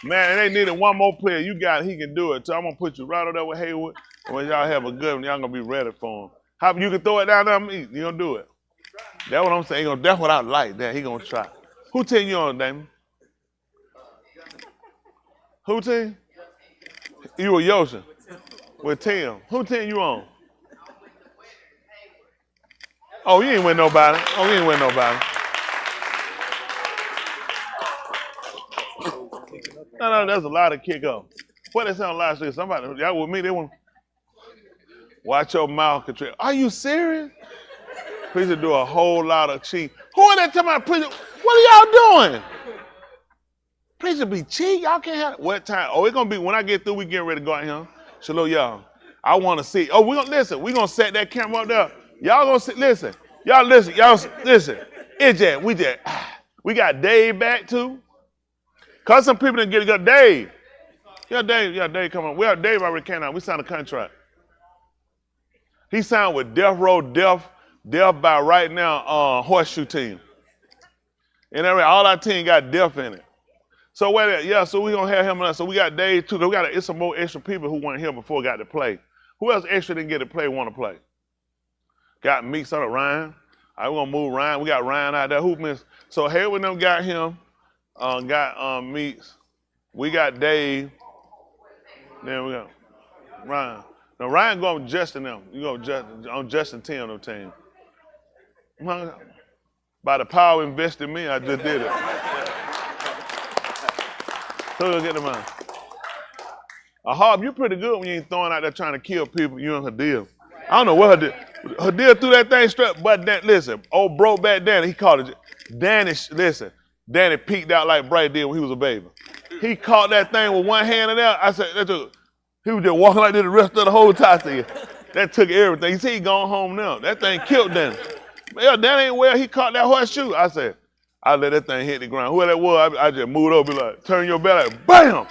Man, they needed one more player. You got it. He can do it. So I'm gonna put you right over there with Hayward. And when y'all have a good one, y'all gonna be ready for him. How you can throw it down there, Meeks? You gonna do it? That's what I'm saying. That's what I like. That he gonna try. Who team you on, Damon? Who team? You were Yoshi with Tim. Who team you on? Oh, you ain't with nobody. Oh, you ain't with nobody. No, there's a lot of kick-off. What they sound last week? Somebody, y'all with me, they want. Watch your mouth, Katrina. Are you serious? Preacher do a whole lot of cheat. Who are they talking about preacher? What are y'all doing? Preacher be cheat. Y'all can't have it. What time? Oh, it's gonna be when I get through, we getting ready to go out here. Shalom, y'all. I wanna see. Oh, we gonna listen. We gonna set that camera up there. Y'all gonna sit, listen. Y'all listen. Y'all listen. We got Dave back too. Cause some people didn't get to go. Dave. Yeah, Dave come on. Dave already came out. We signed a contract. He signed with Death Row Death by right now horseshoe team. And all our team got Death in it. So so we gonna have him on. So we got Dave too. It's some more extra people who weren't here before got to play. Who else extra didn't get to play want to play? Got Meeks on it, Ryan. I gonna move Ryan. We got Ryan out there. Who missed? So Hayward them got him. Got Meeks. We got Dave. Then we got Ryan. Now Ryan going with Justin them. You go on Justin 10 on the team. By the power invested in me, I just did it. So we'll get them out. Harb, you're pretty good when you ain't throwing out there trying to kill people. You and her deal. I don't know what her deal. Hadid threw that thing straight, but then, listen, old bro back Danny, he called it. Danny peeked out like Bright did when he was a baby. He caught that thing with one hand in there. I said, he was just walking like this the rest of the whole time. That took everything. He said he gone home now. That thing killed Danny. Yeah, that ain't well. He caught that horseshoe. I said, I let that thing hit the ground. Whoever that was, I just moved over, be like, turn your back, like, bam!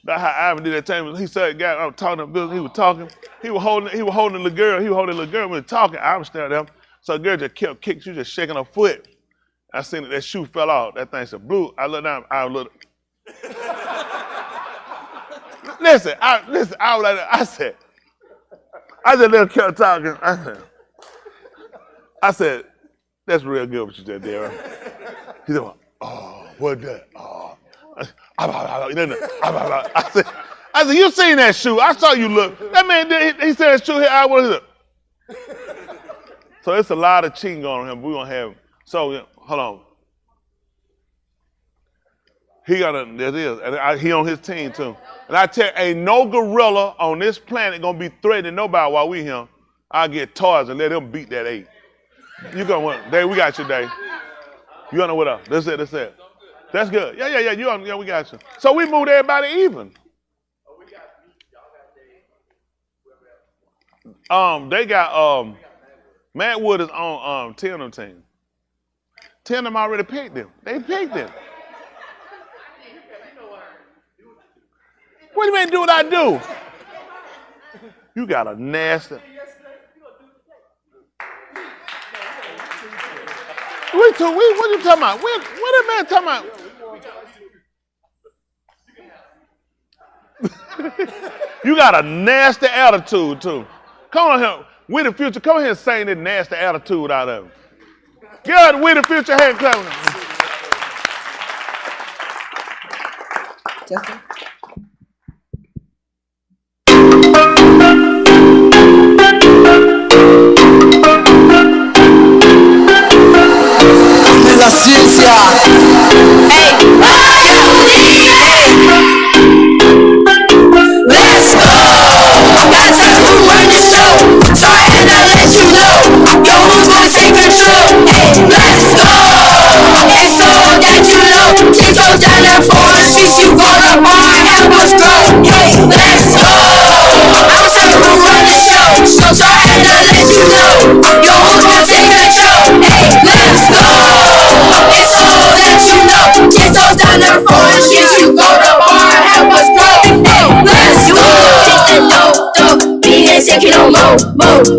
That's how Ivan did that time. He said, guy, I was talking to Bill, he was talking. He was holding the girl. He was holding the girl. We were talking. I was standing there. So the girl just kept kicking. She was just shaking her foot. I seen that shoe fell off. That thing said, blue. I looked down. I looked. Listen, I was like that. I just let her kept talking. I said, that's real good what you just did, right? He said, oh, what that? Oh. I said, you seen that shoe? I saw you look. That man did. He said that shoe here. I was. So it's a lot of cheating going on him. We're gonna have him. So hold on. He got and he on his team too. And I tell you, ain't no gorilla on this planet gonna be threatening nobody while we here. I'll get toys and let him beat that 8. You gonna win. Dave, we got you, Dave. You gonna with us? That's it. That's good. Yeah, we got you. So we moved everybody even. They got Matt Wood is on 10 of them team. 10 of them already picked him. They picked him. What do you mean do what I do? You got a nasty. What you talking about? What that man talking about? You got a nasty attitude too. Come on here. We the future. Come here and sing that nasty attitude out of him. Good, we the future. Hand clap. Justin? La ciencia. Hey, let's go. Gotta tell who run the show. So I had to let you know. Yo, who's gonna take control? Hey, let's go. It's so that you know. 10 toes down there for the streets. You go to bar, help us grow. Hey, let's go. I'm tell who run the show. So I had to let you know. Yo, who's gonna take control? Hey, let's go. It's all that you know. 10 toes down there for the streets. You go to bar, help us grow. Hey, let's go. Take the dope. We ain't taking no more.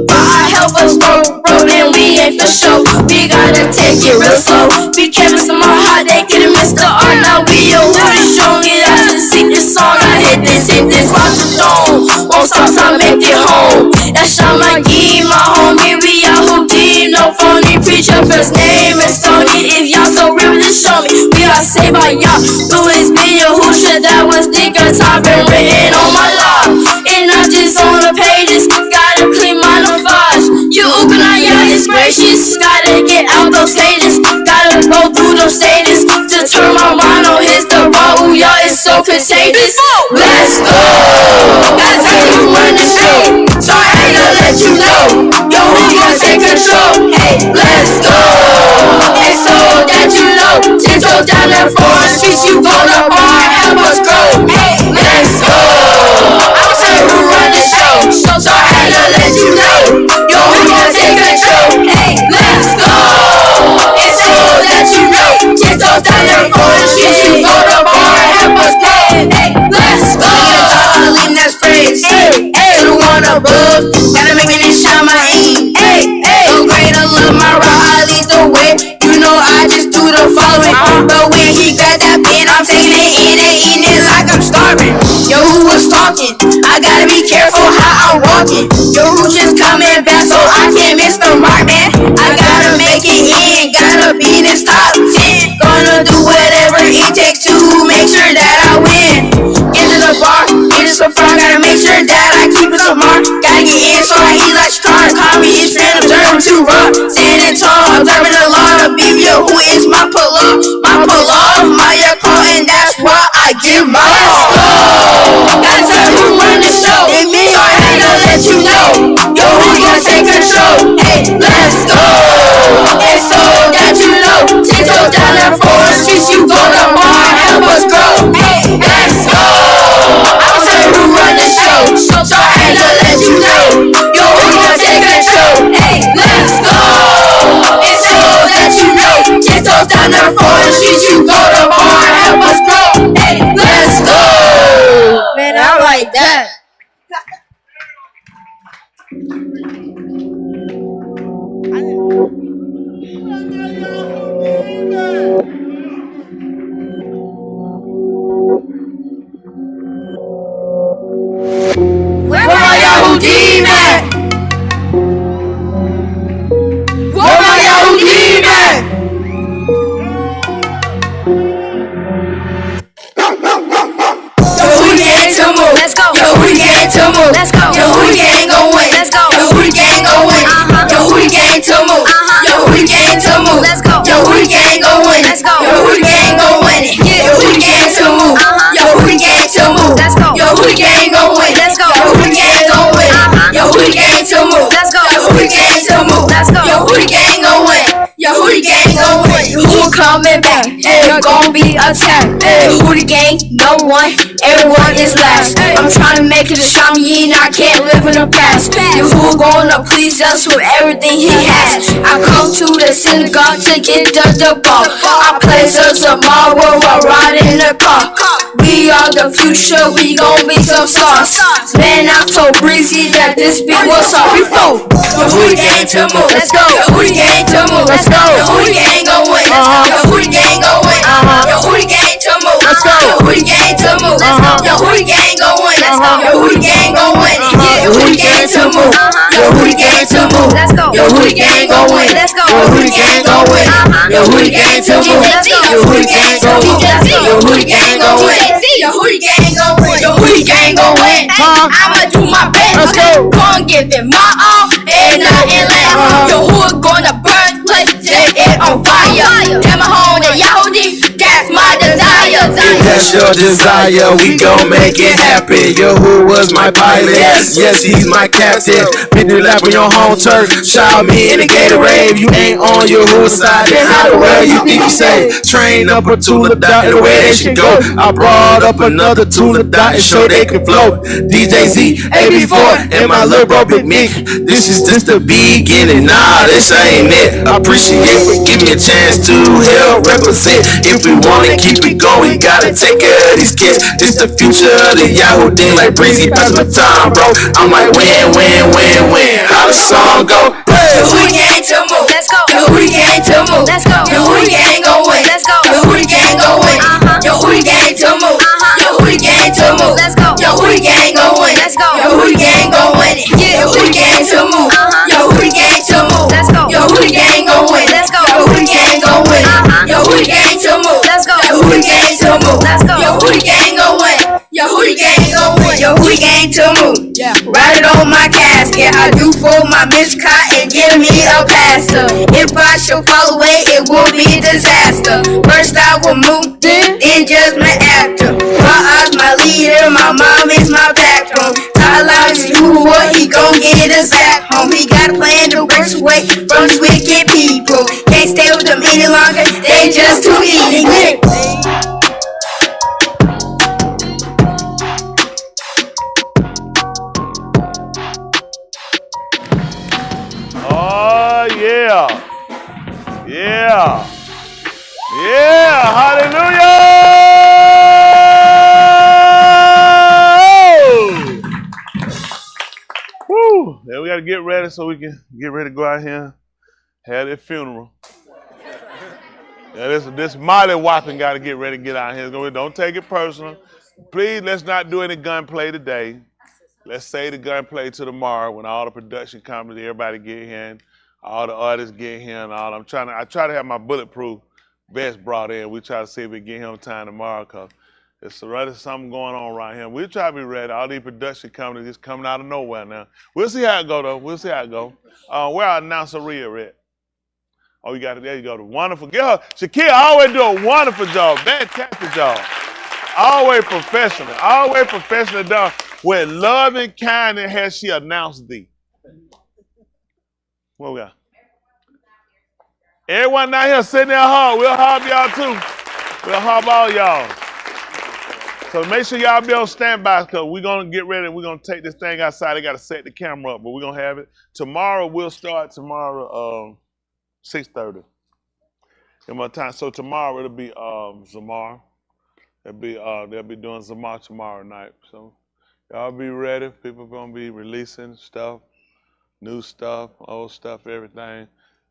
Bar, help us grow. Then we ain't for show. We gotta take it real slow. Be careful, some more hot. They could've missed the art. Now we a woody show. Get out to sing this song. I hit this, rock the dome. Won't stop till I make it home. That's Sean McGee, my homie. We out who deep, no phony. Preacher, first name is Tony. If y'all so real, just show me. We are saved by y'all. Louis B. Yahusha, that was thicker. Time been written on my log. And not just on the pages. Gotta clean my navage. You Ukanaya is gracious. Gotta get out those stages. Gotta go through those stages. To turn my mind on his the ball. Ooh, y'all is so contagious. Let's go. Gotta tell you run the show. So I had to let you know. Yo, who gonna take control? Hey, let's go. It's so that you know. 10 toes down there for the streets. You go to bar, help us grow. Hey, let's go. I'm saying who run the show. So I had to let you know. Yo, who gonna take control? Hey, let's go. It's so that you know. 10 toes down there for the streets. You go to bar, help us grow. Hey, let's go. Lean that phrase. Hey, to the one above. Gotta make me shine my aim. Hey, no greater love my route. I lead the way. You know I just do the following. But when he got that pen, I'm taking it in and eating it like I'm starving. Yo, who was talking? I gotta be careful how I'm walking. Yo, who's just coming back so I can't miss the mark, man. I gotta make it in, gotta be this top 10. Gonna do whatever it takes to make sure that I win. Get to the bar, get it so far, gotta make sure that I keep it so mark. Gotta get in so I eat like car. Call me his friend, observe too raw. Standing tall, observing the law. The BBO, who is my pull-off? My pull-off, my call, and that's why I give my all. Gotta tell who run the show. So I had to let you know. Yo, who gonna take control? gang to move. Let's go. Yo, who the gang gon' win? Yo, who the gang gon' win? Who coming back? It's gon' be attacked. Who the gang? No one. Everyone is last. I'm trying to make it a Shami, I can't live in the past. Yo, who gonna please us with everything he has? I come to the synagogue to get the ball. I play so tomorrow while riding the car. We are the future, we gon' be some stars. Man, I'm so breezy that this beat was all before. Yo, who the gang to move? Let's go. Yo, who the gang to move? Let's go. Yo, who the gang gon' win? Yo, who the gang gon' win? Yo, who the gang to move? Let's go. Yo, who the gang to move? Yo, who the gang gon' win? Yo, who the gang gon' win? Yo, who the gang to move? Yo, who the gang to move? Let's go. Yo, who the gang gon' win? Let's go. Yo, who the gang gon' win? Yo, who the gang to move? Yo, who the gang gon' move? Yo, who the gang gon' win? Yo, who the gang gon' win? Yo, who the gang gon' win? I'ma do my best. Let's go. Gon' give it my all and nothing less. Yo, who gonna burn place? Set it on fire. Tell my home that Yahudi, that's my desire. If that's your desire, we gon' make it happen. Yo, who was my pilot? Yes, he's my captain. 50 lap on your home turf. Shout me in the Gatorade. If you ain't on your who side, then how the well you think you say? Train up a Tula dot and the way they should go. I brought up another Tula dot and show they can flow. DJ Z, AB4, and my little bro Big Mick. This is just the beginning. Nah, this ain't it. I appreciate for giving me a chance to help represent. If we wanna keep it going, we gotta take care of these kids. This the future of the Yahoo thing, like breezy pass my time, bro. I'm like win, win, win, win. How the song go? Yo, who the gang to move? Let's go. Yo, who the gang to move? Let's go. Yo, who the gang gon' win? Let's go. Yo, who the gang gon' win? Yo, who the gang to move? Yo, who the gang to move? Let's go. Yo, who the gang gon' win? Let's go. Yo, who the gang gon' win? Yo, who the gang to move? Yo, who the gang to move? Let's go. Yo, who the gang gon' win? Let's go. Yo, who the gang gon' win? Yo, who the gang to move? Let's go. Yo, who the gang to move? Let's go. Yo, who the gang gon' win? Yo, who the gang gon' win? Yo, who the gang to move? Yeah. Write it on my casket. I do for my Miss Cotton, give me a pastor. If I should fall away, it will be a disaster. First I will move, then judgment after. My eyes, my leader, my mom is my backbone. Tyler is who what he gon' get us back home. He got a plan to work away from these wicked people. Can't stay with them any longer, they just too easy. Oh, yeah. Yeah. Yeah. Hallelujah. Woo. Then we got to get ready so we can get ready to go out here and have this funeral. Yeah, this mighty whopping got to get ready to get out here. Don't take it personal. Please, let's not do any gunplay today. Let's say the gunplay to tomorrow when all the production companies, everybody get here, and all the artists get here, and all. I try to have my bulletproof vest brought in. We try to see if we get him time tomorrow, cause there's something going on right here. We try to be ready. All these production companies just coming out of nowhere now. We'll see how it go though. We'll see how it go. Where our announcer Rhea at? Oh, you got it. There you go. The wonderful girl. Shakira always do a wonderful job. Fantastic job. Always professional. Always professional done. With love and kindness has she announced thee. What we got? Everyone down here sitting there hard. We'll hug y'all too. We'll hug all y'all. So make sure y'all be on standby because we're going to get ready. We're going to take this thing outside. They got to set the camera up, but we're going to have it. Tomorrow, we'll start 6:30 in my time. So tomorrow, it'll be Zamar. They'll be doing Zamar tomorrow night. So y'all be ready. People going to be releasing stuff, new stuff, old stuff, everything.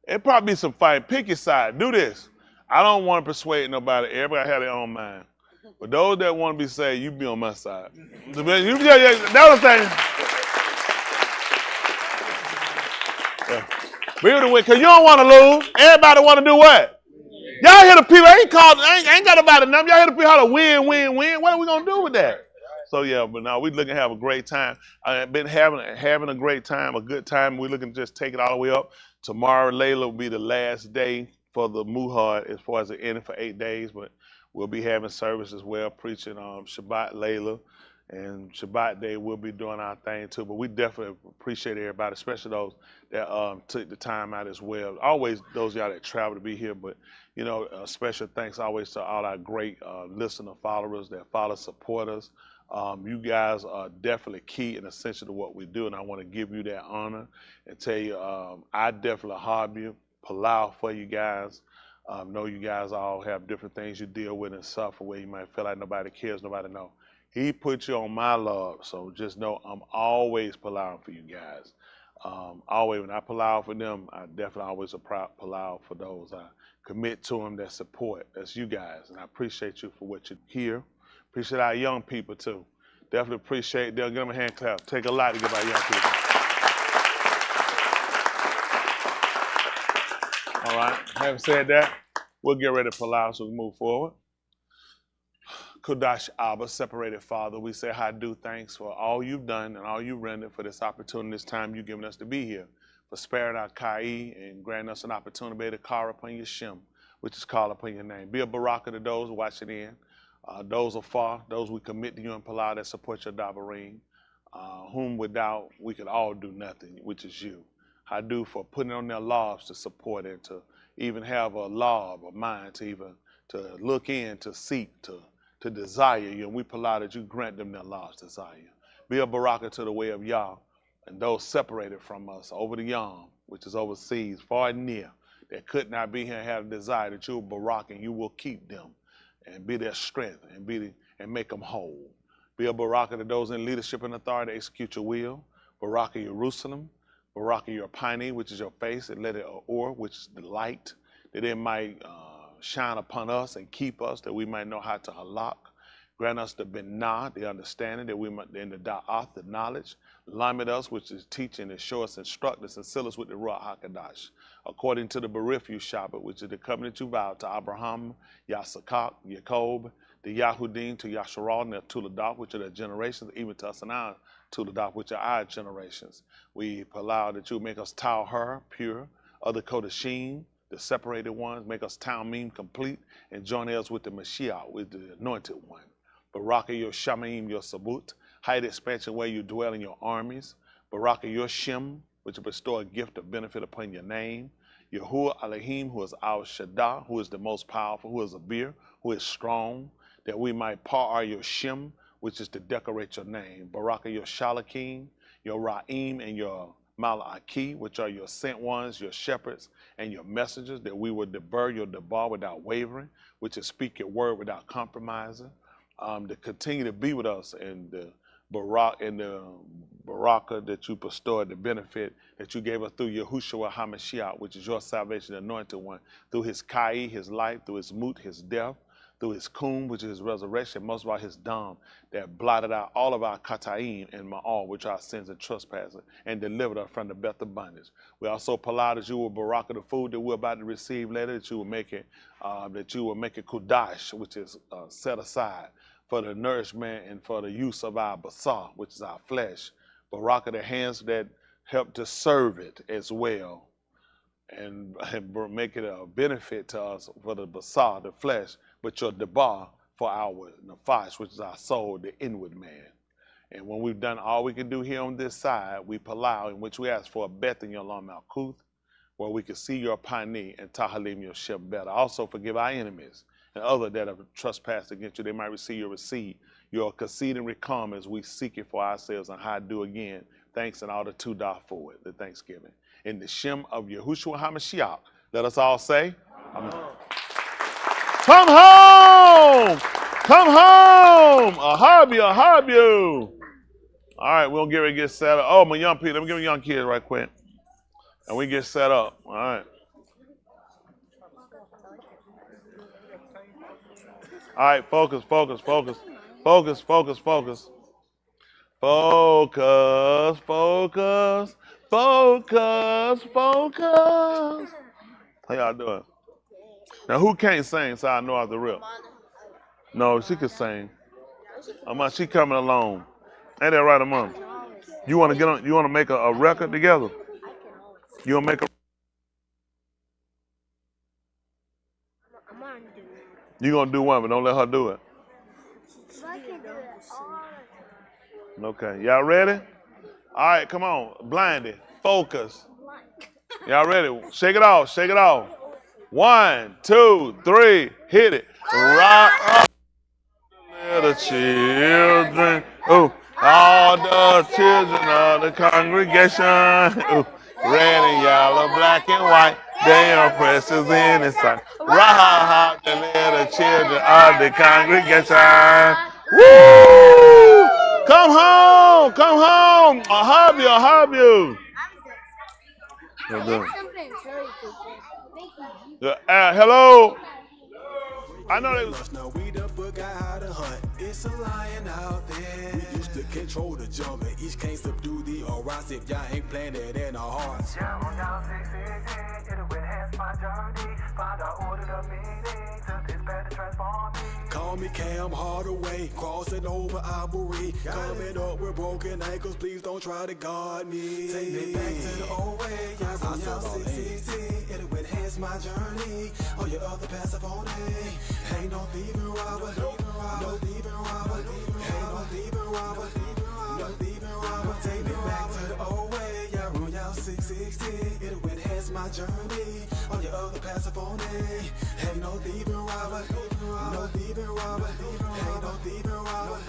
It'll probably be some fight. Pick your side. Do this. I don't want to persuade nobody. Everybody have their own mind. But those that want to be saved, you be on my side. That's what I'm saying. Yeah. Be able to win, because you don't want to lose. Everybody want to do what? Y'all hear the people, ain't got nobody number. Y'all hear the people how to win. What are we going to do with that? So, yeah, but now we looking to have a great time. I've been having a great time, a good time. We're looking to just take it all the way up. Tomorrow, Layla will be the last day for the Muhad as far as the ending for 8 days, but we'll be having service as well, preaching Shabbat Layla. And Shabbat day, we'll be doing our thing too. But we definitely appreciate everybody, especially those that took the time out as well. Always those of y'all that travel to be here. But, you know, special thanks always to all our great listener followers that follow, support us. You guys are definitely key and essential to what we do. And I want to give you that honor and tell you, I definitely harbor you, palau for you guys. Know you guys all have different things you deal with and suffer where you might feel like nobody cares, nobody knows. He put you on my love, so just know I'm always plowing for you guys. Always, when I plow for them, I definitely always plow for those I commit to them that support. That's you guys, and I appreciate you for what you hear. Appreciate our young people too. Definitely appreciate them. Give them a hand clap. Take a lot to give our young people. All right. Having said that, we'll get ready to plow so we move forward. Kodash Abba, separated Father, we say I do thanks for all you've done and all you've rendered for this opportunity, this time you've given us to be here, for sparing our Kai and granting us an opportunity to call upon your Shem, which is call upon your name. Be a baraka to those watching in, those afar, those we commit to you and Palau that support your Dabarim, whom without we could all do nothing, which is you. I do for putting on their lives to support it, to even have a law of a mind to even to look in, to seek, to desire you, and we allow that you grant them their lives' desire. Be a baraka to the way of Yah, and those separated from us over the Yam, which is overseas, far and near, that could not be here and have a desire that you will baraka and you will keep them, and be their strength, and make them whole. Be a baraka to those in leadership and authority to execute your will. Baraka Jerusalem, baraka your Piney, which is your face, and let it or, which is the light, that it might shine upon us and keep us, that we might know how to halak. Grant us the binah, the understanding, that we might, in the da'ath, the knowledge. Limit us, which is teaching, and show us, instruct us, and seal us with the Ruach HaKadosh. According to the Berith you Shabbat, which is the covenant you vowed to Abraham, Yasakak, Jacob, the Yahudim, to Yasharal, and the Tuledah, which are the generations, even to us and our Tuledah, which are our generations. We allow that you make us Tauher, pure, other Kodashim, the separated ones, make us Talmim complete, and join us with the Mashiach, with the anointed one. Baraka your Shamaim, your Sabut, height expansion where you dwell in your armies. Baraka your Shem, which will bestow a gift of benefit upon your name. Yahuwah Elohim, who is our Shaddai, who is the most powerful, who is a beer, who is strong, that we might par your Shem, which is to decorate your name. Baraka your Shalakim, your Ra'im, and your Malaki, which are your sent ones, your shepherds, and your messengers, that we will debar your debar without wavering, which is speak your word without compromising, to continue to be with us in the baraka that you bestowed, the benefit that you gave us through Yahushua HaMashiach, which is your salvation, the anointed one, through his Kai, his life, through his Mut, his death, through his Kum, which is his resurrection, most of all his Dam, that blotted out all of our Kataim and Ma'al, which are our sins and trespasses, and delivered us from the beth of bondage. We also allow that you will baraka the food that we're about to receive later, that you will make it Kudash, which is set aside for the nourishment and for the use of our basar, which is our flesh. Baraka the hands that help to serve it as well, and make it a benefit to us for the basar, the flesh, but your debar for our nefesh, which is our soul, the inward man. And when we've done all we can do here on this side, we palau, in which we ask for a beth in your Lam Malkuth, where we can see your Pani and Tahalim your Shem better. Also forgive our enemies and other that have trespassed against you. They might receive your receipt, your kasid and recom, as we seek it for ourselves, and how to do again. Thanks and all the tudah for it, the thanksgiving. In the Shem of Yahushua HaMashiach, let us all say, Amen. Come home! Come home! A you. All right, we'll get ready to get set up. Oh, my young people, let me give me young kids right quick. And we get set up. All right. All right, focus. Focus. How y'all doing? Now, who can't sing so I know off the rip? No, she can sing. She coming along. Ain't that right, Amon? You want to get on? You want to make a record together? You want to make a? You gonna do one, but don't let her do it. Okay, y'all ready? All right, come on. Blinded. Focus. Y'all ready? Shake it off. Shake it off. 1, 2, 3. Hit it. Rock up. Little children. Ooh. All the children of the congregation. Ooh. Red and yellow, black and white. They are precious in His sight. Rock the little children of the congregation. Woo! Come home. Come home. I'll hug you. I'll hug you. Hello. I know they was. Now we done forgot how to hunt. It's a lion out there. We used to control the jungle. Each can't subdue the arouse if y'all ain't planted in our hearts. Yeah, on y'all 616, it'll enhance my journey. Find out order the meaning to this better transform me. Call me Cam Hardaway, crossing over Ivory. Coming up with broken ankles, please don't try to guard me. Take me back to the old way. Yeah, on y'all 616, it'll enhance my journey. All your other passive on ain't no thieving robber, no thieving robber, ain't no thieving robber, no thieving robber. Take me back to the old way. Yeah, on y'all 616, it'll enhance my journey. All your other passive on ain't no thieving robber, no thieving robber, ain't no thieving robber,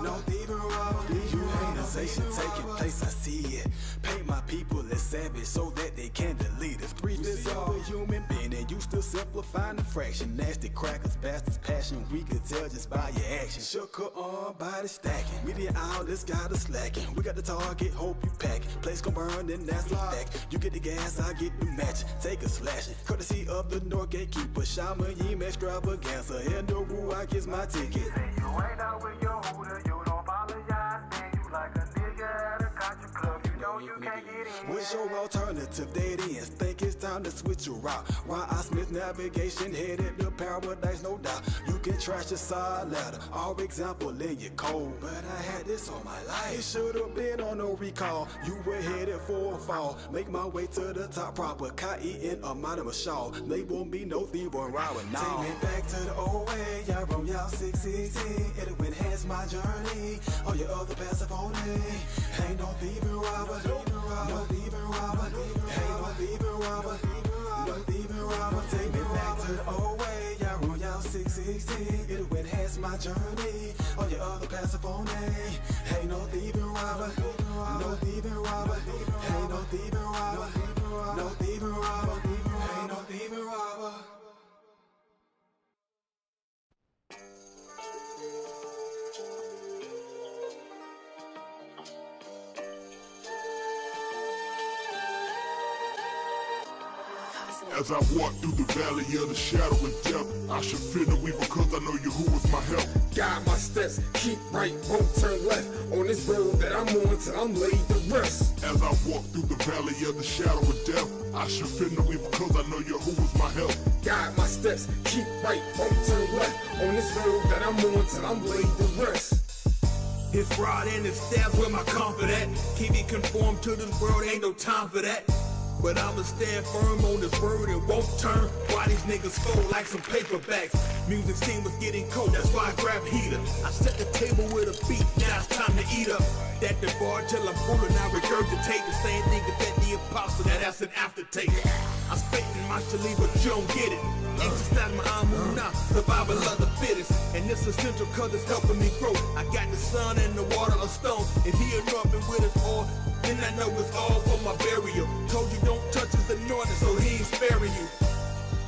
no thieving robber. Dehumanization taking place, I see it. Paint my people as savage so that they can delete us. Breathe this over human being and you still simplifying the fraction. Nasty crackers, bastards, passion. We could tell just by your actions. Shook her arm, body stacking. Media outlets got us slacking. We got the target, hope you pack. Place gon' burn, then that's a fact. You get the gas, I get the match. Take a slashing. Courtesy of the North Gatekeeper. Shaman Yim extravaganza. In the Ruach is my ticket. Say you ain't out with your hooter, you don't apologize. Man, you like a nigga at a country club. You know you can't get in. What's your alternative? Dead ends. Think it's time to switch your route. Why I Smith navigation headed to paradise, no doubt. You can trash the side ladder. Our example in your code. But I had this all my life. It should have been on no recall. You were headed for a fall. Make my way to the top proper. K-E-N anonymous shawl. Label me no thief or robber. Now take me back to the old way. Y'all roll y'all 616. It'll enhance my journey. All your other passive on ain't no thieving robber. No thieving robber. Ain't no thieving robber. No thieving robber. Take me back to the old way. Y'all roll y'all 616. It'll enhance my journey. All your other passive on ain't no thieving robber. No thieving robber. Ain't no thieving robber. No thieving robber. Ain't no thieving robber. As I walk through the valley of the shadow of death, I should fear no evil cause I know Yahuwah is my help. Guide my steps, keep right, won't turn left. On this road that I'm on till I'm laid to rest. As I walk through the valley of the shadow of death, I should fear no evil cause I know Yahuwah is my help. Guide my steps, keep right, won't turn left. On this road that I'm on till I'm laid to rest. His rod and his staff where my comfort at. Keep me conformed to this world, ain't no time for that. But I'ma stand firm on this word and won't turn. Why these niggas fold like some paperbacks? Music scene was getting cold, that's why I grabbed heater. I set the table with a beat, now it's time to eat up. That the bar till I'm full and I regurgitate the same thing that the apostle, that's an aftertaste. I'm spitting my shali, but you don't get it. Exercise my amunah, survival of the fittest. And it's essential cause it's helping me grow. I got the sun and the water of stone. If he erupted with his oil, then I know it's all for my burial. Told you don't touch his anointing, so he ain't sparing you.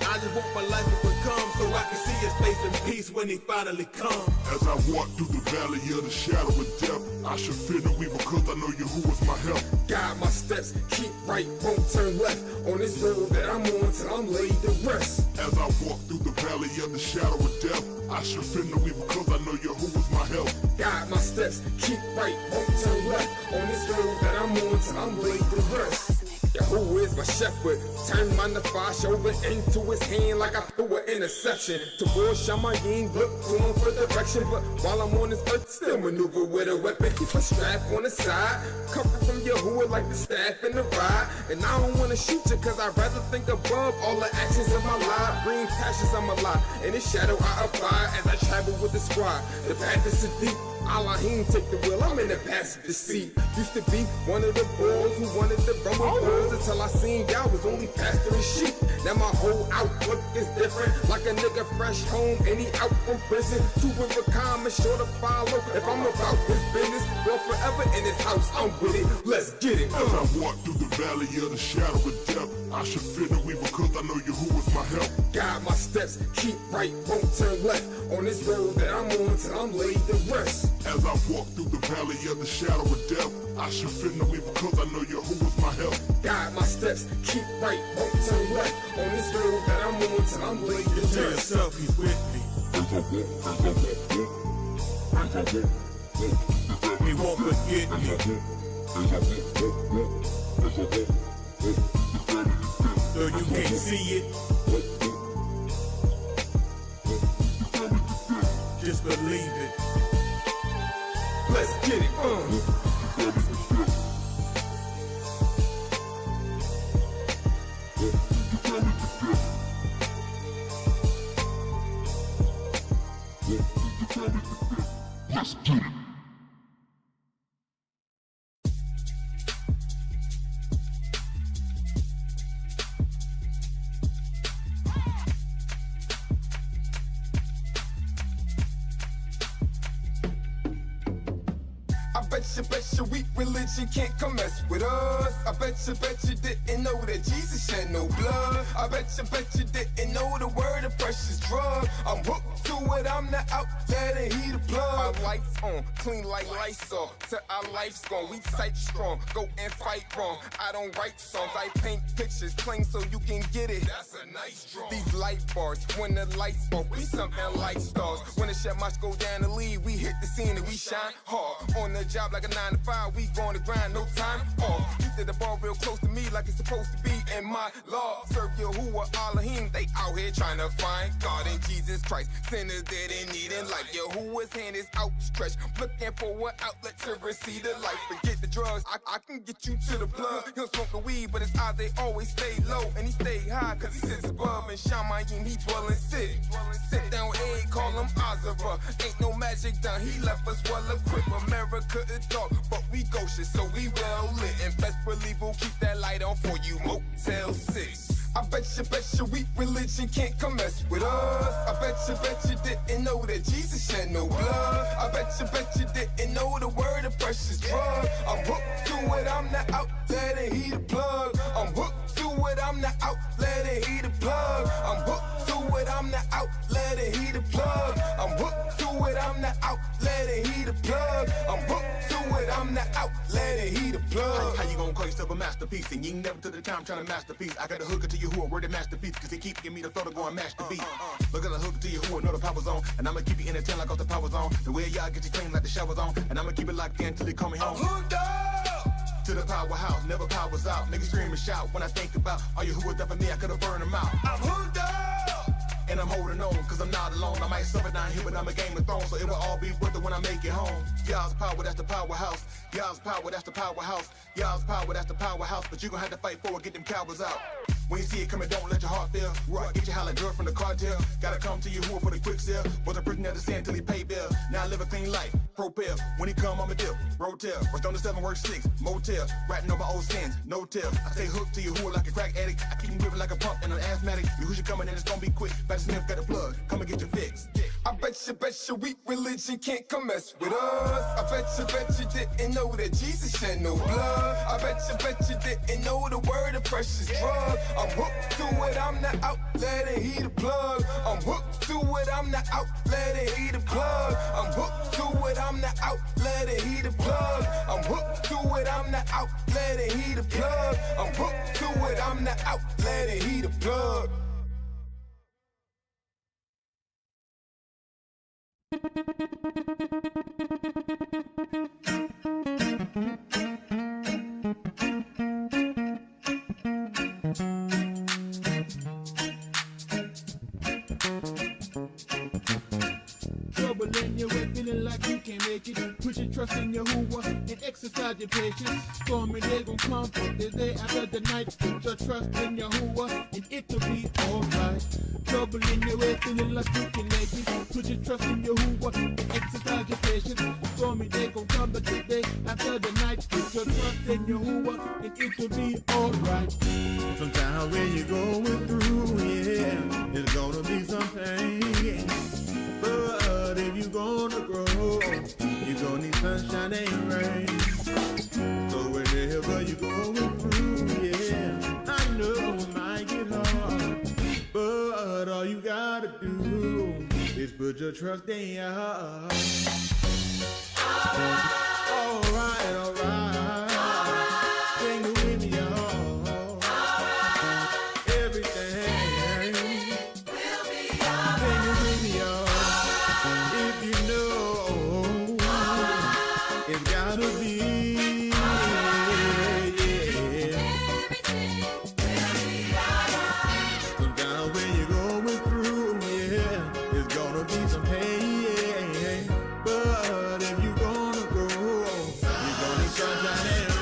I just want my life to become so I can see his face in peace when he finally comes. As I walk through the valley of the shadow of death, I should fear no evil cause I know Yahuwah is my help. Guide my steps, keep right, won't turn left. On this road that I'm on till I'm laid to rest. As I walk through the valley of the shadow of death, I should fear no evil cause I know Yahuwah is my help. Guide my steps, keep right, won't turn left. On this road that I'm on till I'm laid to rest. Yahuwah is my shepherd, turn my nefash over into his hand like I threw an interception. Towards Shamayim, look to him for direction, but while I'm on this earth, still maneuver with a weapon. Keep a strap on the side, comfort from Yahuwah like the staff in the ride. And I don't wanna shoot you cause I'd rather think above all the actions of my life. Green passions of my life, in the shadow I apply as I travel with the squad. The path is so deep, Elohim take the wheel, I'm in the passenger seat. Used to be one of the boys who wanted to run with boys until I seen y'all was only pastoring sheep. Now my whole outlook is different, like a nigga fresh home and he out from prison. Too of a calm and sure to follow. If I'm about this business, well forever in this house, I'm with it. Let's get it. As I walk through the valley of the shadow of death, I should fear no evil cause I know Yahuwah's my help. Guide my steps, keep right, won't turn left. On this road that I'm on till I'm laid to rest. As I walk through the valley of the shadow of death, I should fear no evil cause I know Yahuwah's my help. Guide my steps, keep right, won't turn left. On this road that I'm on till I'm laid to rest. Tell yourself he's with me. He won't forget me. So you can't see it. Just believe it. Let's get it. Let's get it. Bet you weak religion can't come mess with us. I bet you didn't know that Jesus shed no blood. I bet you didn't know the word of precious drug. I'm hooked to it, I'm not out there to heat a plug. My lights on, clean like Lysol, till our life's gone. We sight strong, go and fight wrong. I don't write songs, I paint pictures, plain so you can get it. That's a nice draw. These light bars, when the lights off, we something like stars. When the chef must go down the lead, we hit the scene and we shine hard. On the job like a 9 to 5, we going to grind, no time off. You did the ball real close to me like it's supposed to be in my law. Serve Yahuwah Elohim, they out here trying to find God in Jesus Christ. Sinners dead and needing life. Yahuwah's hand is outstretched, looking for an outlet to receive the life. Forget the drugs, I can get you to the blood. He'll smoke the weed, but his eyes, they always stay low. And he stay high, cause he sits above. And Shamayim, he dwell and sit. Sit down, A, call him Azara. Ain't no magic done, he left us well equipped. America is dark, but we go shit, so we well lit. And best believe we'll keep that light on for you, Motel 6. I bet you weak religion can't come mess with us. I bet you didn't know that Jesus shed no blood. I bet you didn't know the word of precious drug. I'm hooked to it, I'm not out there to heat a plug. I'm hooked to it, I'm not out there to heat a plug. I'm hooked to it, I'm not out there to heat a plug. I'm hooked to it, I'm not out there to heat a plug. I'm hooked to it, I'm not out there to heat a plug. How you gonna call yourself a masterpiece and you ain't never took the time trying to masterpiece? I got a hooker to you who a word of masterpiece, cause he keep giving me the flow to go and match the beat. Look at the hooker to you who know the power's on, and I'ma keep you entertained like all the power's on. The way y'all get you clean like the shower's on, and I'ma keep it locked in till they call me home. I'm hooked up to the powerhouse, never powers out. Niggas scream and shout when I think about all you who was there for me, I could've burned them out. I'm hooked up, and I'm holding on, cause I'm not alone. I might suffer down here, but I'm a Game of Thrones, so it will all be worth it when I make it home. Y'all's power, that's the powerhouse. Y'all's power, that's the powerhouse. Y'all's power, that's the powerhouse. But you gon' have to fight for it, get them cowards out. When you see it coming, don't let your heart feel. Rock, get you high like girl from the cartel. Gotta come to you who for the quick sale. Wasn't prison at the sand till he paid bill. Now I live a clean life, propel. When he come, I'm a dip, rotel. Worked on the 7, work 6, motel. Ratting on my old sins, no tell. I stay hooked to you who like a crack addict. I keep him gripping like a pump and an asthmatic. You who should come in and it's gonna be quick. Badger Smith got a plug, come and get your fix. I bet you weak religion can't come mess with us. I bet you didn't know that Jesus shed no blood. I bet you didn't know the word of precious drug. I'm hooked to it, I'm not out there to heat a plug. I'm hooked to it, I'm not out there to heat a plug. I'm hooked to it, I'm not out there to heat a plug. I'm hooked to it, I'm not out there to heat a plug. I'm hooked to it, I'm not out there to heat a plug. Trouble in your way, feeling like you can't make it. Put your trust in Yahuwah and exercise your patience. Stormy day gon' come, the day after the night. Put your trust in Yahuwah, and it'll be alright. Trouble in your way, feeling like you can make it. Put your trust in Yahuwah, and exercise your patience. Stormy day gon' come, but the day after the night. Put your trust in Yahuwah, and it'll be alright. Sometimes when you're going through, yeah, it's gonna be some pain. But if you're gonna grow, you're gonna need sunshine and rain. So whenever you're going through, yeah, I know it might get hard. But all you gotta do is put your trust in God. Alright, alright. Sing it with me, y'all. Everything will be alright. Sing it with me, y'all. If you know it's gotta be, yeah. Sometimes when you're going through, yeah, it's gonna be some pain. But if you're gonna grow, you're gonna need sunshine and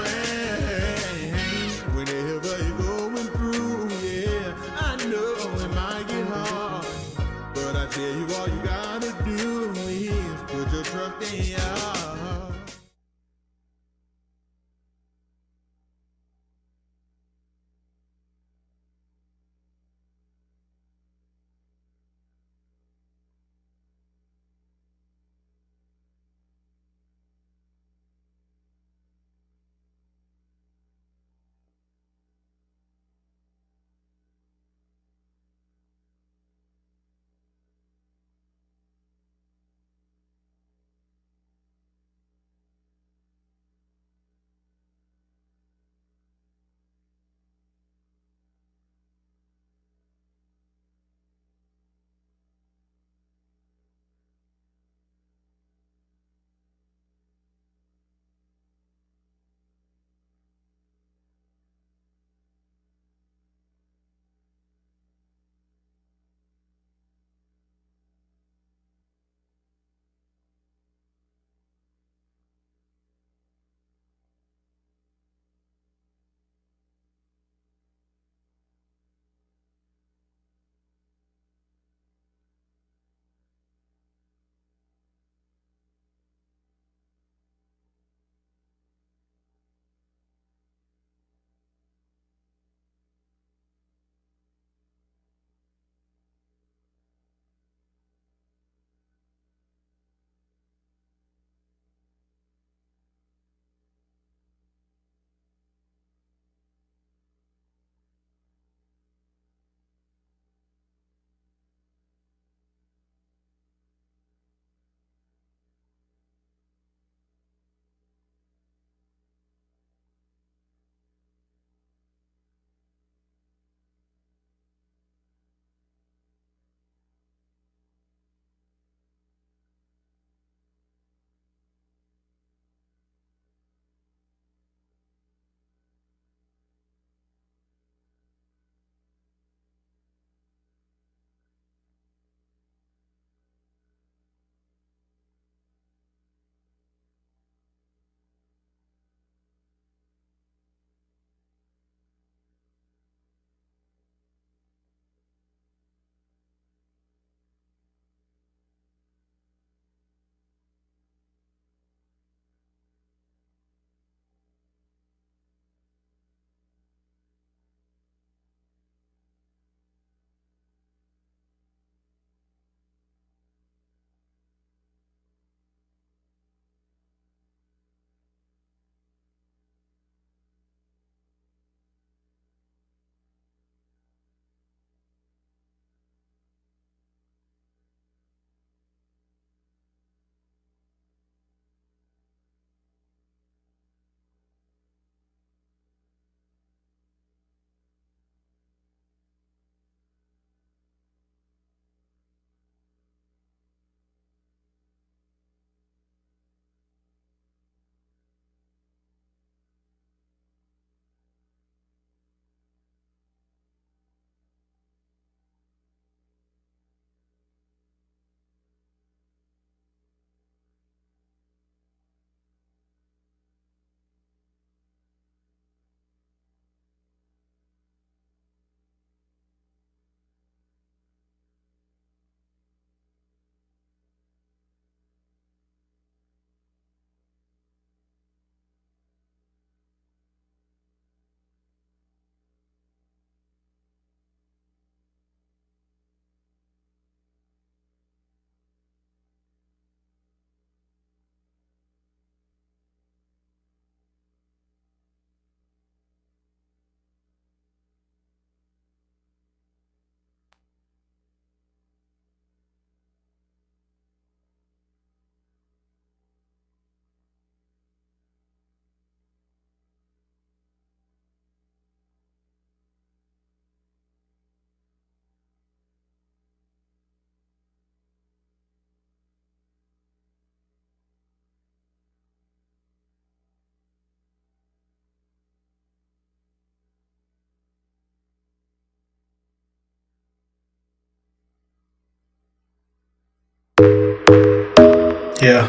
Yeah.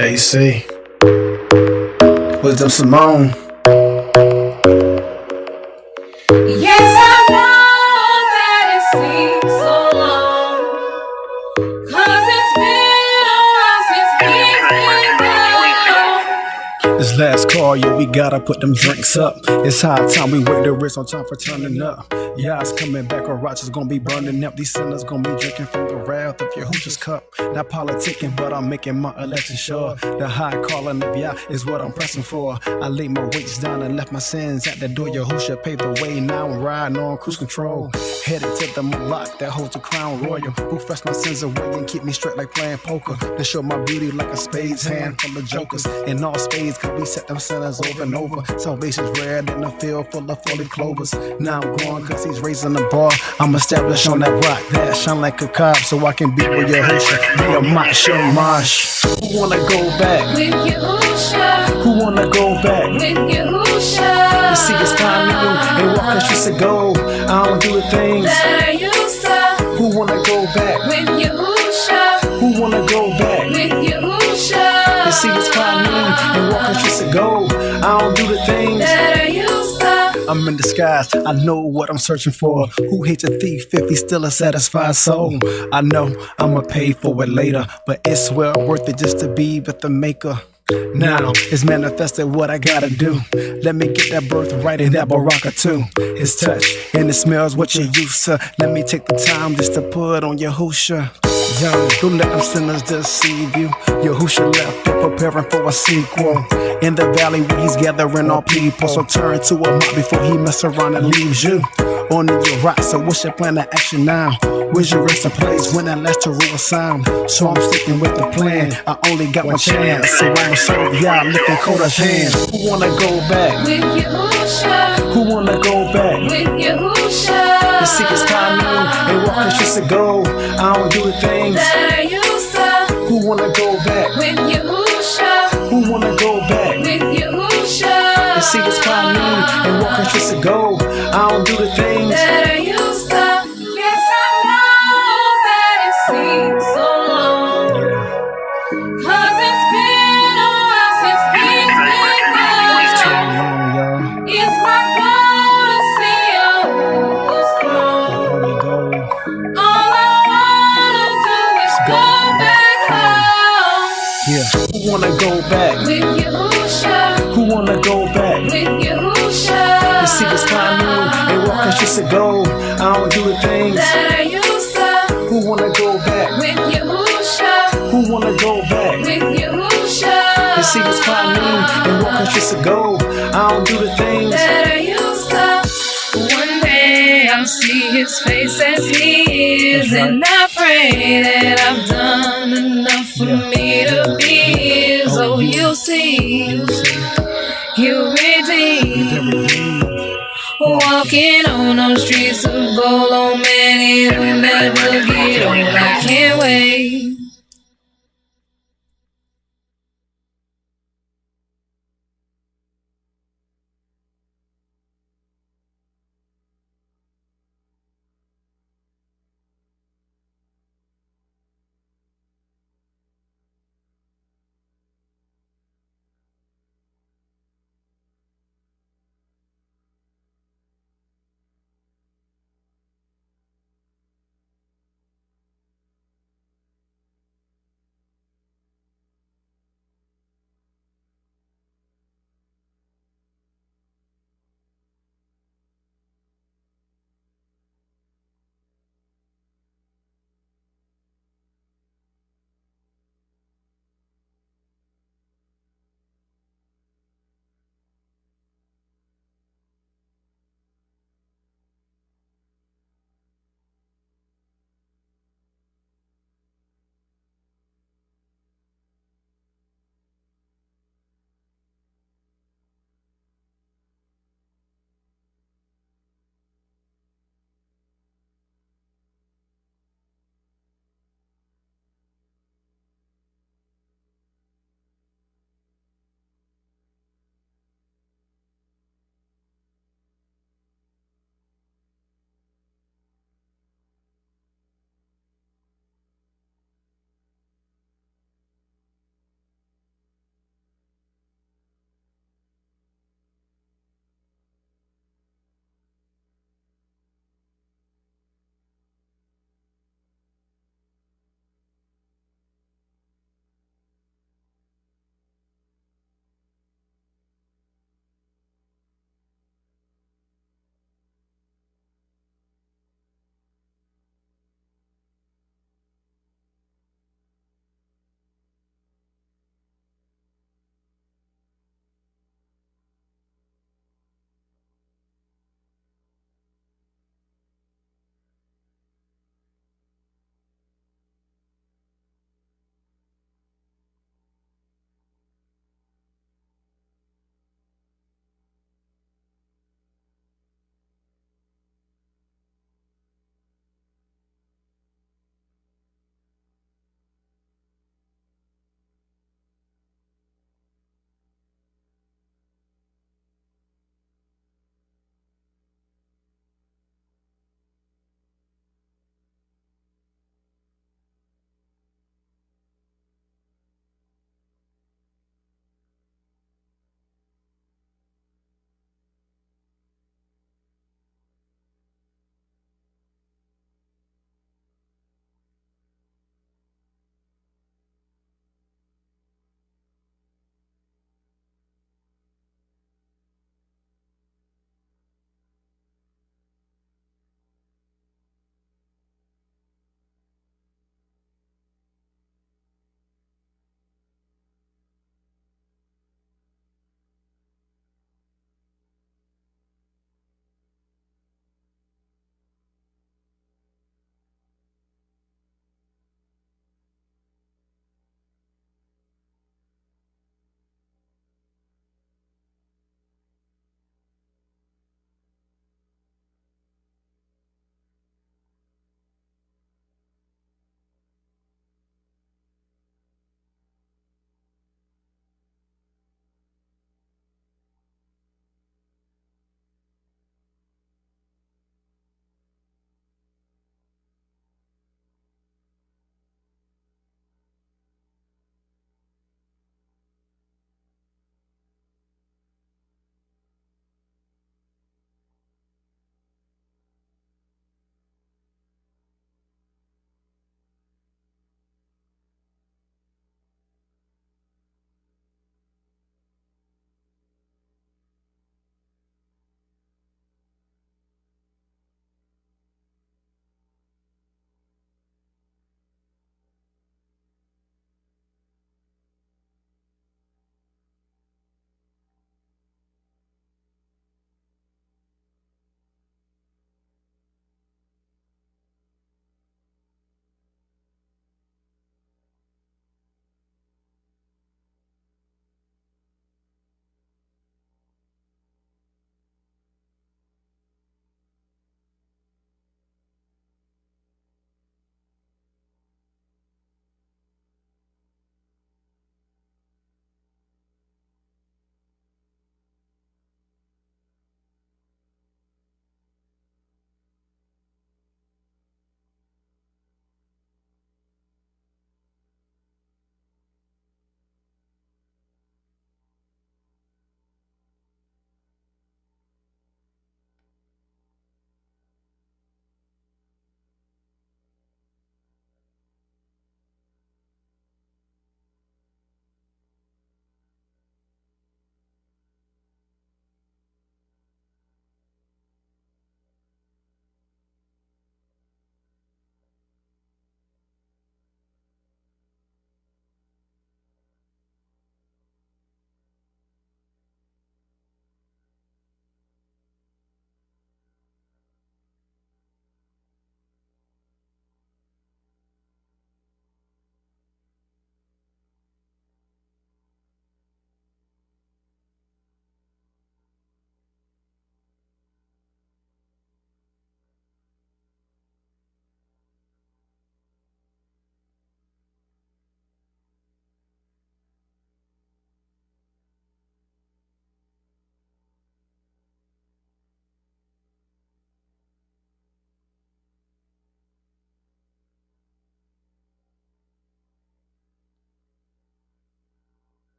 AC. Wisdom Simone. Yes, I know that it seems so long, 'cause it's been a while since we've been gone. This last call, yo, we gotta put them drinks up. It's high time we wait the wrist on time for turning up. Yeah, it's coming back, or Roger's gonna be burning up. These sinners gonna be drinking from the wrath of your Hooch's cup. Not politicking, but I'm making my election sure. The high calling of Yah is what I'm pressing for. I laid my weights down and left my sins at the door. Yahushua paved the way, now I'm riding on cruise control. Headed to the Malak that holds the crown royal, who fresh my sins away and keep me straight like playing poker. To show my beauty like a spade's hand full of jokers. And all spades, cause we set them sinners over and over. Salvation's red in a field full of four-leaf clovers. Now I'm growing cause he's raising the bar. I'm established on that rock that shine like a cob, so I can be with Yahushua. Be a mash, who wanna go back? With Yahushua. Who wanna go back? With Yahushua. You see it's time new and walking streets of gold. I don't do the things that I used to. Who wanna go back? With Yahushua. Who wanna go back? With Yahushua. You see it's time new and walking streets of gold. I don't do the things that I used to. I'm in disguise, I know what I'm searching for. Who hates a thief if he's still a satisfied soul? I know I'ma pay for it later, but it's well worth it just to be with the maker. Now it's manifested what I gotta do. Let me get that birthright and that baraka too. His touch and it smells what you used to. Let me take the time just to put on Yahushua. Young, don't let them sinners deceive you. Yahushua left, they're preparing for a sequel. In the valley where he's gathering all people. So turn to a mob before he mess around and leaves you. On your rock, so what's your plan of action now? Where's your resting place when that last rule sound? So I'm sticking with the plan, I only got one chance. So I'ma serve y'all, lifting Koda's hands. Who wanna go back? With Yahushua. Who wanna go back? With Yahushua. The secret's time new and walking streets of gold. I don't do the things that I used to. Who wanna go back? With Yahushua. Who wanna go back? With Yahushua. The secret's time new and walking streets of gold. I don't do the things that I used to. Yes, I know that it seems so long, 'cause it's been a while since we've been gone. It's my goal to see Yahuwah's throne. All I wanna do is go back home. Yeah. Who wanna go back? With Yahushua. Who wanna go back? With Yahushua. The secret's time new and walking streets of gold. I don't do the things that I used to. Who wanna go back? With Yahushua. Who wanna go back? With Yahushua. The secret's time new and walking streets of gold. I don't do the things that I used to. One day I'll see his face as he is, and I pray that I've done enough for me to be his. Oh, you'll see, he'll redeem. Walking on those streets of gold, oh man, it'll never get old. I can't wait.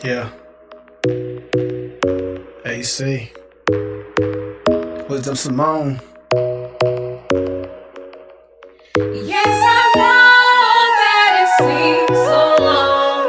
Yeah. AC. Wisdom Simone. Yes, I know that it seems so long,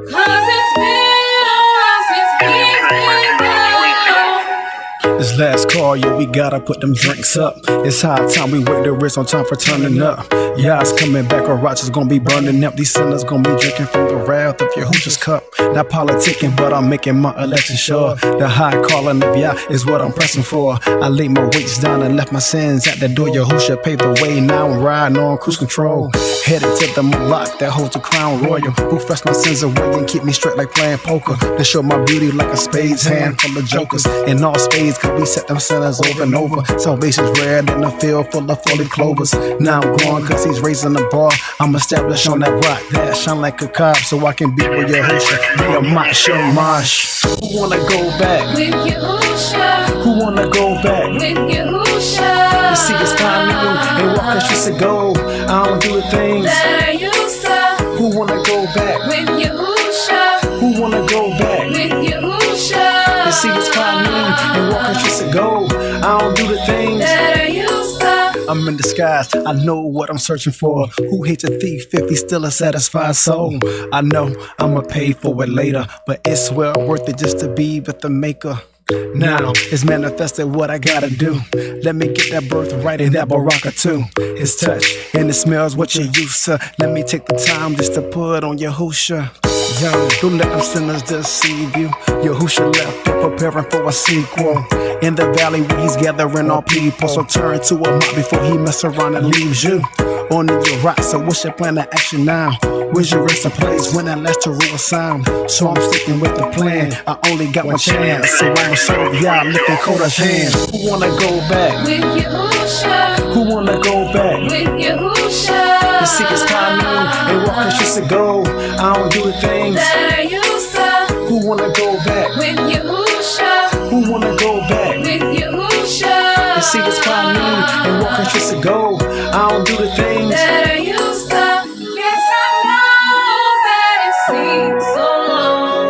'cause it's been a while since he's been gone. This last call, yeah, we gotta put them drinks up. It's high time we wait the wrist on time for turning up. Yeah, it's coming back, or Roger's gonna be burning up. These sinners gonna be drinking from the wrath of your Hooch's cup. Not politicking, but I'm making my election sure. The high calling of Yah is what I'm pressing for. I laid my weights down and left my sins at the door. Yahushua paved the way, now I'm riding on cruise control. Headed to the block that holds the crown royal, who flush my sins away and keep me straight like playing poker. To show my beauty like a spade's hand full of jokers. And all spades, cause we set them sinners over and over. Salvation's red in a field full of 40 clovers. Now I'm growing cause he's raising the bar. I'm established on that rock that shine like a cob, so I can be with Yahushua. Be a mosh, who wanna go back? With Yahushua. Who wanna go back? With Yahushua. To see his timing and walk the streets of gold. I don't do the things that I used to. Who wanna go back? With Yahushua. Who wanna go back? With Yahushua. To see his timing and walk the streets of gold. I don't do the things that I used to. I'm in disguise, I know what I'm searching for. Who hates a thief if he's still a satisfied soul? I know I'ma pay for it later, but it's well worth it just to be with the maker. Now it's manifested what I gotta do. Let me get that birthright and that baraka too. His touch and it smells what you used to. Let me take the time just to put on Yahushua. Yo, don't let them sinners deceive you. Yahushua left you preparing for a sequel. In the valley where he's gathering all people. So turn to a mock before he mess around and leaves you. On your rock, so what's your plan of action now? Where's your resting place when that last rule sound? So I'm sticking with the plan. I only got one chance, so I'ma serve Yah, lifting Koda's hand. Who wanna go back? With Yahushua. Who wanna go back? With Yahushua. To see his timing and walk the streets of gold. I don't do the things that I used to. Who wanna go back? With Yahushua. Who wanna go back? With Yahushua. To see his timing and walk the streets of gold. I don't do the things that I used to. Yes, I know that it seems so long,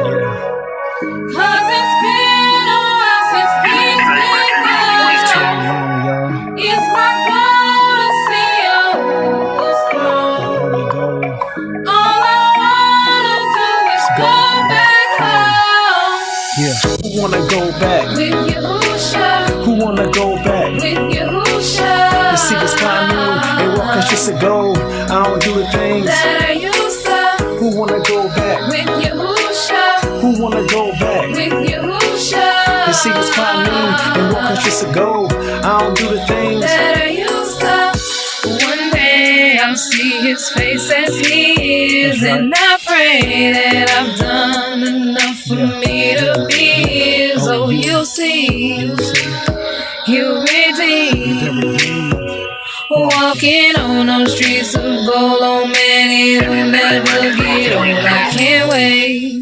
'cause it's been a while since he's been gone. It's my goal to see Yahuwah's throne. All I wanna do is go back home. Yeah. Who wanna go back? With Yahushua. Who wanna go back? With Yahushua. To see his timing and walk the streets of gold. I don't do the things that I used to. Who wanna go back? With Yahushua. Who wanna go back? With Yahushua. To see his timing and walk the streets of gold. I don't do the things that I used to. One day I'll see his face as he is, and I pray that I've done enough for me to be his. Oh, you'll see. He'll redeem. Walking on those streets of gold, oh man, it'll never get old. I can't wait.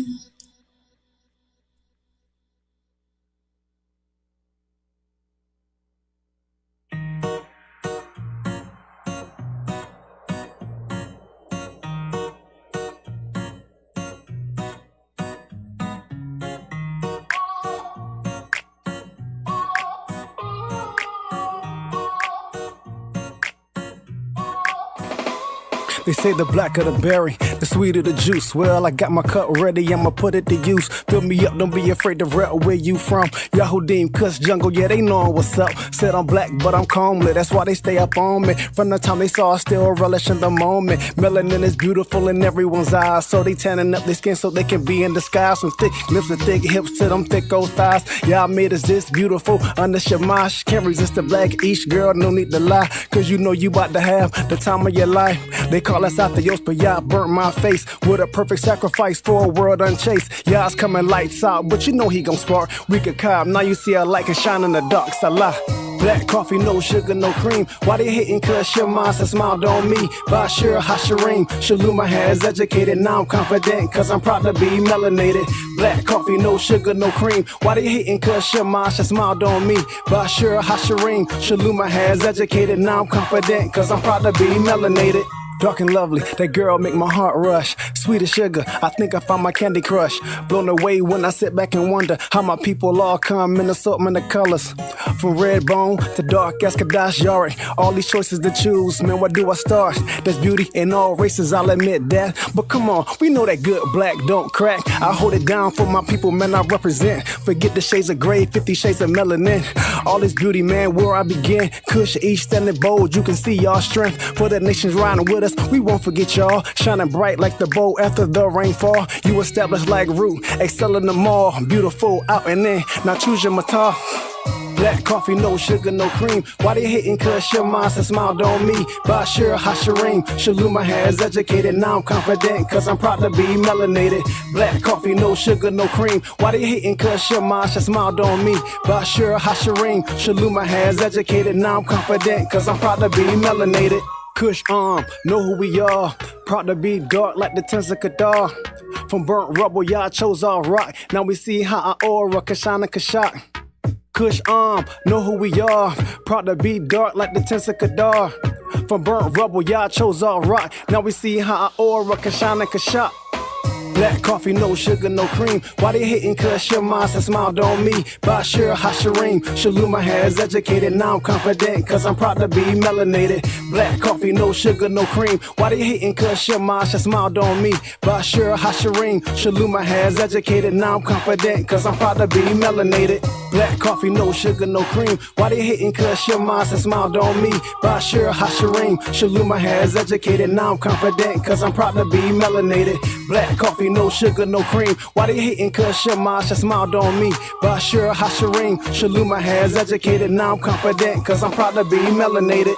They say the blacker the berry, the sweeter the juice. Well, I got my cup ready, I'ma put it to use. Fill me up, don't be afraid to rap where you from. Yahudim, Kush Jungle, yeah, they know what's up. Said I'm black, but I'm comely, that's why they stay up on me. From the time they saw, I still relish in the moment. Melanin is beautiful in everyone's eyes, so they tanning up their skin so they can be in disguise. From thick lips and thick hips to them thick old thighs. Y'all made us this beautiful under Shamash. Can't resist the black each girl, no need to lie, cause you know you about to have the time of your life. They call us out the yost, but y'all burnt my face with a perfect sacrifice for a world unchased. Y'all's coming lights out, but you know he gon' spark. We could cop, now you see a light can shine in the dark. Salah. Black coffee, no sugar, no cream. Why they hating? Cause your monster smiled on me. Bashir Hashirim, Shaluma has educated. Now I'm confident, cause I'm proud to be melanated. Black coffee, no sugar, no cream. Why they hating? Cause your monster smiled on me. Bashir Hashirim, Shaluma has educated. Now I'm confident, cause I'm proud to be melanated. dark and lovely. That girl make my heart rush. Sweet as sugar, I think I found my candy crush. Blown away when I sit back and wonder how my people all come in assortment of colors. From red bone to dark as Kadash Yari. All these choices to choose, man, where do I start? There's beauty in all races, I'll admit that. But come on, we know that good black don't crack. I hold it down for my people, man, I represent. Forget the shades of gray, 50 shades of melanin. All this beauty, man, where I begin. Kush, each standing bold, you can see y'all strength. For the nations riding with us, we won't forget y'all. Shining bright like the bow after the rainfall. You established like root, excelling them all. Beautiful out and in, now choose your matar. Black coffee, no sugar, no cream. Why they hating? Cause your mindset smiled on me. Bashir Hashirim, Shaluma has educated. Now I'm confident, cause I'm proud to be melanated. Black coffee, no sugar, no cream. Why they hating? Cause your mindset smiled on me. Bashir Hashirim, Shaluma has educated. Now I'm confident, cause I'm proud to be melanated. Kush know who we are. Proud to be dark like the Tens of Kadar. From burnt rubble, y'all chose all rock. Now we see how our aura can shine and can shock. Kush know who we are. Proud to be dark like the Tens of Kadar. From burnt rubble, y'all chose all rock. Now we see how our aura can shine and can shock. Black coffee, no sugar, no cream. Why they hating? Cause your mindset smiled on me. Bashir Hashirim, Shaluma has educated. Now I'm confident, cause I'm proud to be melanated. Black coffee, no sugar, no cream. Why they hating? Cause your mindset smiled on me. Bashir Hashirim, Shaluma has educated. Now I'm confident, cause I'm proud to be melanated. Black coffee, no sugar, no cream. Why they hating? Cause your mindset smiled on me. Bashir Hashirim, Shaluma has educated. Now I'm confident, cause I'm proud to be melanated. Black coffee, no sugar, no cream. Why they hating? Cause your mindset smiled on me. Bashir Hashirim, Shaluma has educated. Now I'm confident, cause I'm proud to be melanated.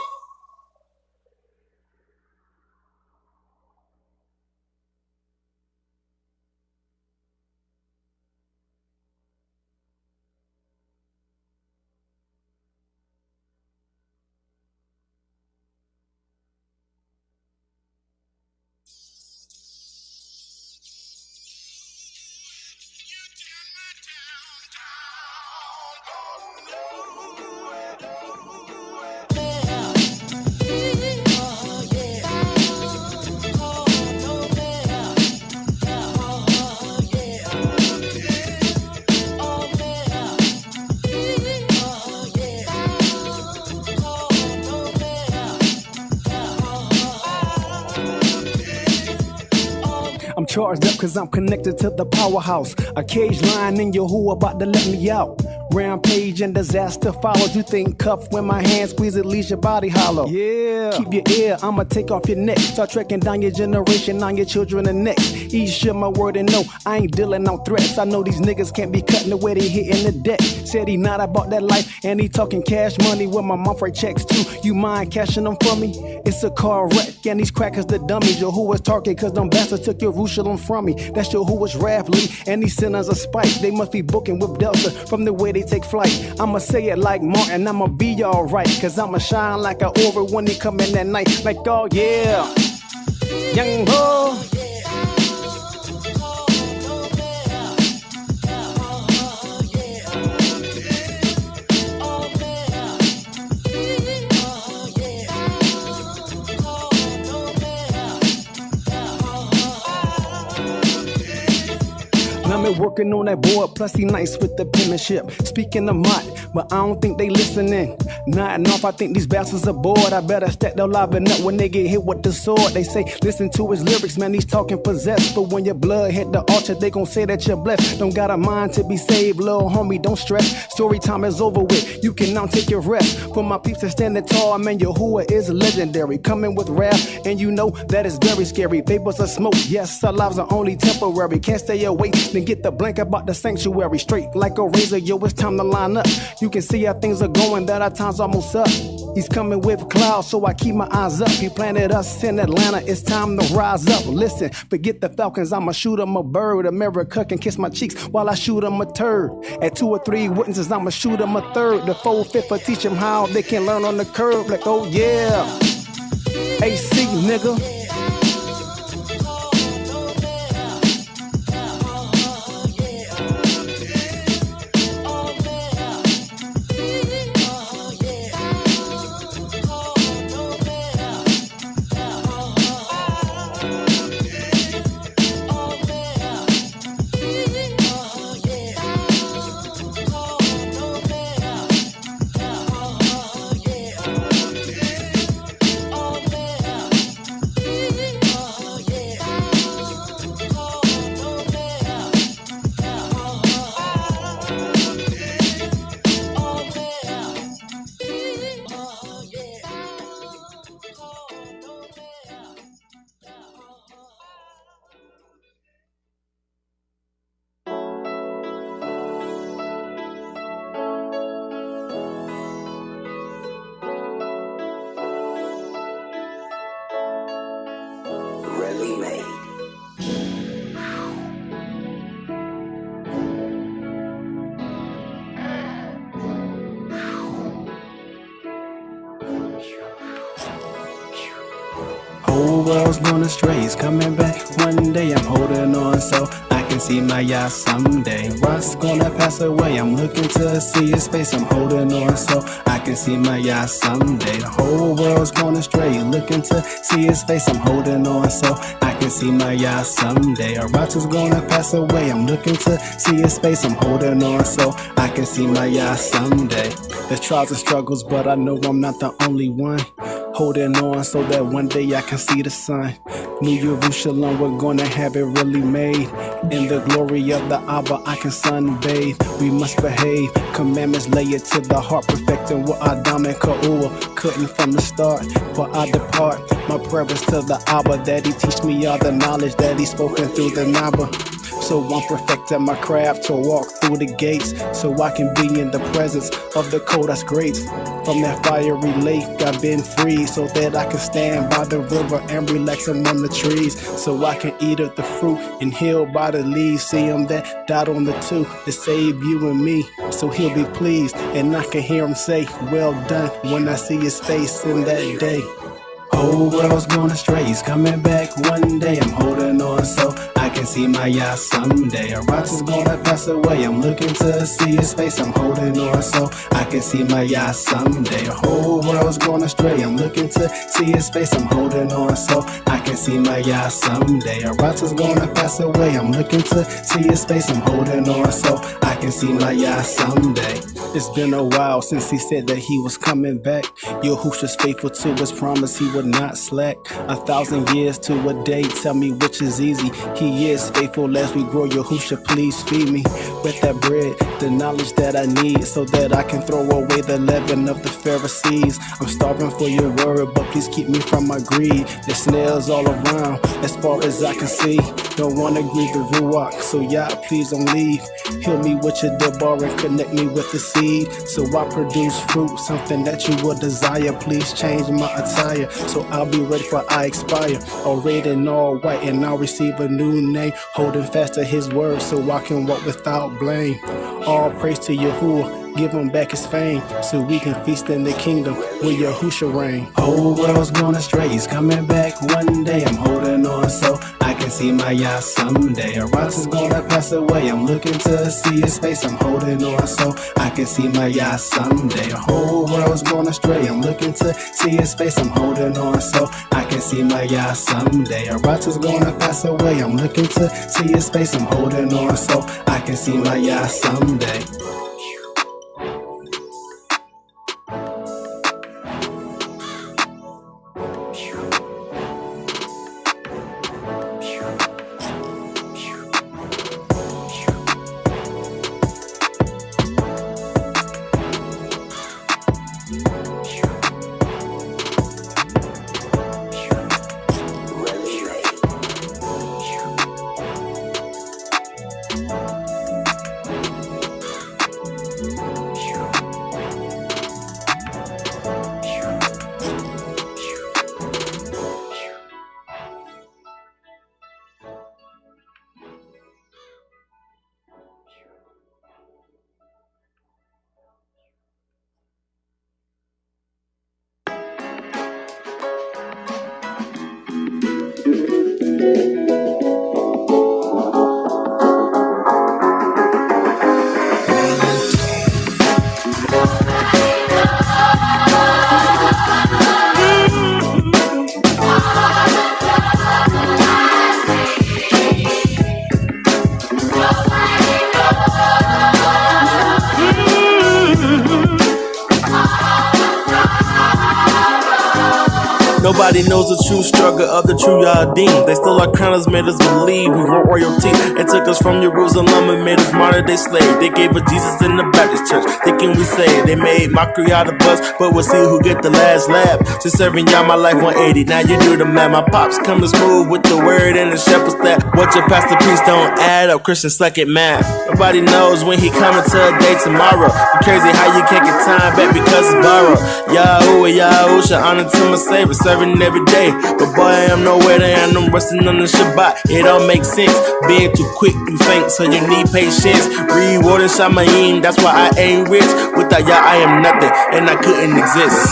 I'm charged up cause I'm connected to the powerhouse. A cage lion in your who about to let me out. Rampage and disaster follows. You think cuff when my hand squeeze it leaves your body hollow. Yeah. Keep your ear, I'ma take off your neck. Start trekking down your generation, on your children and next. Each share my word and no, I ain't dealing out threats. I know these niggas can't be cutting the way they hitting the deck. Said he not about that life and he talking cash money with my mom write checks too. You mind cashing them for me? It's a car wreck and these crackers the dummies. Your who was target cause them bastards took your Jerusalem from me. That's your who was Lee and these sinners are spike. They must be booking with Delta from the way they take flight. I'ma say it like Martin, I'ma be alright. Cause I'ma shine like an aura when they come in at night. Like, oh yeah, young boy. I'm working on that board, plus he nice with the penmanship. Speaking of Mott, but I don't think they listening. Nodding off, I think these bastards are bored. I better stack their liven up when they get hit with the sword. They say, listen to his lyrics, man, he's talking possessed. But when your blood hit the altar, they gon' say that you're blessed. Don't got a mind to be saved, little homie, don't stress. Story time is over with, you can now take your rest. For my peeps that standing tall, man, your hua is legendary. Coming with rap, and you know that is very scary. Vapors of smoke, yes, our lives are only temporary. Can't stay awake, then get the blank about the sanctuary. Straight like a razor, yo, it's time to line up. You can see how things are going, that our time's almost up. He's coming with clouds, so I keep my eyes up. He planted us in Atlanta, it's time to rise up. Listen, forget the Falcons, I'ma shoot him a bird. America can kiss my cheeks while I shoot him a turd. At 2 or 3 witnesses, I'ma shoot him a third. The 4/5 will teach him how they can learn on the curb. Like, oh yeah, AC nigga. Whole world's going astray, it's coming back one day. I'm holding on so I can see my Yah someday. What's gonna pass away? I'm looking to see his face. I'm holding on so I can see my Yah someday. The whole world's going astray, looking to see his face. I'm holding on so I can see my Yah someday. A righteous gonna pass away. I'm looking to see his face. I'm holding on so I can see my Yah someday. There's trials and struggles, but I know I'm not the only one. Holding on so that one day I can see the sun. New Jerusalem, we're gonna have it really made. In the glory of the Abba, I can sunbathe. We must behave. Commandments lay it to the heart, perfecting what Adam and Ka'ua couldn't from the start. For I depart, my prayer is to the Abba, that he teach me all the knowledge that he's spoken through the Naba. So I'm perfecting my craft to walk through the gates, so I can be in the presence of the coldest greats. From that fiery lake I've been free, so that I can stand by the river and relax among the trees, so I can eat of the fruit and heal by the leaves. See him that died on the two to save you and me, so he'll be pleased, and I can hear him say, well done, when I see his face in that day. Whole world's going astray, he's coming back one day. I'm holding on so I can see my Yah someday. A righteous gonna pass away, I'm looking to see his face. I'm holding on so I can see my Yah someday. The whole world's going astray, I'm looking to see his face. I'm holding on so I can see my Yah someday. A righteous gonna pass away, I'm looking to see his face. I'm holding on so I can see my Yah someday. It's been a while since he said that he was coming back. Yahushua's faithful to his promise, he would not slack. 1,000 years to a day, tell me which is easy. He is faithful as we grow. Yahushua, please feed me with that bread, the knowledge that I need, so that I can throw away the leaven of the Pharisees. I'm starving for your word, but please keep me from my greed. There's snails all around, as far as I can see. Don't wanna grieve the Ruach, so Yah, please don't leave. Heal me with your debar and connect me with the seed, so I produce fruit, something that you would desire. Please change my attire, so I'll be ready for I expire. All red and all white, and I'll receive a new name, holding fast to his word, so I can walk without blame. All praise to Yahuwah, give him back his fame, so we can feast in the kingdom where Yahushua reign. Whole world's going astray, he's coming back one day. I'm holding on so I can see my Yah someday. A righteous gonna pass away, I'm looking to see his face. I'm holding on so I can see my Yah someday. The whole world's going astray, I'm looking to see his face. I'm holding on so I can see my Yah someday. A righteous gonna pass away, I'm looking to see his face. I'm holding on so I can see my Yah someday. Nobody knows the true struggle of the true Yadim. They stole our crown, made us believe we were royalty. They took us from Jerusalem and made us modern day slave. They gave us Jesus in the Baptist church, thinking we saved. They made mockery out of us, but we'll see who get the last laugh. Since serving y'all my life 180, now you do the math. My pops coming smooth with the word and the shepherd's staff. What your pastor priest don't add up, Christians suck at math. Nobody knows when he coming to a day tomorrow. It's crazy how you can't get time back because it's borrowed. Yahuwah, Yahusha, honor to my savior. serving every day. But boy, I am nowhere to and I'm resting on the Shabbat. It all makes sense. Being too quick, you faint, so you need patience. Rewarding Shamayim, that's why I ain't rich. Without y'all, I am nothing, and I couldn't exist.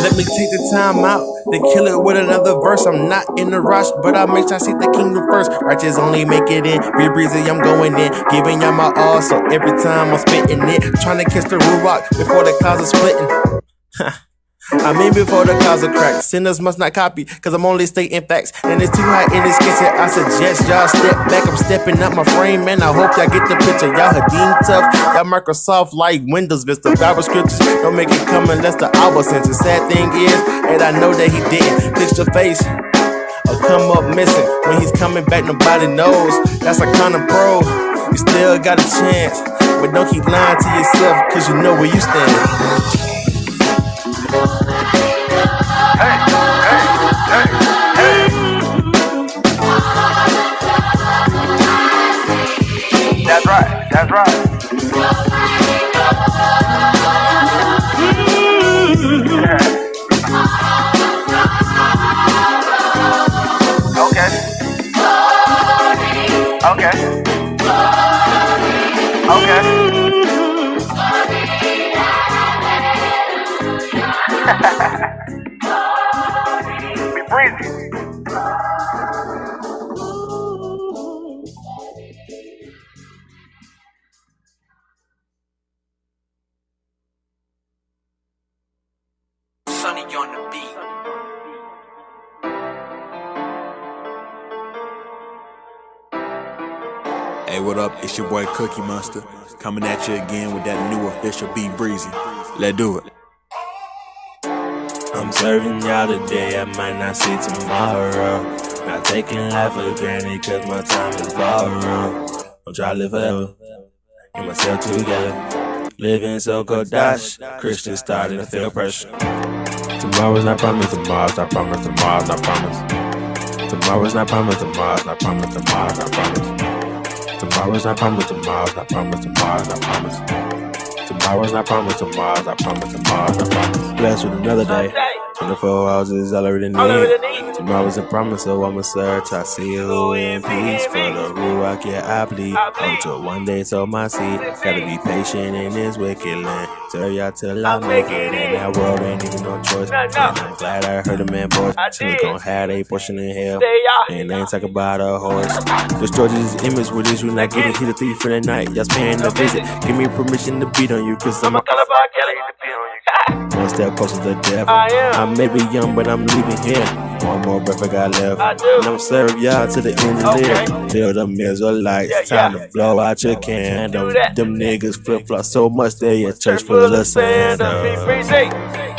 Let me take the time out to kill it with another verse. I'm not in a rush, but I make sure I see the kingdom first. Righteous only make it in. Be breezy, I'm going in. Giving y'all my all, so every time I'm spitting it. Trying to catch the ruach before the clouds are splitting. I mean before the clouds are cracked. Sinners must not copy, cause I'm only stating facts. And it's too hot in this kitchen, I suggest y'all step back. I'm stepping up my frame, man, I hope y'all get the picture. Y'all Hadeem tough, y'all Microsoft like Windows Vista. Bible scriptures, don't make it come unless the hour sense. The sad thing is, and I know that he didn't fix your face or come up missing. When he's coming back, nobody knows. That's a kind of pro, you still got a chance. But don't keep lying to yourself, cause you know where you stand. That's right, that's right. Okay. Be breezy. Sunny on the beat. Hey, what up? It's your boy Cookie Monster coming at you again with that new official Be Breezy. Let's do it. I'm serving y'all today, I might not see tomorrow. Not taking life for granted, cause my time is borrowed. I'm trying to live forever, get myself together. Living so Kodash, Christians starting to feel pressure. Tomorrow's not promised, tomorrow's not promised, tomorrow's not promised. Tomorrow's not promised, tomorrow's not promised, tomorrow's not promised. Tomorrow's not promised, tomorrow's not promised, tomorrow's not promised. Tomorrow's not promised, tomorrow's not promised, tomorrow's not promised. Blessed with another day. 24 hours is all I really need. Tomorrow's a promise, so I'ma search. I see who in peace. For the ruach, yeah, I bleed. Until one day, so my seed. Gotta be patient in this wicked land. Serve y'all till I make it. In that world, ain't even no choice. And I'm glad I heard a man voice. Till gon' have a portion in hell. And I ain't talking about a horse. Destroy this image with this, you not getting hit a thief for the night. Y'all paying the visit. Give me permission to beat on you, cause I'm a Calabar Kelly to beat on you. One step closer to death. I may be young, but I'm leaving here. One more breath I got left. And I'm serving y'all to the end of live. Till the Israelites, time to blow out your candle. Them niggas flip-flop so much they a church full of sandals.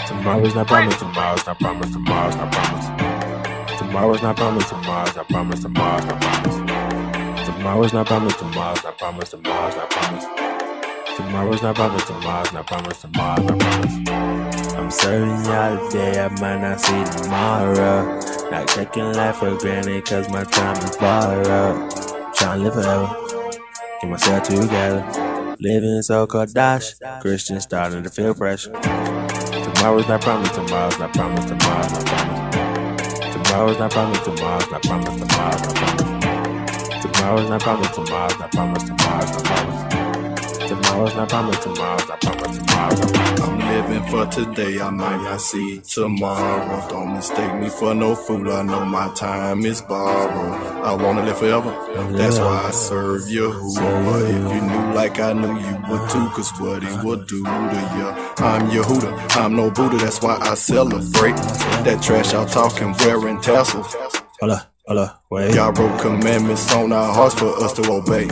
Tomorrow's not promised, tomorrow's not promised, tomorrow's not promised. Tomorrow's not promised, tomorrow's not promised, tomorrow's not promised. Tomorrow's not promised, tomorrow's not promised, tomorrow's not promised. Tomorrow's not promised, tomorrow's not promised, tomorrow's not promised. I'm serving y'all today, I might not see tomorrow. Not taking life for granted, cause my time is borrowed. Trying to live forever, get myself together. Living so Kodash, Christians starting to feel pressure. Tomorrow's not promised, tomorrow's not promised, tomorrow's not promised. Tomorrow's not promised, tomorrow's not promised, tomorrow's not promised. Tomorrow's not promised, tomorrow's not promised, tomorrow's not promised. Tomorrow's not promised, tomorrow's not promised, tomorrow's not promised. I'm living for today, I might not see tomorrow. Don't mistake me for no fool, I know my time is borrowed. I wanna live forever, that's why I serve Yahuwah. If you knew like I knew you would too, cause what he would do to you. I'm Yehuda, I'm no Buddha, that's why I celebrate. That trash out talking, wearing tassels. Hold up. Y'all wrote commandments on our hearts for us to obey.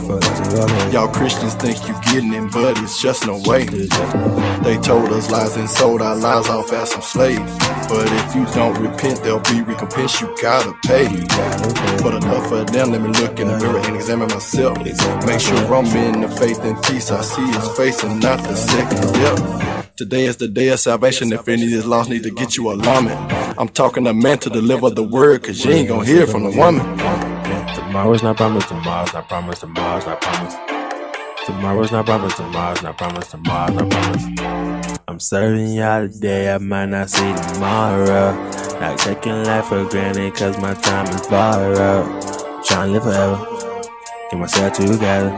Y'all Christians think you getting it, but it's just no way. They told us lies and sold our lives off as some slaves. But if you don't repent, there'll be recompense, you gotta pay. But enough of them, let me look in the mirror and examine myself. Make sure I'm in the faith and peace, I see his face and not the second step. Today is the day of salvation. If any is lost, need to get you a lawman. I'm talking to man to deliver the word, cause you ain't gonna hear from the woman. Tomorrow's not promised, tomorrow's not promised, tomorrow's not promised. Tomorrow's not promised, tomorrow's not promised, tomorrow's not promised. I'm serving y'all today, I might not see tomorrow. Not taking life for granted, cause my time is borrowed. Trying to live forever, get myself together.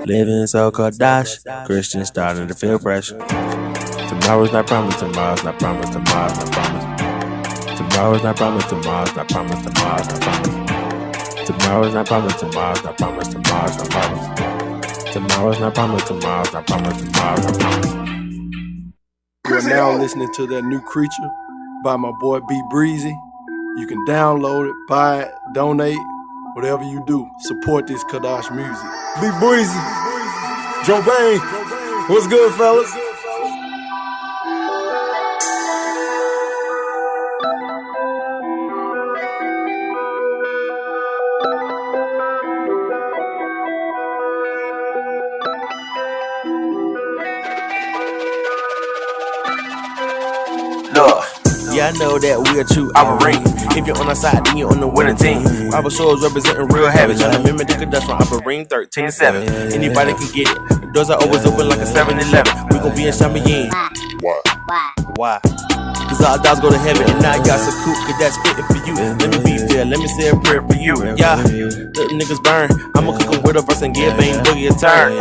Living so Kodash, Christians starting to feel pressure. Tomorrow's not promised, tomorrow's not promised, tomorrow's not promised. Tomorrow's not promised, tomorrow's not promised, tomorrow's not promised. Tomorrow's not promised, tomorrow's not promised, tomorrow's not promised. Tomorrow's not promised, tomorrow's not promised, tomorrow's not promised. You're now listening to that new creature by my boy B Breezy. You can download it, buy it, donate, whatever you do. Support this Kadash music. B Breezy, Joe Bang, what's good, fellas? Yeah, I know that we are true Ivory. If you're on our side, then you're on the winning team. Bible shows representing real habits. Trying to mimic the Kadash from Ivory 13-7. Anybody can get it. The doors are always open like a 7-Eleven. We gon' be in Champagne. Why? Cause all dogs go to heaven and now y'all so cool, cause that's fitting for you. Let me be fair, let me say a prayer for you. Yeah, let niggas burn. I'ma cook 'em with a verse and give Bang Boogie a turn.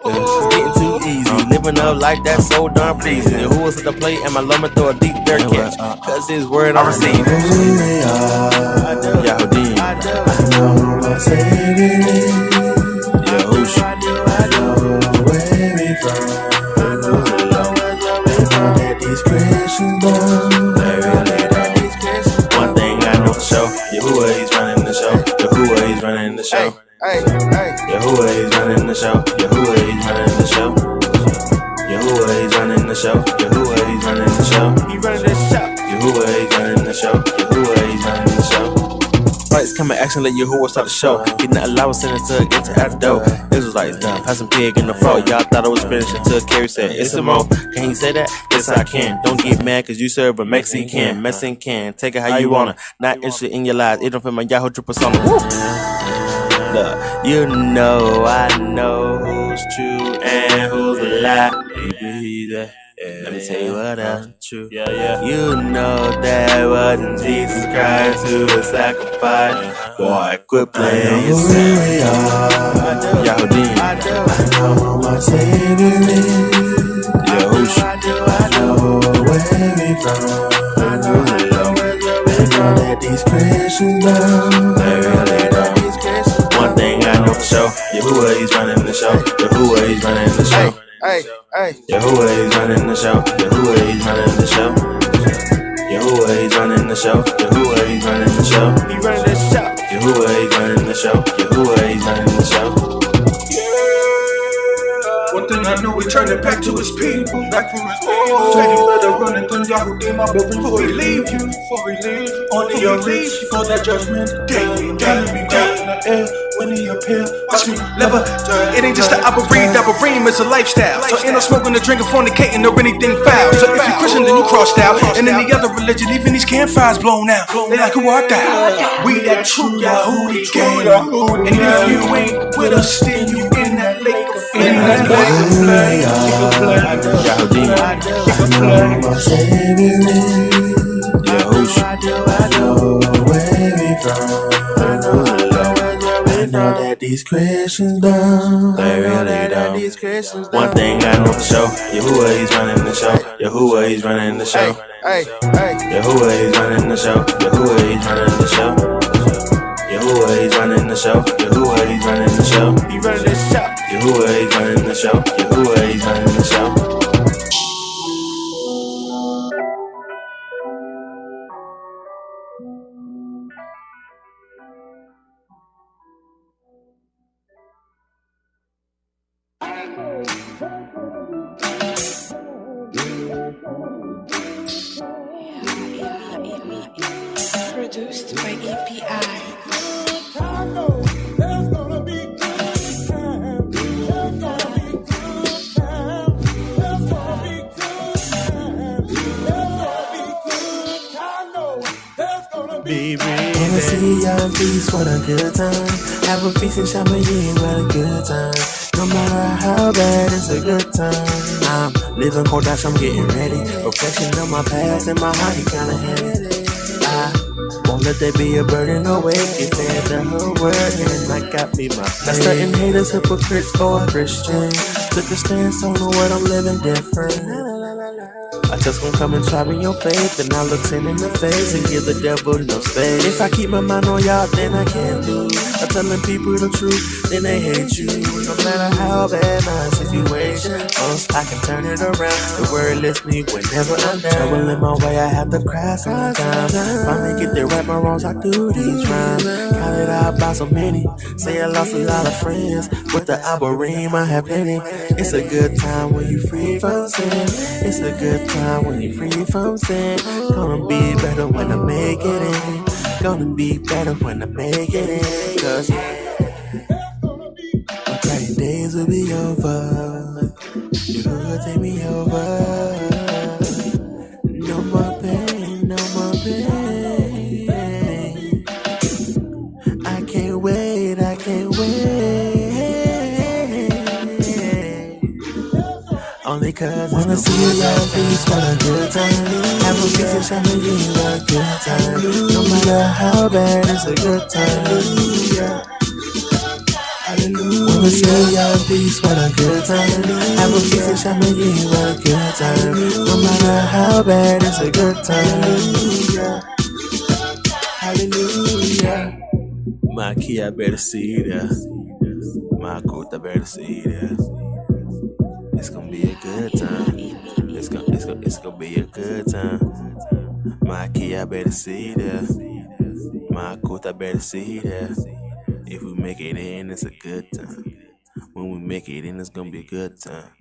It's getting too easy, living up like that's so darn pleasing. And who was at the plate and my love throw a deep dirt catch, cause his word I receive. Yahudim, I know who my Savior is. Yahushua, I know where we from. That these Christians done. One thing I know for sure, Yahuwah he's running the show. Yahuwah he's running the show. Yahuwah he's running the show. Yahuwah he's running the show. Yahuwah he's running the show. Yahuwah he's running the show. He running the show. Yahuwah he's running the show. Yahuwah he's running the show. Lights coming action, let Yahuwah start the show. He not allowed sinners to get to out the door. Israelites done, passing pig in the floor. Y'all thought it was finished until Carrie said, it's a mo. Can he say that? Yes, I can. Don't get mad cause you serve a Mexican. Mexican, take it how you wanna. Not interested in your lies, it don't fit my Yahoo true persona. Look, you know I know who's true and who's a lie. Baby, let me tell you what else is true. You know that wasn't Jesus Christ who was sacrificed. Boy, quit playing yourself. Yahudim, I know who my Savior is. Yahushua, I know where we from. I know that these Christians done. They really don't. One thing I know for sure, Yahuwah he's running the show. Yahuwah he's running the show. Yahuwah he's running the show. Yahuwah he's running the show. Yahuwah he's running the show. Yahuwah he's running the show. He running the show. Yahuwah he's running the show. Yahuwah he's running the show. One thing I know, we turn it back to his people. Back for his people. Say you better run and then Yahudim, I will before we leave you. Before we leave. On your lips for that judgment day. Gotta be down in the air when he appear. Watch me never. It ain't just the Abarim, it's a lifestyle. So ain't no smoking or drinking, fornicating or anything foul. So if you Christian, then you crossed out. And any other religion, even these campfires blown out. They like, who art thou? We that true Yahudi gang. And if you ain't with us, then you in that lake of flame. Yahudim, I know my Savior is. Yahushua, I know where we from. I know that these Christians done. They really don't. One thing I know for sure, Yahuwah he's running the show. Yahuwah he's running the show. Yahuwah he's running the show. Yahuwah he's running the show. Yahuwah he's running the show. Yahuwah he's running the show. He running the show. Yahuwah he's running the show. Yahuwah he's running the show. Produced by EPI. Wanna see y'all peace, what a good time. Have a feast and champagne, what a good time. No matter how bad, it's a good time. I'm living cold dash, I'm getting ready. Reflection of my past and my heart, kinda heavy. I won't let that be a burden away. Get fed the whole word and I got me my place. Not certain haters, hypocrites, or a Christian. Took a stance on the word, I'm living different. I just won't come and try me your faith, and I look sin in the face and give the devil no space. If I keep my mind on y'all, then I can't lose. I'm telling people the truth, then they hate you. No matter how bad my situation, I can turn it around. The word lifts me whenever I'm down. Trouble in my way, I have to cry sometimes. Finally get to right my wrongs, I do these rhymes. Counted out by so many, say I lost a lot of friends. With the Albareem, I have plenty. It's a good time when you free from sin. It's a good time when you free from sin. Gonna be better when I make it in. Gonna be better when I make it in. Cause my crying days will be over. You will take me over. No more pain, no more pain. I can't wait, I can't wait. Only cause wanna see y'all peace, what a good time. Have a piece of champagne, what a good time. No matter how bad, it's a good time. Hallelujah. Hallelujah. Wanna see y'all peace, what a good time. Have a piece of champagne, what a good time. No matter how bad, it's a good time. Hallelujah. My key, I better see that. My coat, I better see that. It's gonna be a good time. It's gonna be a good time. My key, I better see that. My coat, I better see that. If we make it in, it's a good time. When we make it in, it's gonna be a good time.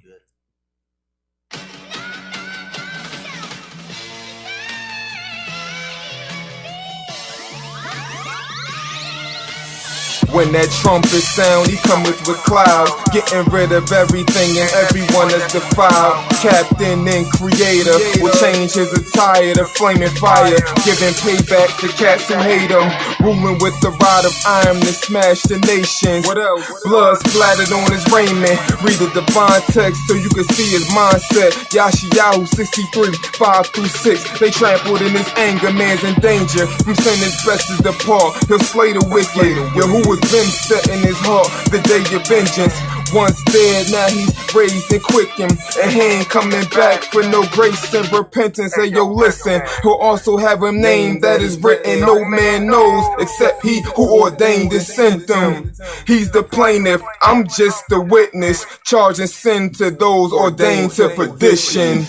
When that trumpet sound, he cometh with clouds, getting rid of everything and everyone that's defiled. Captain and creator will change his attire to flaming fire, giving payback to cats who hate him. Ruling with the rod of iron to smash the nations. What else? Blood splattered on his raiment. Read the divine text so you can see his mindset. Yashayahu 63, 5-6. They trampled in his anger, man's in danger. From sin his best to depart, he'll slay the wicked. Yo, who was been set in his heart the day of vengeance. Once dead, now he's raised and quickened, and he ain't coming back for no grace and repentance. Hey yo, listen, he'll also have a name that is written no man knows except he who ordained and sent them. He's the plaintiff, I'm just the witness, charging sin to those ordained to perdition.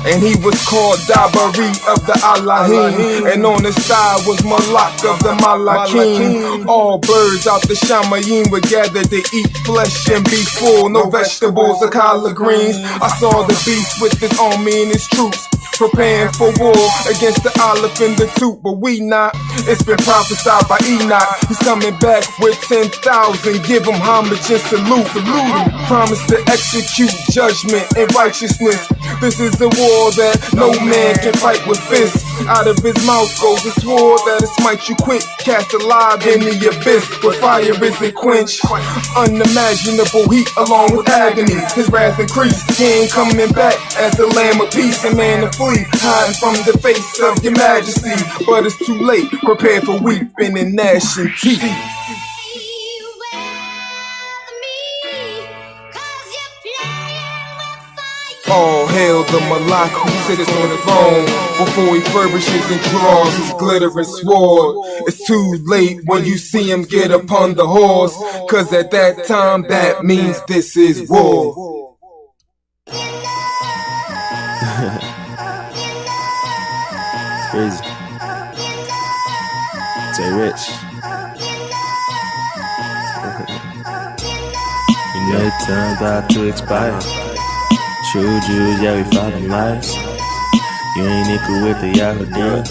And he was called Dabari of the Allahim, and on his thigh was Malak of the Malakim. All birds out the Shamayim were gathered to eat flesh and be full, no vegetables or collard greens. I saw the beast with his army and his troops, preparing for war against the olive and the tooth, but we not. It's been prophesied by Enoch. He's coming back with 10,000. Give him homage and salute. Promise to execute judgment and righteousness. This is a war that no man can fight with fists. Out of his mouth goes a sword that'll smite you quick. Cast alive in the abyss where fire isn't quenched. Unimaginable heat along with agony. His wrath increased. He ain't coming back as the Lamb of peace, a man of hiding from the face of your majesty. But it's too late, prepare for weeping and gnashing teeth. All hail the Malak who sits on the throne before he furbishes and draws his glittering sword. It's too late when you see him get upon the horse, cause at that time that means this is war. Crazy. Jay Rich. You know time about to expire. True Jews, yeah, we follow them lies. You ain't equal with the Yahudim.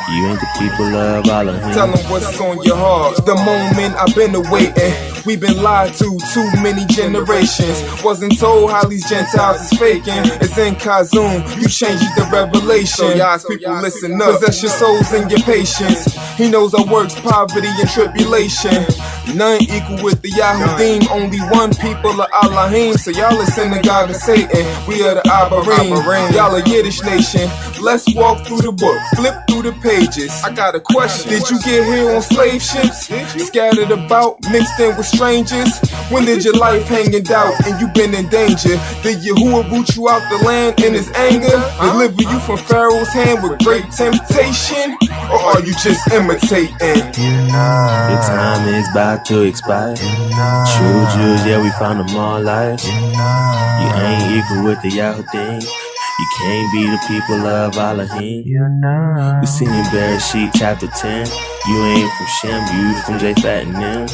You ain't the people of Allah. Tell them what's on your heart. The moment I've been awaiting. We've been lied to too many generations. Wasn't told how these Gentiles is faking. It's in Kazum, you changed the revelation. So y'all people listen up. Possess your souls and your patience. He knows our works, poverty and tribulation. None equal with the Yahudim. Only one people of Allahim. So y'all listen to God and Satan. We are the Abarim. Y'all a Yiddish nation. Let's walk through the book, flip through the pages. I got a question. Did you get here on slave ships? Scattered about, mixed in with strangers? When did your life hang in doubt and you been in danger? Did Yahuwah root you out the land in his anger? Deliver you from Pharaoh's hand with great temptation? Or are you just imitating? Your time is about to expire. True Jews, yeah, we found them all liars. You ain't equal with the Yahudim. You can't be the people of Allahim. We seen in Bereshit chapter 10. You ain't from Shem, you from Japhet and them.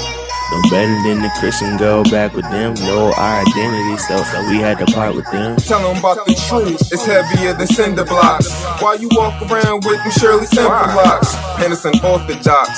No better than the Christian, go back with them. Know our identity, so we had to part with them. Tell them about the truth, it's heavier than cinder blocks. Why you walk around with them Shirley Temple locks? And it's unorthodox,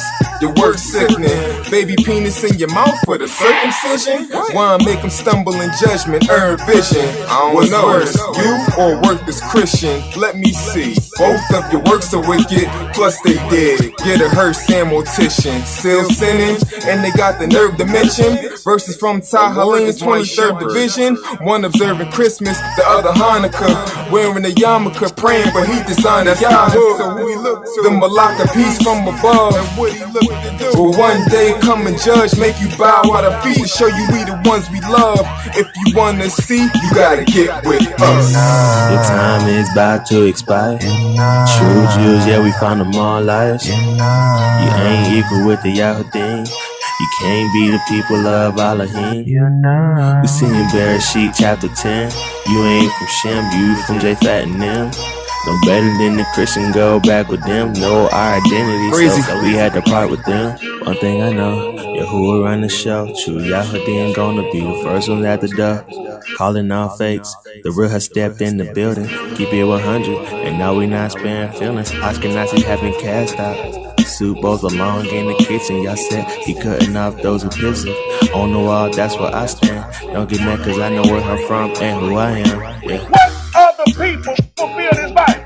your work sickening. Baby penis in your mouth for the circumcision? Why make them stumble in judgment, earn vision? I don't know, worse, you or worthless Christian? Let me see, both of your works are wicked, plus they did get a Sam mortician. Still sinning, and they got the nerve to mention verses from Tahalim's 23rd division. One observing Christmas, the other Hanukkah. Wearing a yarmulke, praying, but he designed a Yahoo. So we look to the Malacca peace from above. And what he looked to do will one day come and judge, make you bow at our feet to show you we the ones we love. If you wanna see, you gotta get with us. Your time is about to expire. True Jews, yeah, we found them all liars. You ain't equal with the Yahudim. You can't be the people of Allahim. We seen in Bereshit chapter 10. You ain't from Shem, you from Japhet and them. No better than the Christian, go back with them. Know our identity, so we had to part with them. One thing I know, Yahuwah run the show. True Yahudim gonna be the first ones at the door. Calling all fakes, the real has stepped in the building. Keep it 100, and now we not sparing feelings. Ashkenazis have been cast out. Soup bowls along in the kitchen, y'all said he cutting off those who piss it. On the wall, that's where I stand. Don't get mad cause I know where I'm from and who I am. Yeah. What other people fulfill this Bible?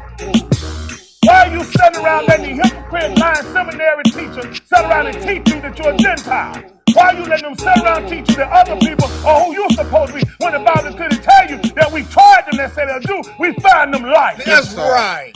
Why are you sitting around letting the hypocrite, lying seminary teacher sit around and teach you that you're a Gentile? Why are you letting them sit around and teach you that other people are who you're supposed to be when the Bible couldn't tell you that we tried them that said they'll do? We find them life. That's right.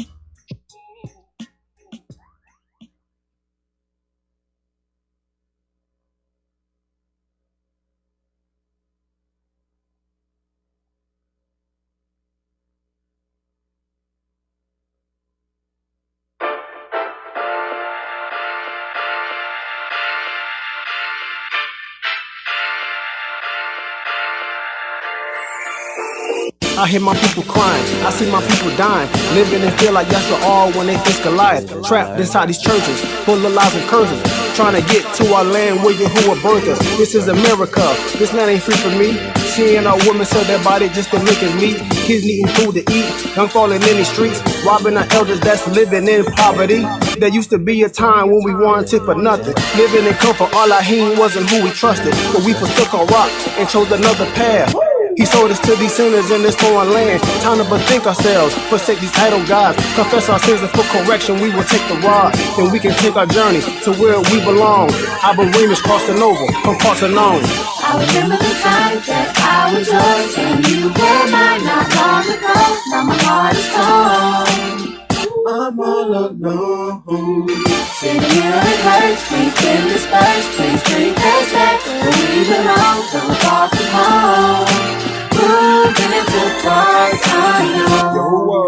I hear my people crying, I see my people dying, living and feel like that's all when they face Goliath. Trapped inside these churches, full of lies and curses, trying to get to our land where Yahuwah birthed us. This is America, this land ain't free for me. Seeing our women sell their body just to make us meat. Kids needing food to eat, young falling in the streets, robbing our elders that's living in poverty. There used to be a time when we wanted for nothing, living in comfort. Allahim wasn't who we trusted, but we forsook our rock and chose another path. He sold us to these sinners in this foreign land. Time to bethink ourselves, forsake these idol gods, confess our sins and for correction we will take the rod. Then we can take our journey to where we belong. Our is crossing over from parts unknown. I remember the time that I was yours and you were mine not long ago. Now my heart is torn. I'm all alone. Sitting here it hurts, we've been dispersed. Please bring us back where we belong. Though we're far from home.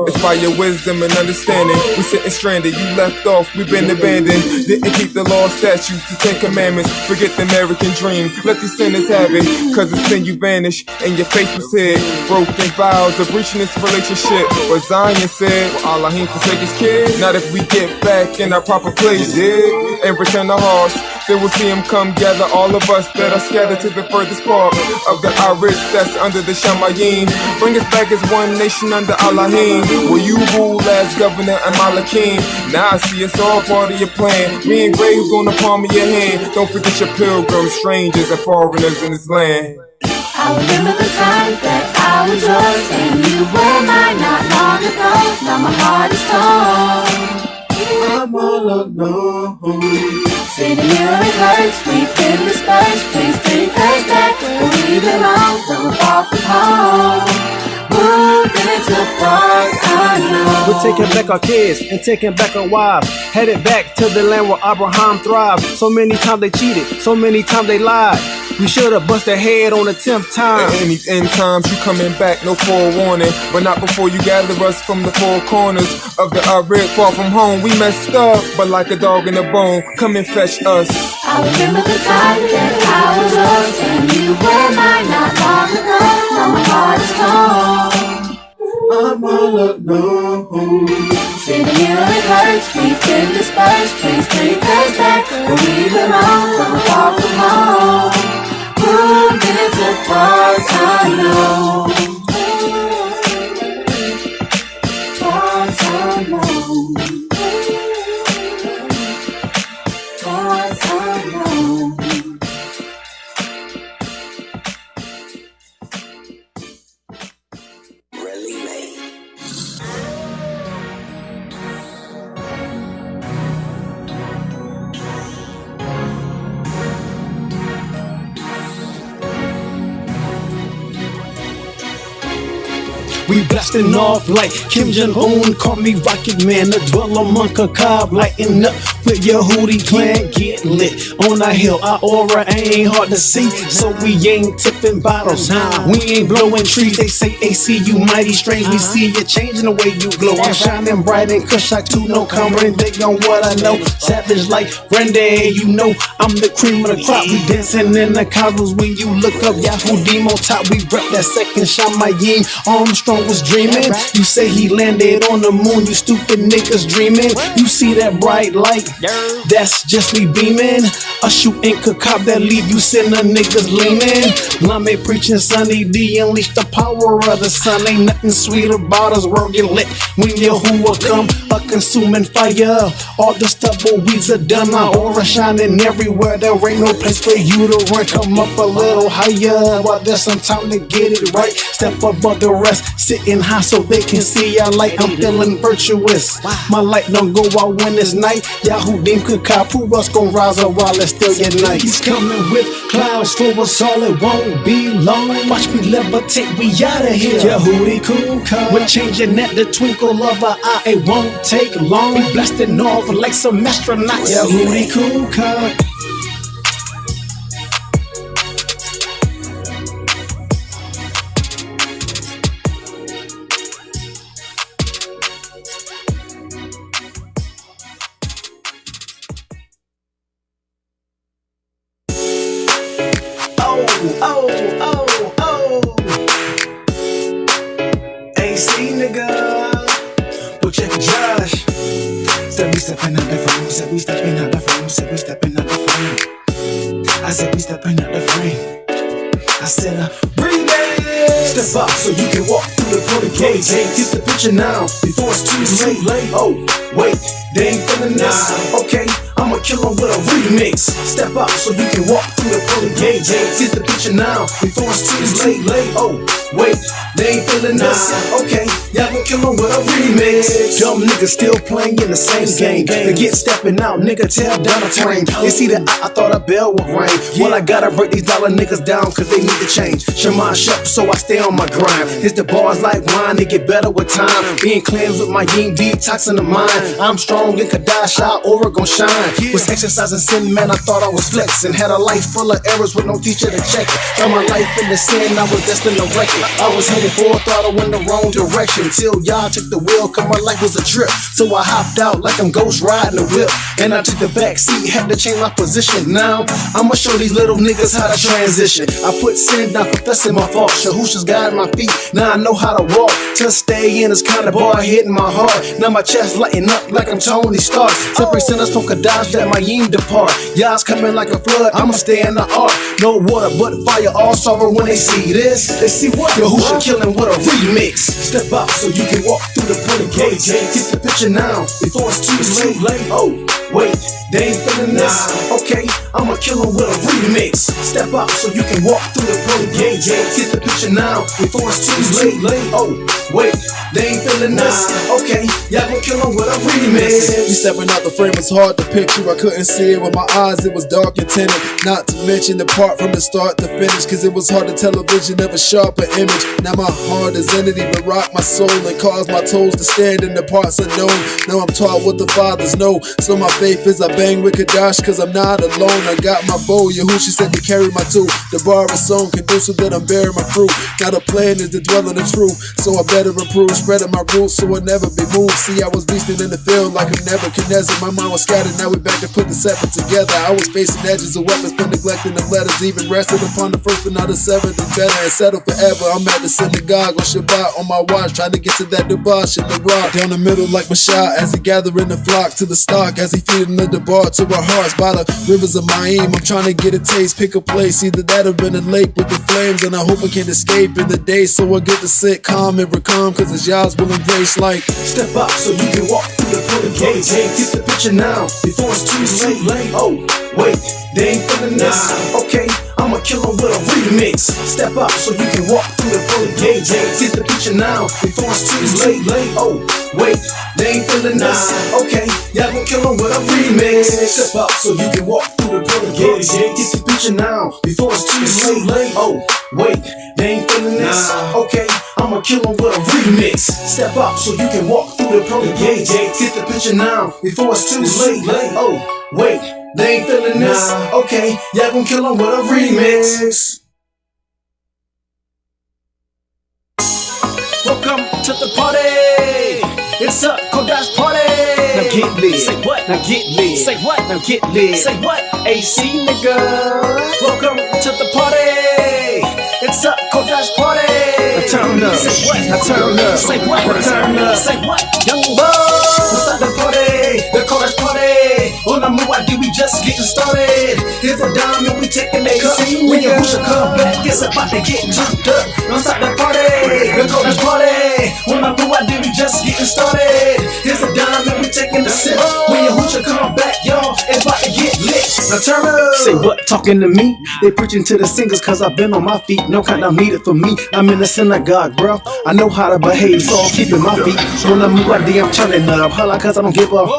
It's by your wisdom and understanding. We sitting stranded, you left off, we been abandoned. Didn't keep the law, statutes, the 10 commandments. Forget the American dream, let these sinners have it. Cause the sin you vanished and your face was hid. Broken vows of breaching this relationship. But Zion said, well, Elohim forsake his kids. Not if we get back in our proper place, yeah, and return the hearts. Then we'll see him come gather all of us that are scattered to the furthest part of the iris that's under the Shamayim. Bring us back as one nation under Elohim. Will you rule as governor and Malakim? Now I see it's all part of your plan. Me and Ray, who's gonna palm of your hand. Don't forget your pilgrims, strangers and foreigners in this land. I remember the time that I was yours and you were mine not long ago. Now my heart is torn. I'm all alone. Sitting here it hurts, we've been dispersed. Please take us back where we belong. Though we're far from home. We're taking back our kids and taking back our wives. Headed back to the land where Abraham thrived. So many times they cheated, so many times they lied. We should've bust their head on the 10th time. In these end times, you coming back, no forewarning. But not before you gather us from the four corners of the Arid. Far from home, we messed up, but like a dog in a bone, come and fetch us. I remember the time that I was yours and you were mine not long ago. Now my heart is torn. I'm all alone. Sitting here it hurts, we've been dispersed. Please take us back where we belong. Though we're far from home. Moving to parts unknown. Parts unknown. Parts unknown. We blasting off like Kim Jong-un. Call me Rocket Man, the dweller monk a cob. Lighting up with your Hootie clan. Get lit on the hill, our aura ain't hard to see. So we ain't tipping bottles, we ain't blowing trees. They say AC, you mighty strange. We see you changing the way you glow. I'm shining bright and Kushak too, no comment. They on what I know. Savage like Randy, you know I'm the cream of the crop. We dancing in the cosmos when you look up Yahoo Demo top. We rep that second Shamayim. Armstrong was dreaming. You say he landed on the moon, you stupid niggas dreaming. You see that bright light? That's just me beaming. A shooting could cop that leave you sinner niggas leaning. Lame preaching Sunny D, unleash the power of the sun. Ain't nothing sweet about us, world get lit when Yahuwah come, a consuming fire. All the stubble weeds are done, my aura shining everywhere. There ain't no place for you to run. Come up a little higher while there's some time to get it right. Step above the rest, sitting high so they can see our light. I'm feeling virtuous. My light don't go out when it's night. Yahudim could cop, who else gon' rise up while it's still your night? He's coming with clouds for us all, it won't be long. Watch me levitate, we outta here. Yahudi cool car. We're changing at the twinkle of our eye, it won't take long. We blasting off like some astronauts. Yahudi cool car. AC nigga, but check it, Josh. Said we stepping out the frame, said we stepping out the frame, said we stepping out the frame. I said we stepping out the frame. I said breathe it. Step up so you can walk through the pearly gates. Get the picture now before it's too late. Oh wait, they ain't feeling this. Okay, I'ma kill 'em with a remix. Step up so you can walk through the pearly gates. Get the picture now before it's too late. Oh wait, they ain't feeling this. Okay, y'all gon' kill 'em with a remix. Dumb niggas still playing in the same game. They get stepping out, nigga, tell down the train. They see that I thought a bell would ring. Well, I gotta break these dollar niggas down cause they need to change. Shema Shep, so I stay on my grind. Hits the bars like wine, they get better with time. Being cleansed with my yin detoxing the mind. I'm strong in Kadash, our aura gon' shine. Was exercising sin, man, I thought I was flexing. Had a life full of errors with no teacher to check it. Found my life in the sin, I was destined to wreck it. I was headed for a throttle in the wrong direction. Till y'all took the wheel, cause my life was a trip. So I hopped out like I'm ghost riding a whip. And I took the back seat, had to change my position. Now, I'ma show these little niggas how to transition. I put sin down, confessing my fault. Shahusha's guiding my feet, now I know how to walk. To stay in is kinda bar hitting my heart. Now my chest lighting up like I'm Tony Stark. Separate sinners from Kadash, let my yin depart. Y'all's coming like a flood, I'ma stay in the ark. No water but fire, all sorrow when they see this. They see what? Yahusha killing with a remix. Step out so you can walk through the pearly gates. Get the picture now, before it's too late. Oh, wait, they ain't feeling this. Okay, I'ma kill them with a remix. Step out so you can walk through the pearly gates. Get the picture now, before it's too late. Oh, wait, they ain't feeling this. Okay, y'all gon' kill them with a remix. You stepping out the frame, it's hard to picture. I couldn't see it with my eyes, it was dark and tinted. Not to mention the part from the start to finish, cause it was hard to tell a vision of a sharper image. Now my heart is entity, but rock my soul and cause my toes to stand in the parts unknown. Now I'm taught what the fathers know, so my faith is I bang with Kadash, cause I'm not alone. I got my bow, Yahushua said to carry my tool. The bar is so conducive that I'm bearing my fruit. Now the plan is to dwell in the truth, so I better improve, spreading my roots so I'll never be moved. See, I was beasting in the field like I'm Nebuchadnezzar. My mind was scattered, now we back to put the seven together. I was facing edges of weapons for neglecting the letters, even rested upon the first but not the seventh. And better and settle forever. I'm at the synagogue on Shabbat on my watch, trying to get to that debauch in the rock. Down the middle like Mashah as he gathering the flock to the stock, as he feeding the debar to our hearts by the rivers of Maim. I'm trying to get a taste, pick a place, either that or in a lake with the flames, and I hope I can escape in the day, so I get to sit calm and recalm, cause it's y'all's will embrace. Like, step out so you can walk through the pearly gates. Get the picture now, before it's too late. Oh, wait, they ain't feeling this. Okay, I'ma kill them with a remix. Step out so you can walk through the pearly gates. Get the picture now, before it's too late. Oh, wait, they ain't feeling this. Okay, y'all gon' kill them with a remix. Step out so you can walk through the pearly gates. Get the picture now, before it's too late. Oh, wait, they ain't feeling this. Okay, I'ma kill them with a remix. Step out so you can walk through the pearly gates. Get the picture now, before it's too late. Oh, wait, they ain't feeling this. Okay, y'all gon' kill them with a remix. Welcome to the party. It's a Kodash party. Now get lit. Say what? Now get lit. Say what? Now get lit. Say what? AC nigga. Welcome to the party. It's a Kodash party. Now turn up. Say what? Now turn up. Say what? Now turn up. Say what? Young boys. Let's start the party. The Kodash party. On the move, we just getting started. Here's a dime and we taking a cup. When your Yahusha come back, it's about to get turned up. Don't stop the party. The Kodash party. On the move, we just getting started. Here's a dime and we taking a sip. When your Yahusha come back, y'all, it's about to get lit. Now turn up. Say what? Talking to me? They preaching to the singers cause I've been on my feet. No kind of needed for me. I'm in the synagogue, bro. I know how to behave, so I'm keeping my feet. When I move, I'm turning up. Holla cause I don't give up.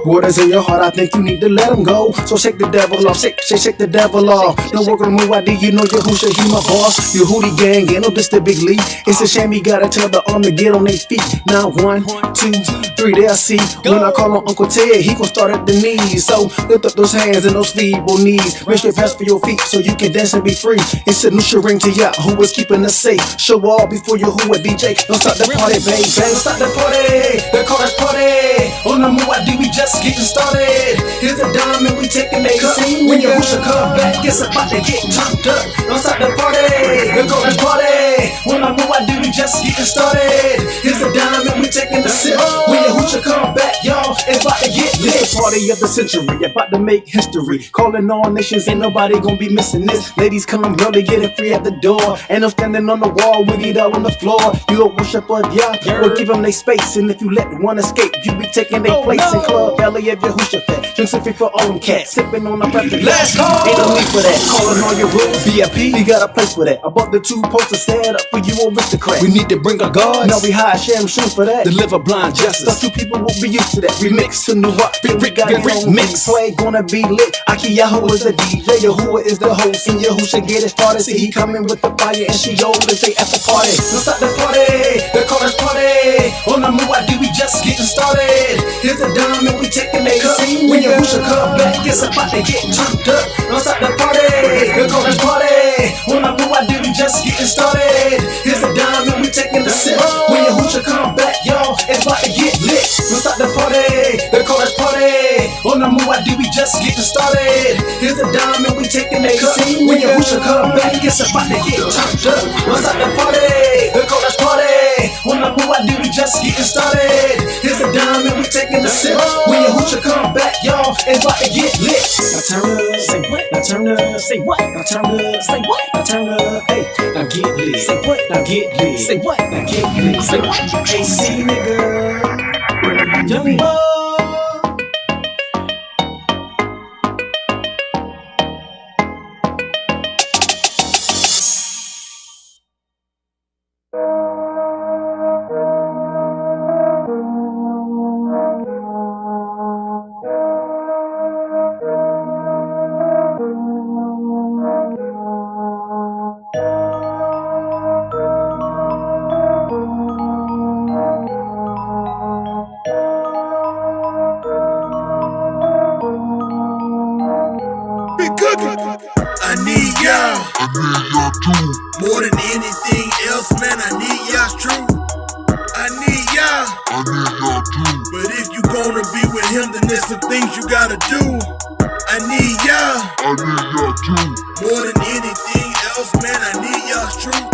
Waters in your heart, I think you need to let them go. So shake the devil off, shake the devil off. No work on move ID, you know Yahusha, he my boss. Your Hootie gang, ain't no this the big league. It's a shame he gotta tell the arm to get on their feet. Now 1, 2, 3, they'll see. When I call on Uncle Ted, he gon' start at the knees. So lift up those hands and those feeble knees. Raise your hands for your feet so you can dance and be free. It's a new ring to Yah, who is keeping us safe. Show all before you who a DJ. Don't stop the party, baby. Don't stop the party. The Kodash party. On the move, we just getting started. Here's a dime and we taking a cup. When your Yahusha come back, it's about to get turned up. Don't stop the party. The Kodash party. When I move, we just getting started. Here's a dime and we taking a sip. When your Yahusha come back, y'all, it's about to get lit. Party of the century, about to make history. Calling all nations, ain't nobody gonna be missing this. Ladies come early, getting free at the door. Ain't no standing on the wall with it all on the floor. You a worshiper of Yah, or give them their space. And if you let one escape, you be taking their place. In Club Belly of Yahusha Fat. Drinks free for all them cats. Sipping on the breath of Let's go! Ain't no need for that. Calling all your rules, VIP, we got a place for that. Above the 2 posters set up for you aristocrats. We need to bring our guards. Now we hire Sham Shoes for that. Deliver blind justice. Thought you people will be used to that. Remix to new rock. Rick got it on mix. Play gonna be lit. Aki Yahoo is the DJ. Yahuwah is the host. And Yahusha get it started. See he coming with the fire and she old and say after party. Let's start the party. The chorus party. On the move, we just getting started. Here's the dime and we taking a cup. When Yahusha come back, it's about to get turned up. Let's start the party. The chorus party. On the move, we just getting started. Here's the dime and we taking a sip. When Yahusha come back, y'all, it's about to get lit. Let's start the party. The chorus party. On the move, we just getting started. Here's the dime and we taking a cup. When Yahusha come back, it's about to get turned up. Let's start the party. The chorus party. On the move, we just getting started. Here's the dime and we taking a sip. When Yahusha come back, y'all, it's about to get lit. Now turn up, say what? Now turn up, say what? Now turn up, say what? Now turn up, hey, now get lit. Say what? Now get lit. Say what? Now get lit. Say what? Hey, see nigga, young boy. I need y'all. I need y'all too. More than anything else, man, I need y'all's truth. I need y'all. I need y'all too. But if you gonna be with him, then there's some things you gotta do. I need y'all. I need y'all too. More than anything else, man, I need y'all's truth.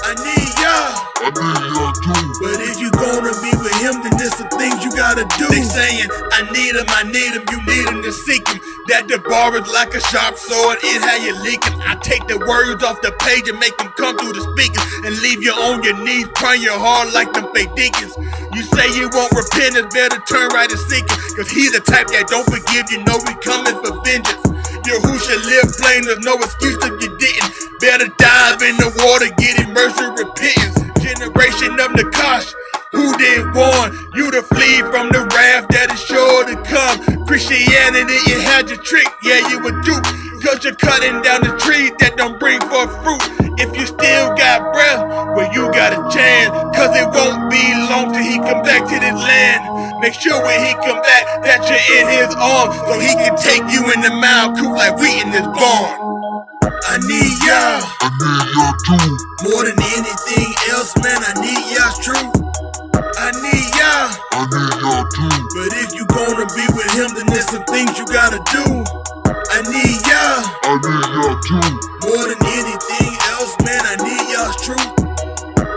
I need y'all. I need y'all too. But if you gonna be with him, then there's some things you gotta do. They saying, I need him, you need him to seek him. That the bar is like a sharp sword, it how you leaking. I take the words off the page and make them come through the speakers and leave you on your knees, praying your heart like them fake deacons. You say you won't repent, it's better turn right and seek him. Cause he's the type that don't forgive, you know we coming for vengeance. Yahusha live plain, there's no excuse if you didn't. Better dive in the water, get immersed in repentance. Generation of Nakash, who didn't warn you to flee from the wrath that is sure to come? Christianity, it had your trick, yeah, you were duped. Cause you're cutting down the trees that don't bring forth fruit. If you still got breath, well, you got a chance. Cause it won't be long till he come back to this land. Make sure when he come back that you're in his arms, so he can take you in the mouth, coop like we in this barn. I need y'all. I need y'all too. More than anything else, man, I need y'all's truth. I need y'all. I need y'all too. But if you gonna be with him, then there's some things you gotta do. I need y'all. I need y'all too. More than anything else, man, I need y'all's truth.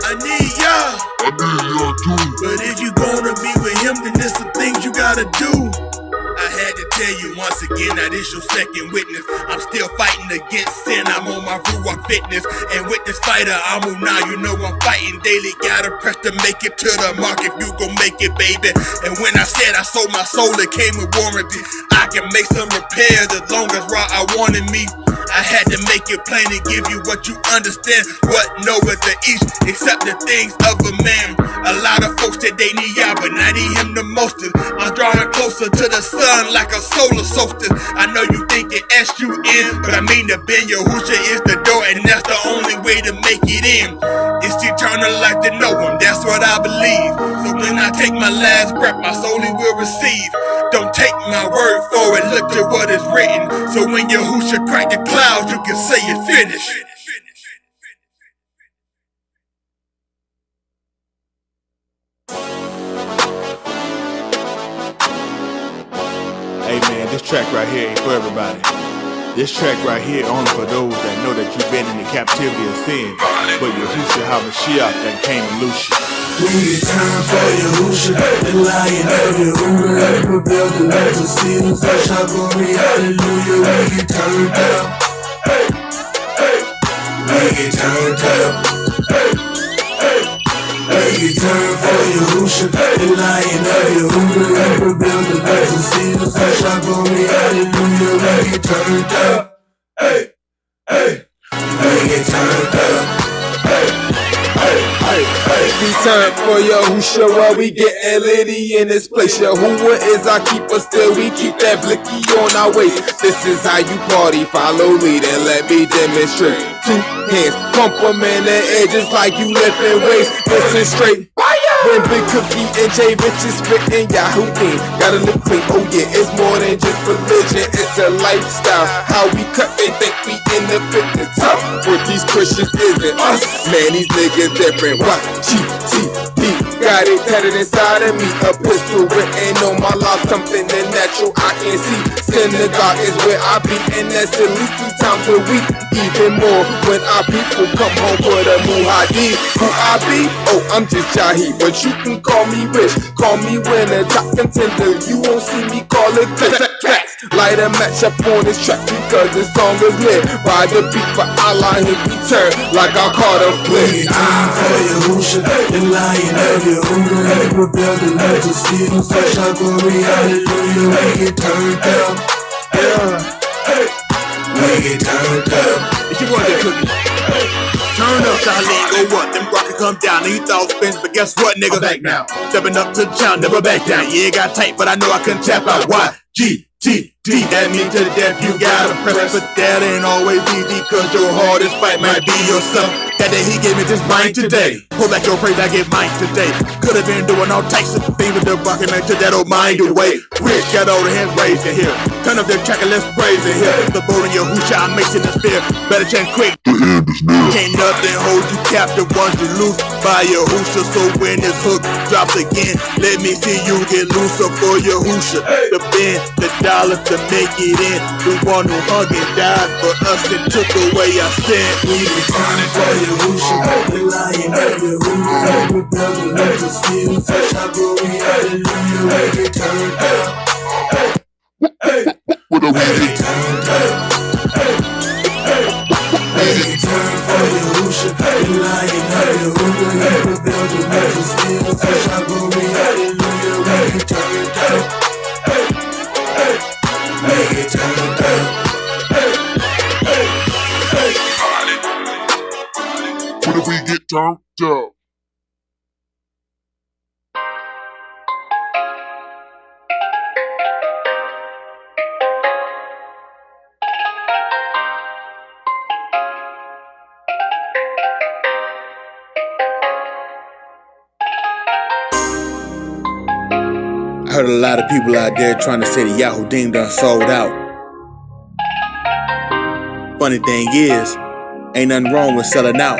I need y'all. I need y'all too. But if you gonna be with him, then there's some things you gotta do. I had to tell you once again, now this your second witness. I'm still fighting against sin, I'm on my Ruach fitness. And with this fighter, I'm on now, you know I'm fighting daily. Gotta press to make it to the mark if you gon' make it, baby. And when I said I sold my soul, it came with warranty. I can make some repairs as long as I wanted me. I had to make it plain and give you what you understand. What knoweth the east, except the things of a man. A lot of folks that they need y'all, but I need him the mostest. I'm drawing closer to the sun like a solar solstice. I know you think it S-U-N, but I mean the Ben Yahusha is the door, and that's the only way to make it in. It's eternal life to know him, that's what I believe. So when I take my last breath, my soul he will receive. Don't take my word for it, look at what is written. So when Yahusha crack the clouds, you can say it's finished. Hey man, this track right here ain't for everybody. This track right here only for those that know that you've been in the captivity of sin. But Yahusha HaMashiach that came to loose you. We get time for Yahusha, the lion of Yehuda. We prepare the lights to see the fresh glory, hallelujah. We get turned up. We get turned up. We get turned for Yahusha, the lion of Yehuda. We prepare the lights to see the fresh glory, hallelujah. We get turned up. We get turned up. return for Yahusha while we getting litty in this place. Yahuwah is our keeper, still we keep that blicky on our waist. This is how you party, follow me, then let me demonstrate. 2 hands, pump them in the air just like you lifting weights. Listen straight. When Big Cookie and J Rich is spitting Yahoo thing, gotta look clean, oh yeah, it's more than just religion, it's a lifestyle. How we cut, they think we in the fitness tough. What these Christians isn't us, man, these niggas different. What? GTD, got it tatted inside of me, a pistol written on my life, something that natural I can see. Synagogue is where I be, and that's at least 3 times a week. Even more when our people come home for the Muhadi. Who I be? Oh, I'm just Jahi, but you can call me rich, call me winner, top contender. You won't see me call it facts. Light a match up on this track because this song is lit. Ride the beat for Allah and return like I caught a flip. For Yahusha, the lion of Yahuwah, he rebelled and let the seasons touch our glory. Hallelujah, we get turned down. We get turned down. If you want to cook it, turn up, Charlene, go what? Them rockets come down, and you thought spins, but guess what, nigga? Back now. Stepping up to the challenge, never back down. Yeah, it got tight, but I know I couldn't tap out. YGTD, that means to the death, you gotta press, but that ain't always easy, cause your hardest fight might be yourself. That day he gave me this mind today. Hold back your praise, I get mine today. Could've been doing all types of things with the rocket man, took that old mind away. Rich got all the hands raised in here. Turn up the track and let's praise it here. The boat in your Yahusha, I'm making the fear. Better change quick. Can't nothing hold you captive once you loose by Yahusha. So when this hook drops again, let me see you get looser for Yahusha. The bend, the dollars to make it in. The one who hung and died for us and took away our sin. We return for Yahusha, the lion of Yahuwah, he rebelled and let the seasons touch our glory. Hallelujah, we get turned down. What are we get turned down? We return for Yahusha, the lion of Yahuwah, he rebelled and let the seasons touch our glory. Hallelujah, we get turned down. We get turned down. What if we get turned up? I heard a lot of people out there trying to say the Yahoo Ding done sold out. Funny thing is, ain't nothing wrong with selling out.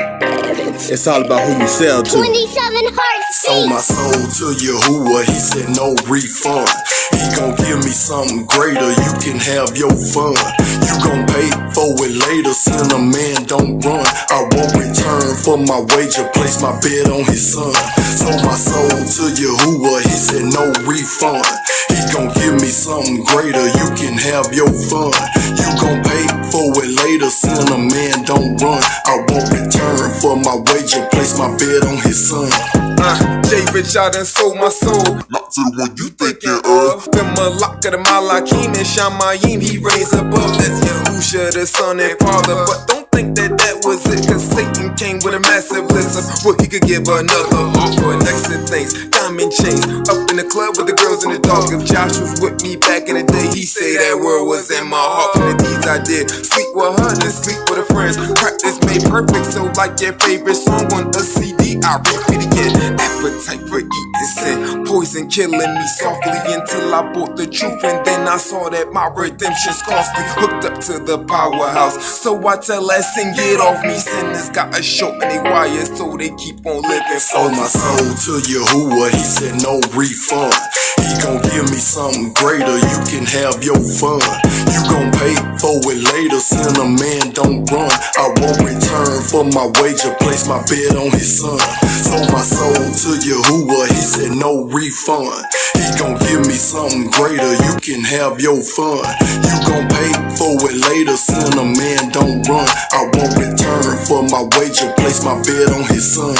It's all about who you sell to. 27 hearts. Sold my soul to Yahuwah, he said no refund. He gon' give me something greater, you can have your fun. You gon' pay for it later, sin a man don't run. I won't return for my wager, place my bet on his son. Sold my soul to Yahuwah, he said no refund. He gon' give me something greater, you can have your fun. You gon' pay for it later, sin a man don't run. I won't return for my wager, place my bet on his son. J Rich, I done sold my soul. Not to the one you thinking of. Been Malak of the Malakim and Shamayim, he raised above. That's Yahusha, the son and father. But don't think that was it, cause Satan came with a massive list of what he could give another offer. Next to things, diamond chains, up in the club with the girls and the dog. If Josh was with me back in the day, he'd say that word was in my heart. For the deeds I did, sleep with her, then sleep with her friends. Practice made perfect, so like your favorite song on a CD, I repeat again. Appetite for eating sin, poison killing me softly until I bought the truth, and then I saw that my redemption's costly. Hooked up to the powerhouse, so I tell that sin, get off me. Sinners got a short and they wires, so they keep on living. Sold my soul to Yahuwah, he said no refund. He gon' give me something greater, you can have your fun. You gon' pay for it later, sin a man don't run. I won't return for my wager, place my bet on his son. Sold my soul to Yahuwah, he said no refund. He gon' give me something greater, you can have your fun. You gon' pay for it later, sin a man don't run. I won't return for my wager, place my bet on his son.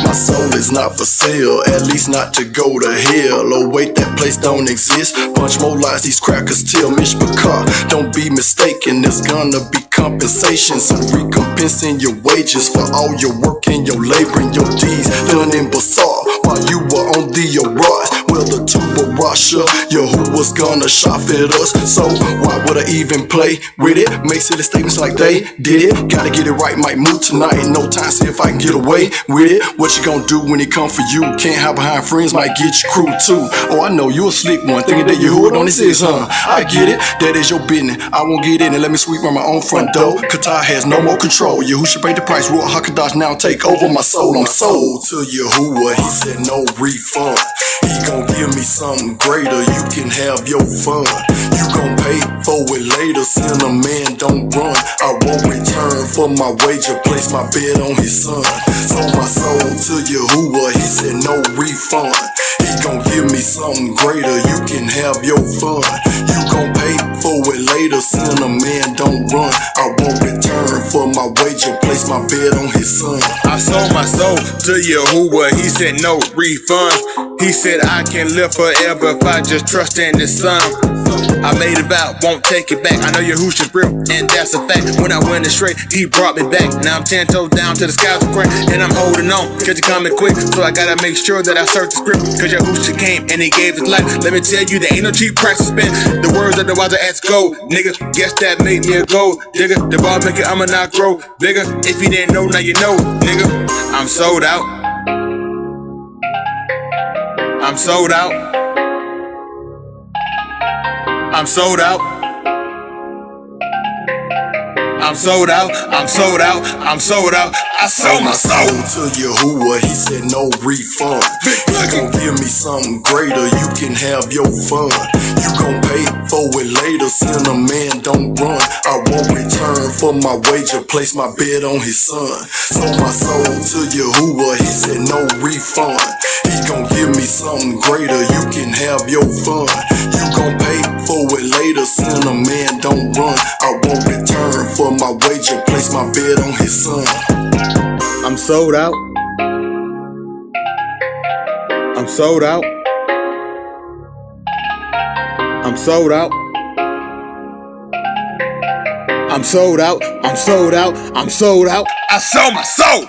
My soul is not for sale, at least not to go to hell. Oh wait, that place don't exist. Bunch more lies these crackers tell. Mishpachah, don't be mistaken. There's gonna be compensation, some recompense in your wages for all your work and your labor and your deeds done in Bazaar while you were on the Arise. Well, the tuba rasha, Yahuwah's gonna shop at us, so why would I even play with it? Make silly statements like they did it. Gotta get it right, might move tonight, no time, see if I can get away with it. What you gonna do when he come for you? Can't hide behind friends, might get you crew too. Oh, I know you a slick one, thinking that Yahuwah on his is, huh? I get it, that is your business. I won't get in and let me sweep around my own front door. Qatar has no more control. Yahushua paid the price, Ruach HaKadosh now take over my soul. I'm sold to Yahuwah, he said no refund. He gon' give me something greater, you can have your fun. You gon' pay for it later, sin a man don't run. I won't return for my wager, place my bet on his son. Sold my soul to Yahuwah, he said no refund. He gon' give me something greater, you can have your fun. You gon' pay for it later, sin a man don't run. I won't return for my wager, place my bet on his son. I sold my soul to Yahuwah, he said no refunds. He said I can live forever if I just trust in the Son. I made a vow, won't take it back. I know Yahushua's real, and that's a fact. When I went astray, he brought me back. Now I'm 10 toes down to the skies of crack, and I'm holding on, cause you're coming quick. So I gotta make sure that I search the script, cause Yahushua came and he gave his life. Let me tell you, there ain't no cheap price to spend. The words of the wise are as gold, nigga. Guess that made me a gold digger. The ball maker, I'ma not grow bigger. If you didn't know, now you know, nigga. I'm sold out. I'm sold out. I'm sold out. I'm sold out. I'm sold out. I'm sold out. I sold my soul to Yahuwah, he said no refund. He gon' give me something greater, you can have your fun. You gon' pay for it later, sin a man don't run. I won't return for my wager, place my bet on his son. Sold my soul to Yahuwah, he said no refund. He gon' give me something greater, you can have your fun. You gon' pay for it later, sin a man don't run. I won't return for my wager, place my bet on his son. I'm sold out. I'm sold out. I'm sold out. I'm sold out. I'm sold out. I'm sold out. I sold my soul.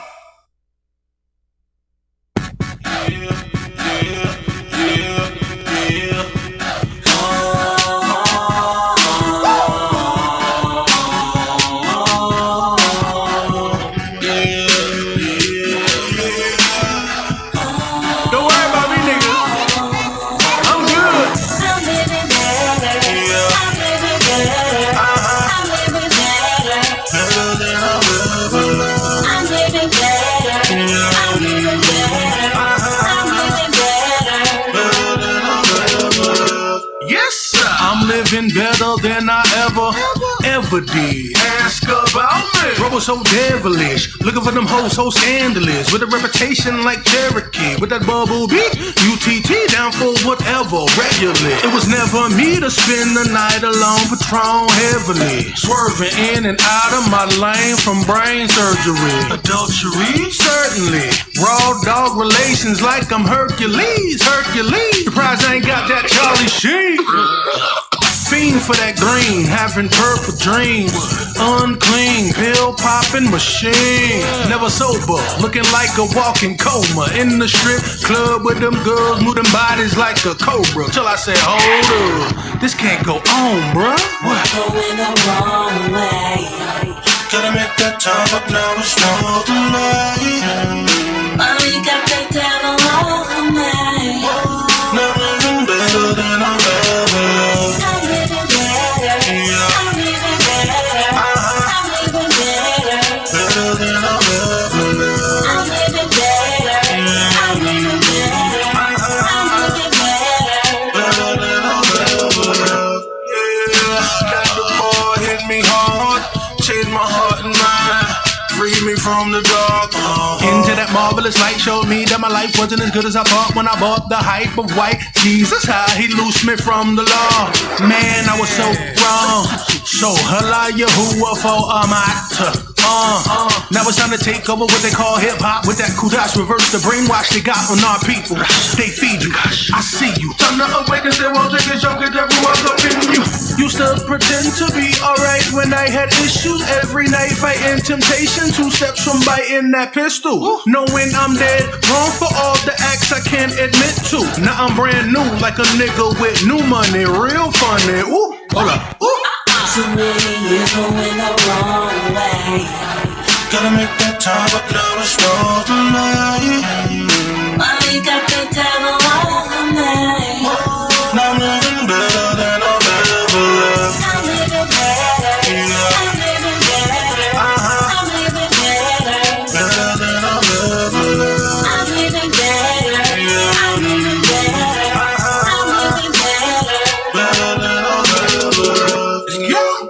Living better than I ever did. Ask about me. Bro was so devilish, looking for them hoes so scandalous, with a reputation like Cherokee, with that bubble beat, UTT down for whatever, regularly. It was never me to spend the night alone, Patron heavily, swerving in and out of my lane from brain surgery. Adultery? Certainly. Raw dog relations like I'm Hercules. Surprised I ain't got that Charlie Sheen. Fiend for that green, having purple dreams. Unclean, pill popping machine. Never sober, looking like a walking coma. In the strip club with them girls, move them bodies like a cobra. Till I say, hold up, this can't go on, bruh. What? Going the wrong way. Gotta make that time up now, it's no delay. Mommy got that devil off of me. Now living better than I've ever loved. I'm living better. I'm living better. I'm living better. Better than I've ever loved. I'm living better. I'm living better. I'm living better. Better than I've ever loved. Yeah, that the boy hit me hard, changed my heart and mind, freed me from the dark. Into that marvelous light showed me that my life wasn't as good as I thought when I bought the hype of white Jesus. How he loosed me from the law. Man, I was so wrong. So Hala Yahuwah for a matter. Now it's time to take over what they call hip-hop. With that kudash, reverse the brainwash they got on our people. They feed you, I see you. Time to awaken, they won't take a joke at everyone's up in you. You still pretend to be alright when I had issues. Every night fighting temptation, 2 steps from biting that pistol. Knowing I'm dead wrong for all the acts I can't admit to. Now I'm brand new, like a nigga with new money. Real funny, ooh, hold up, ooh. Too many years going the wrong way. Gotta make that time, but now it's wrong tonight. Money got the devil over me. Now I'm living better than I've ever lived. I'm living better. I'm living better. I'm living better. Better than I've ever lived. I'm living better. I'm living better. I'm living better. Better than I've ever lived. Let's go.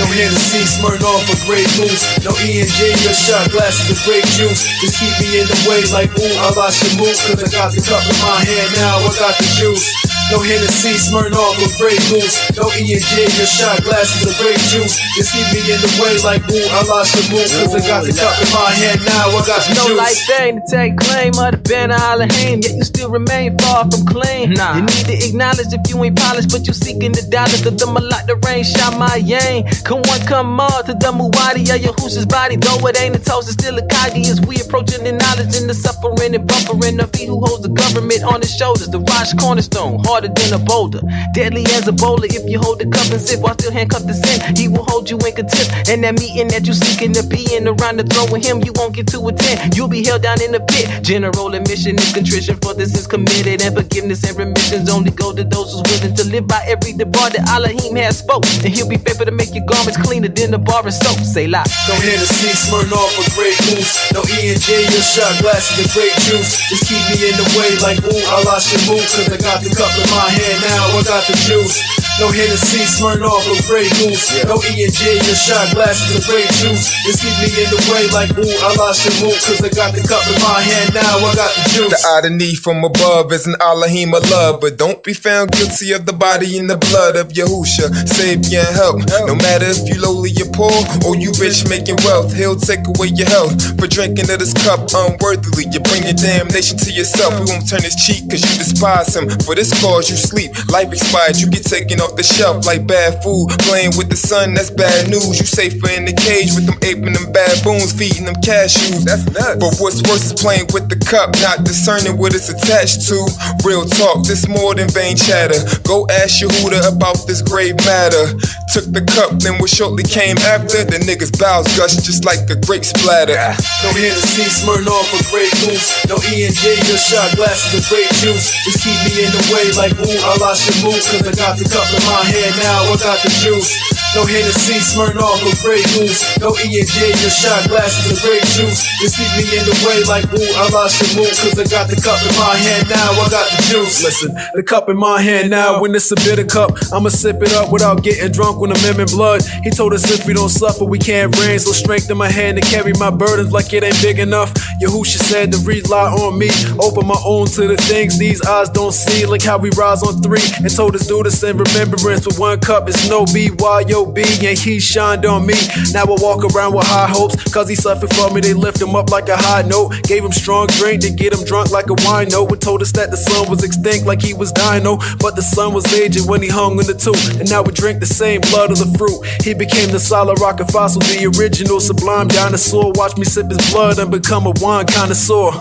No Hennessy, Smirnoff or Grey Goose. No E&J or shot glasses of grape juice. Just keep me in the way like ooh, I lost your move. Cause I got the cup in my hand now, I got the juice. No Hennessy, Smirnoff or Grey Goose. No E&J or shot glasses of grape juice. Just keep me in the way like ooh, I lost your move. Cause I got the cup in my hand now, I got the no juice. No life thing to take claim of the banner Elohim, yet you still remain far from clean. You need to acknowledge if you ain't polished, but you seeking the dollars. The them like the rain shot my yang. Come on, come on to the Muwadi of Yahusha's body. Though it ain't a toast, it's still a kagi. As we approaching the knowledge and the suffering and buffering of he who holds the government on his shoulders. The Rosh cornerstone, harder than a boulder, deadly as a bowler. If you hold the cup and sip while still handcuffed to sin, he will hold you in contempt. And that meeting that you seeking to be in around the throne with him, you won't get to attend. You'll be held down in the pit. General admission is contrition for this is committed, and forgiveness and remissions only go to those who's willing to live by every debar that Elohim has spoke. And he'll be faithful to make your garments cleaner than the bar and soap. Say la. No Hennessy, Smirnoff or Grey Goose. No E&J or shot glasses of grape juice. Just keep me in the way like ooh, I lost your move. Cause I got the cup in my hand now, I got the juice. No Hennessy, Smirnoff or Grey Goose. No E&J or shot glasses of grape juice. Just keep me in the way like ooh, I lost your move. Cause I got the cup in my hand now, I got the juice. The irony from above is an Elohim of love, but don't be found guilty of the body and the blood of Yahusha. Savior and help. No matter if you lowly or poor, or you rich making wealth, he'll take away your health for drinking of this cup unworthily. You bring your damnation to yourself. He won't turn his cheek cause you despise him. For this cause you sleep, life expired, you get taken off the shelf like bad food. Playing with the sun, that's bad news. You safer in the cage with them ape and them baboons, feeding them cashews. That's nuts. But what's worse is playing with the cup, not discerning what it's attached to. Real talk, this more than vain chatter. Go ask Yehuda about this grave matter. Took the cup, then what shortly came after, the niggas' bowels gushed just like a grape splatter. No Hennessy, Smirnoff or Grey Goose. No E&J or shot glasses of grape juice. Just keep me in the way like ooh, I lost your move. Cause I got the cup in my hand now, I got the juice. No Hennessy, Smirnoff or Grey Goose. No E&J or shot glasses of grape juice. Just keep me in the way like ooh, I lost your move. Cause I got the cup in my hand now, I got the juice. Listen, the cup in my hand now, when it's a bitter cup, I'ma sip it up without getting drunk when I'm in blood. He told us if we don't suffer, we can't reign. So strength in my hand to carry my burdens like it ain't big enough. Yahusha said to rely on me, open my own to the things these eyes don't see. Like how we rise on 3, and told us do this in remembrance. With one cup, it's no BYO B, and he shined on me. Now I walk around with high hopes, cause he suffered for me. They lift him up like a high note. Gave him strong drink to get him drunk like a wine note. And told us that the sun was extinct like he was dino. But the sun was aging when he hung in the two. And now we drink the same blood of the fruit. He became the solid rocket fossil, the original sublime dinosaur. Watch me sip his blood and become a wine connoisseur.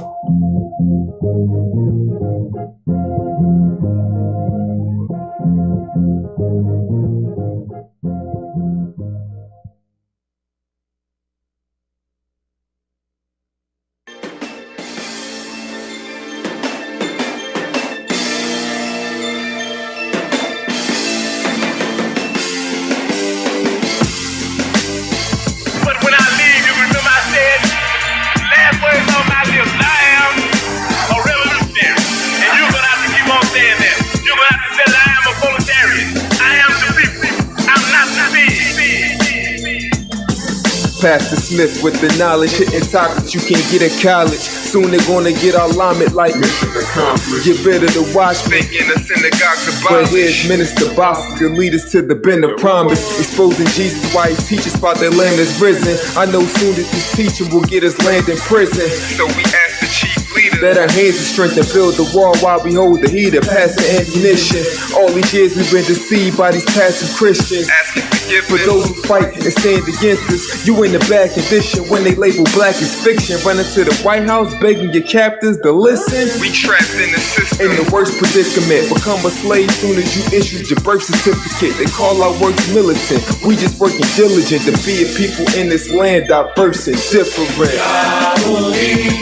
Pastor Smith with the knowledge, hitting topics you can't get at college. Soon they're gonna get our alignment like mission accomplished. Get rid of the watch making the synagogues abolish. But here's Minister Bossy to lead us to the bend of promise, exposing Jesus while he teaches about the lamb that's risen. I know soon that this teaching will get us land in prison. So we ask the chief leader that our hands are strength and build the wall while we hold the heater, passing ammunition. All these years we've been deceived by these passive Christians. Asking for those who fight and stand against us. You in the bad condition when they label black as fiction. Running to the White House begging your captors to listen. We trapped in the system, in the worst predicament. Become a slave soon as you issued your birth certificate. They call our works militant. We just working diligent to be a people in this land diverse and different. Yahoo,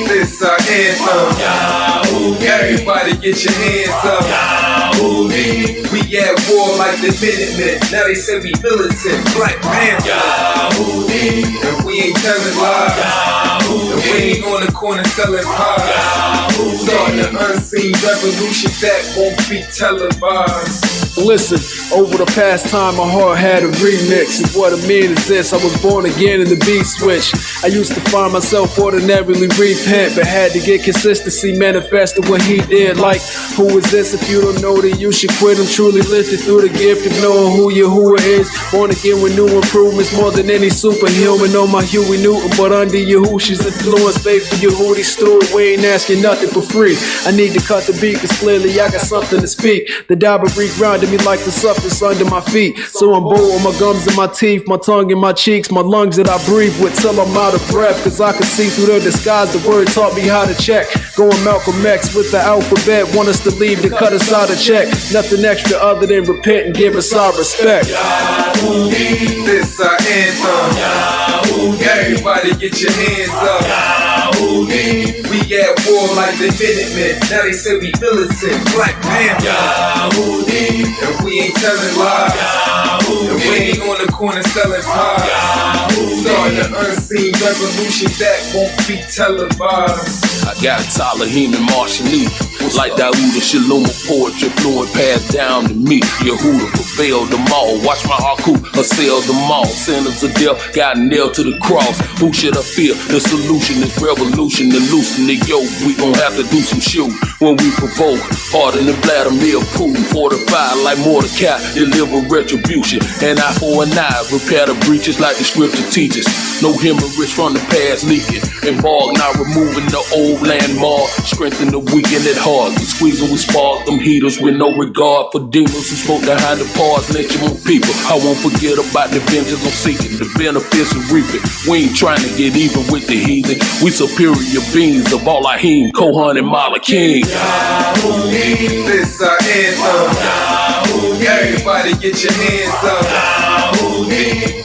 this our anthem. Yahoo, everybody get your hands up. Yahoo, we at war like the Minutemen. Now they say we militant. Black Panther. Yahoo, and we ain't telling lies. Yahoo, and we ain't on the corner selling pies. Yahoo, starting an unseen revolution that won't be televised. Listen, over the past time my heart had a remix of what it means is this. I was born again in the beat switch. I used to find myself ordinarily repent, but had to get consistency manifested what he did. Like, who is this? If you don't know that you should quit. I'm truly lifted through the gift of knowing who Yahuwah is. Born again with new improvements more than any superhuman. On my Huey Newton, but under Yahushua's influence, faithful Yehudi steward. We ain't asking nothing for free. I need to cut the beat, cause clearly I got something to speak. The Dabba regrounded me like the substance under my feet. So I'm bold with my gums and my teeth, my tongue in my cheeks, my lungs that I breathe with till I'm out of breath. Cause I can see through their disguise. The word taught me how to check. Going Malcolm X with the alphabet. Want us to leave to cut us out a check. Nothing extra other than repent and give us our respect. Yahoo, this our anthem. Yahoo, everybody get your hands up. Yahoo, we at war like the Minutemen. Now they say we militant. Black Panther. Yahoo, and we ain't telling lies. Yahoo, and we ain't on the corner selling pies. Yahoo, starting an unseen revolution that won't be televised. I got Talahim and Marshall Lee. Like Dawood Shalom, poetry flowing passed down to me. Yehuda prevailed them all. Watch my Haku assail them all. Sinners of death got nailed to the cross. Who should I fear? The solution is revolution. To loosen the yoke, we gon' have to do some shoot. When we provoke, harder than Vladimir Putin. Fortified like Mordecai, deliver retribution. An eye for an eye, repair the breaches like the scripture teaches. No hemorrhage from the past leaking. Embark, not removing the old landmark. Strengthen the weak and it hard. We squeeze and we spark them heaters with no regard for demons who smoke behind the bars, lynching on people. I won't forget about the vengeance I'm seeking, the benefits of reaping. We ain't trying to get even with the heathen. We superior beings of Allahim, Kohan and Malakim. Yahoo, this our anthem. Yahoo, everybody get your hands up. Yahoo,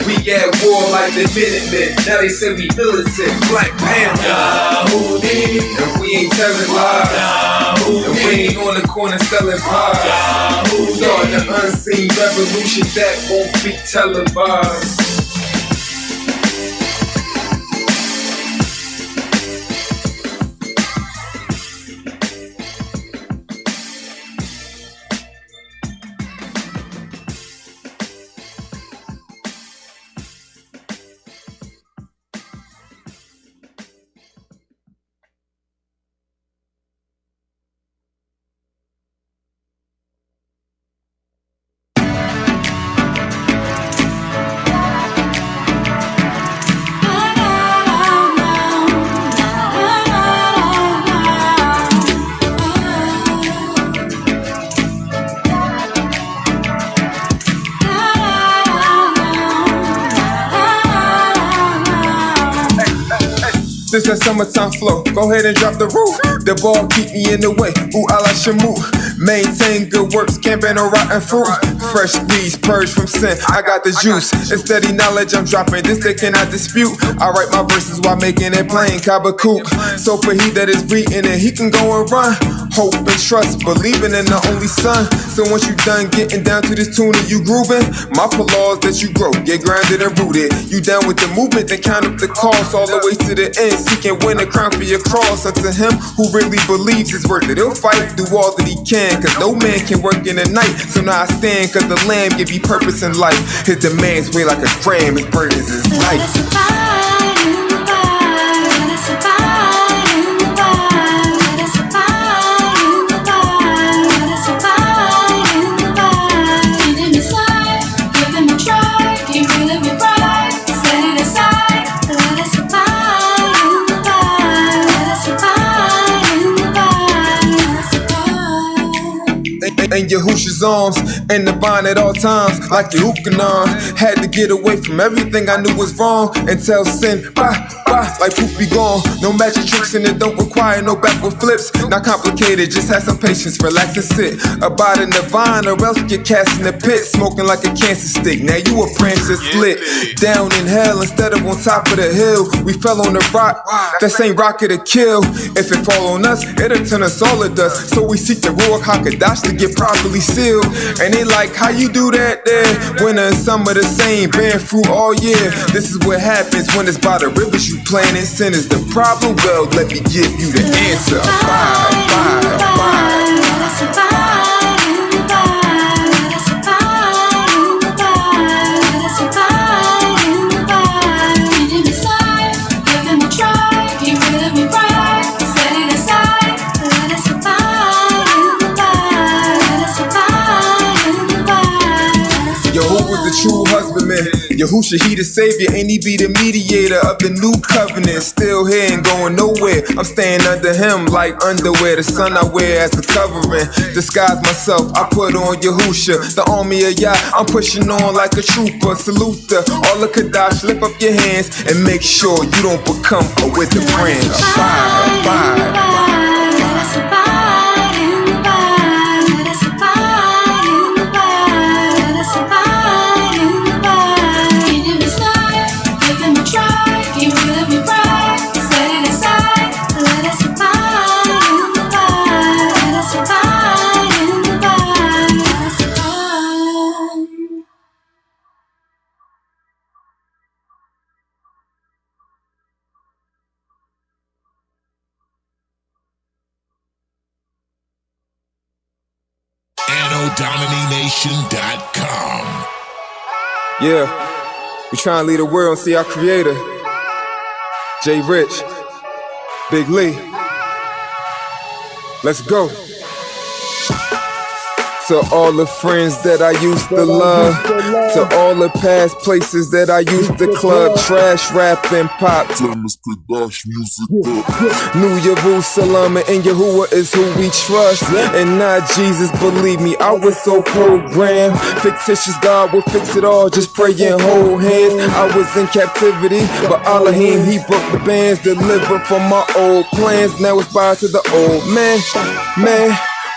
we at war like the Minutemen. Now they say we militant. Black Panther. Yahoo, and we ain't telling lies. Yahoo, and we ain't on the corner selling pies. Yahoo, starting an unseen revolution that won't be televised. This that summertime flow. Go ahead and drop the roof. The ball keep me in the way. Ooh, I like Shamu. Maintain good works, can't ban no rotten fruit. Fresh squeeze, purge from sin. I got the juice. It's steady knowledge I'm dropping. This they cannot dispute. I write my verses while making it plain. Kabakook. So for he that is reading it, he can go and run. Hope and trust, believing in the only son. So once you done getting down to this tune and you grooving, my laws that you grow, get grounded and rooted. You down with the movement, then count up the cost all the way to the end. Seek and win a crown for your cross. Unto him who really believes it's worth it. He'll fight, do all that he can, cause no man can work in the night. So now I stand, cause the Lamb give you purpose in life. His demands weigh like a gram, his burdens is light. In Yahusha's arms, and the vine at all times, like the Ukanon. Had to get away from everything I knew was wrong, and tell sin, bye, like poof be gone. No magic tricks and it don't require no backward flips. Not complicated, just have some patience, relax and sit. Abide in the vine or else get cast in the pit. Smoking like a cancer stick, now you a branch that's lit. Down in hell instead of on top of the hill. We fell on the rock, that same rock it'll kill. If it fall on us, it'll turn us all to dust. So we seek the Ruach HaKodesh to get properly sealed. And they like, how you do that there? Winter and summer the same, bearing fruit all year. This is what happens when it's by the rivers you planting. Sin is the problem, well, let me give you the answer. Bye. True husbandman, Yahusha, he the savior, and he be the mediator of the new covenant. Still here and going nowhere. I'm staying under him like underwear. The sun I wear as a covering. Disguise myself, I put on Yahusha. The army of Yah, I'm pushing on like a trooper. Salute the all of Kadash, lift up your hands and make sure you don't become a withered branch. Bye. AnnoDomination.com. Yeah, we trying to lead the world and see our creator. J Rich, Big Lee. Let's go. To all the friends that I used to love, to all the past places that I used to club, trash, rap, and pop. New Jerusalem and Yahuwah is who we trust, and not Jesus, believe me, I was so programmed. Fictitious God will fix it all, just pray and hold hands. I was in captivity, but Elohim, he broke the bands, delivered from my old plans. Now it's bye to the old man.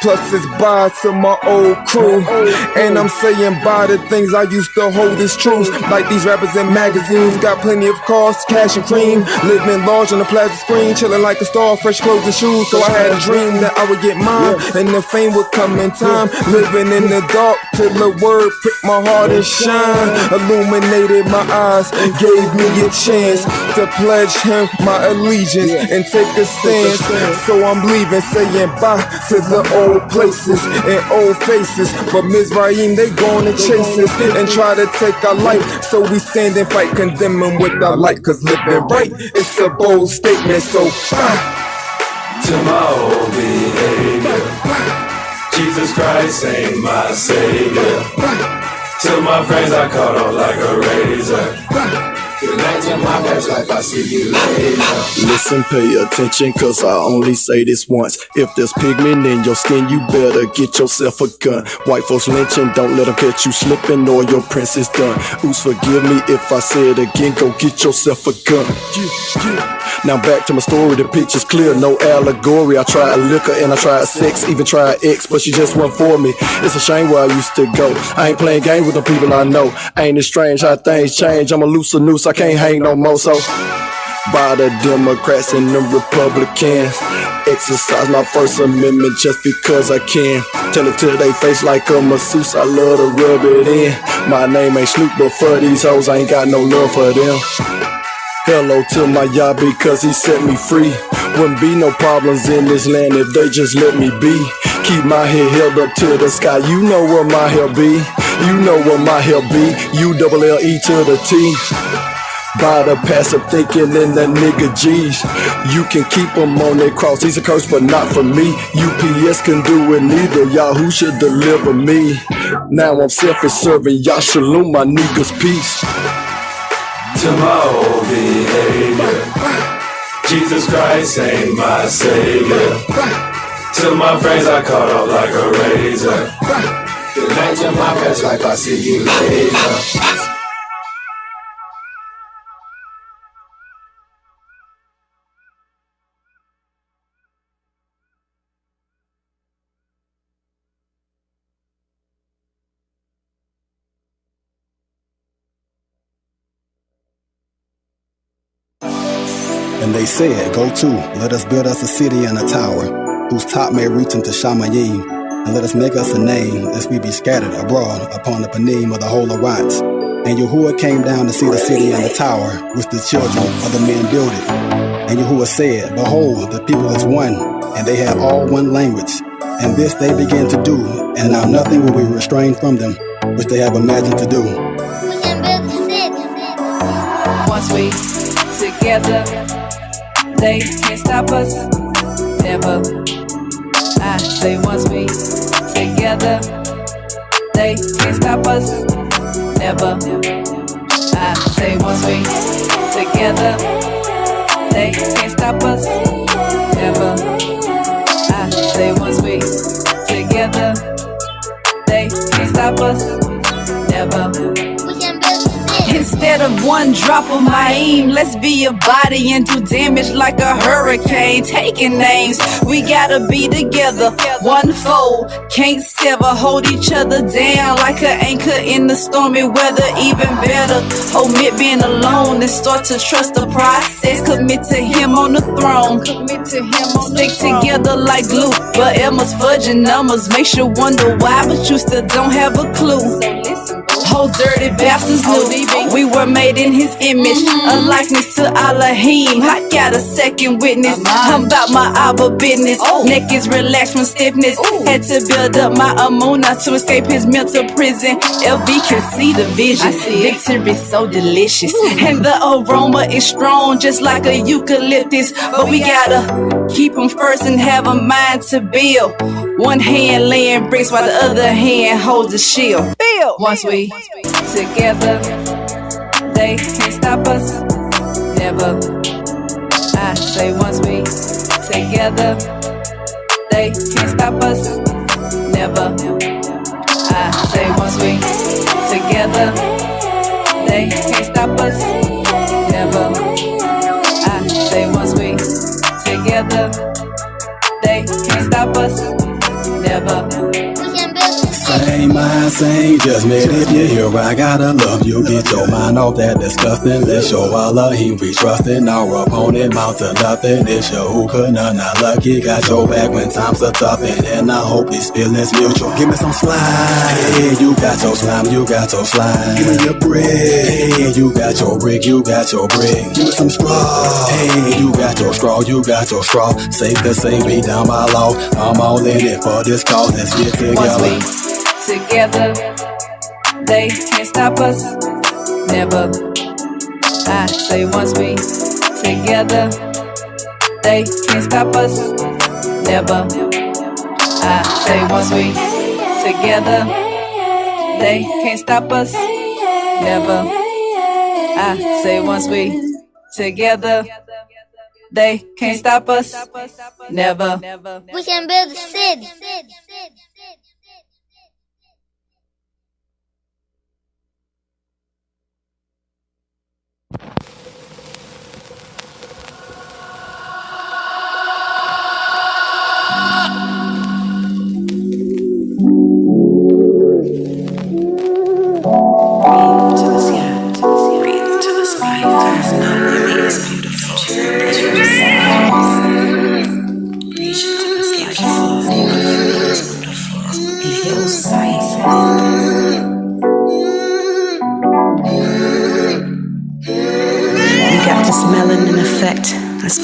Plus it's bye to my old crew. And I'm saying bye to things I used to hold as truths. Like these rappers in magazines, got plenty of cars, cash and cream. Living large on the plasma screen, chilling like a star, fresh clothes and shoes. So I had a dream that I would get mine, and the fame would come in time. Living in the dark till the word pricked my heart and shine. Illuminated my eyes, gave me a chance to pledge him my allegiance and take a stance. So I'm leaving, saying bye to the old places and old faces, but Mizraim, they gonna chase us and try to take our life. So we stand and fight, condemning with our light, cause living right, it's a bold statement. So to my old behavior, Jesus Christ ain't my savior. To my friends I cut off like a razor. Get back to my best life, I see you later. Listen, pay attention, cause I only say this once. If there's pigment in your skin, you better get yourself a gun. White folks lynching, don't let them catch you slipping, or your prince is done. Oops, forgive me if I say it again, go get yourself a gun. Now back to my story, the picture's clear, no allegory. I tried liquor and I tried sex, even tried X, but she just wasn't for me. It's a shame where I used to go. I ain't playing games with the people I know. Ain't it strange how things change? I'm a looser noose, I can't hang no more, so by the Democrats and the Republicans, exercise my First Amendment just because I can. Tell it to their face like a masseuse, I love to rub it in. My name ain't Snoop, but for these hoes, I ain't got no love for them. Hello to my Yah because he set me free. Wouldn't be no problems in this land if they just let me be. Keep my head held up to the sky, you know what my help be. You know what my help be, ULLE to the T. By the passive thinking and the nigga G's. You can keep them on their cross, he's a curse but not for me. UPS can do it neither, Yahoo should deliver me. Now I'm selfish serving, Yah Shalom, my niggas peace. To my old behavior, Jesus Christ ain't my savior. To my friends I cut off like a razor. Imagine my best life, I see you later. And they said, go to, let us build us a city and a tower, whose top may reach into Shamayim, and let us make us a name, lest we be scattered abroad upon the panim of the whole Arites. And Yahuwah came down to see the city and the tower, which the children of the men builded. And Yahuwah said, behold, the people is one, and they have all one language. And this they begin to do, and now nothing will be restrained from them, which they have imagined to do. We can build a city. Once we together, they can't stop us, never. I say once we together, they can't stop us, never. I say once we together, they can't stop us, never. I say once we together, they can't stop us, never. Instead of one drop of my aim, let's be a body and do damage like a hurricane. Taking names, we gotta be together, one fold, can't sever. Hold each other down like an anchor in the stormy weather. Even better, omit being alone and start to trust the process. Commit to him on the throne, stick together like glue. But Emma's fudging numbers makes you wonder why, but you still don't have a clue. Whole dirty bastards knew we were made in his image, a likeness to Elohim. I got a second witness, I'm about my Abba business. Neck is relaxed from stiffness, had to build up my amuna to escape his mental prison. LV can see the vision, victory so delicious, and the aroma is strong just like a eucalyptus. But we gotta keep them first and have a mind to build. One hand laying bricks while the other hand holds a shield. Once we together, they can't stop us, never. I say once we together, they can't stop us, never. I say once we together, they can't stop us, never. I say once we together, they can't stop us, never. Same mind, same judgment. If you're here, I gotta love you. Get your mind off that disgusting. Let's show Elohim we trusting. Our opponent mount to nothing. It's your who could none not lucky. Got your back when times are tough, and I hope these feelings mutual. Give me some slime. Hey, you got your slime, you got your slime. Give me your brick. Hey, you got your brick, you got your brick. Give me some straw. Hey, you got your straw, you got your straw. Safe to say, be down by law. I'm all in it for this cause. Let's get together. Together, they can't stop us, never. I say once we together, they can't stop us, never. I say once we together, they can't stop us, never. I say once we together, they can't stop us, never. We can build a city.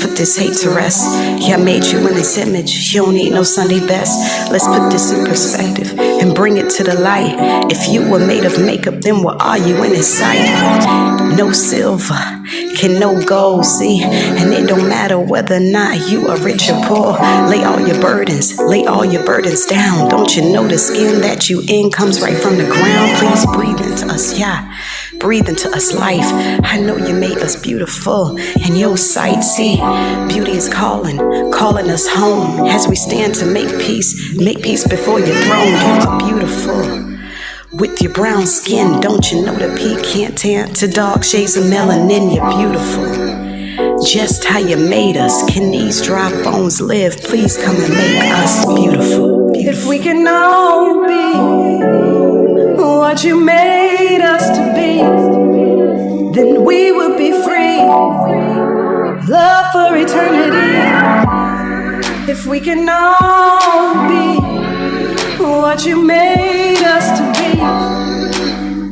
put this hate to rest. Yeah, I made you in this image. You don't need no Sunday best. Let's put this in perspective and bring it to the light. If you were made of makeup, then what are you in his sight? No silver, can no gold, see? And it don't matter whether or not you are rich or poor. Lay all your burdens down. Don't you know the skin that you in comes right from the ground? Please breathe into us, yeah. Breathe into us life. I know you made us beautiful in your sight. See, beauty is calling us home as we stand to make peace before your throne. You are beautiful. With your brown skin, don't you know the pecan tan to dark shades of melanin? You're beautiful. Just how you made us. Can these dry bones live? Please come and make us beautiful. If we can all be what you made us to be, then we will be free. Love for eternity. If we can all be what you made us to be,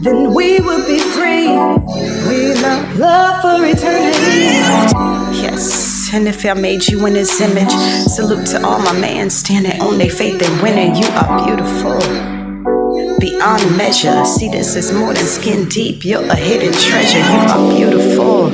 then we will be free. We love for eternity. Yes, and if I made you in his image, salute to all my man standing on their faith and winning. You are beautiful beyond measure. See, this is more than skin deep. You're a hidden treasure. You are beautiful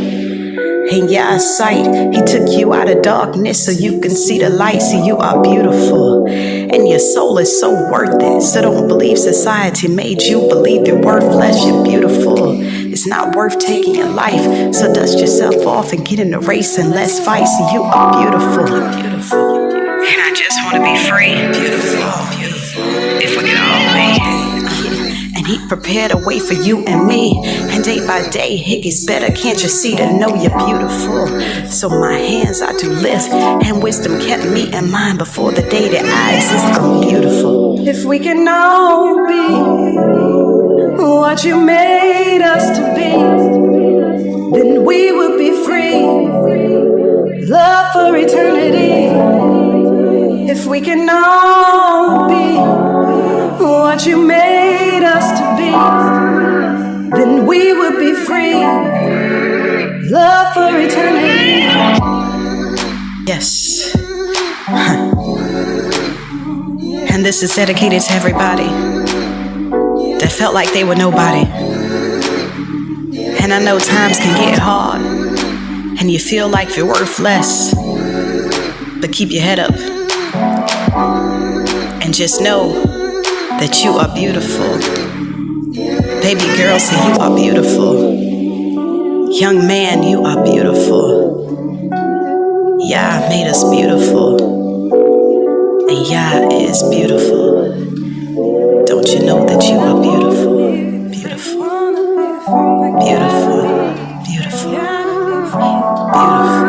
in Yah's sight. He took you out of darkness so you can see the light. See, you are beautiful and your soul is so worth it. So don't believe society made you believe you're worthless. You're beautiful. It's not worth taking your life. So dust yourself off and get in the race and let's fight. See, you are beautiful. You're beautiful. And I just want to be free. Beautiful. If we could all be. And he prepared a way for you and me. And day by day, it gets better. Can't you see to know you're beautiful? So my hands I do lift, and wisdom kept me in mind before the day that I exist. I'm beautiful. If we can all be what you made us to be, then we will be free. Love for eternity. If we can all be what you made us to be, then we will be free. Love for eternity. Yes. And this is dedicated to everybody that felt like they were nobody. And I know times can get hard and you feel like you're worth less, but keep your head up and just know that you are beautiful. Baby girl, say you are beautiful. Young man, you are beautiful. Yah made us beautiful, and Yah is beautiful. Don't you know that you are beautiful? Beautiful. Beautiful. Beautiful. Beautiful.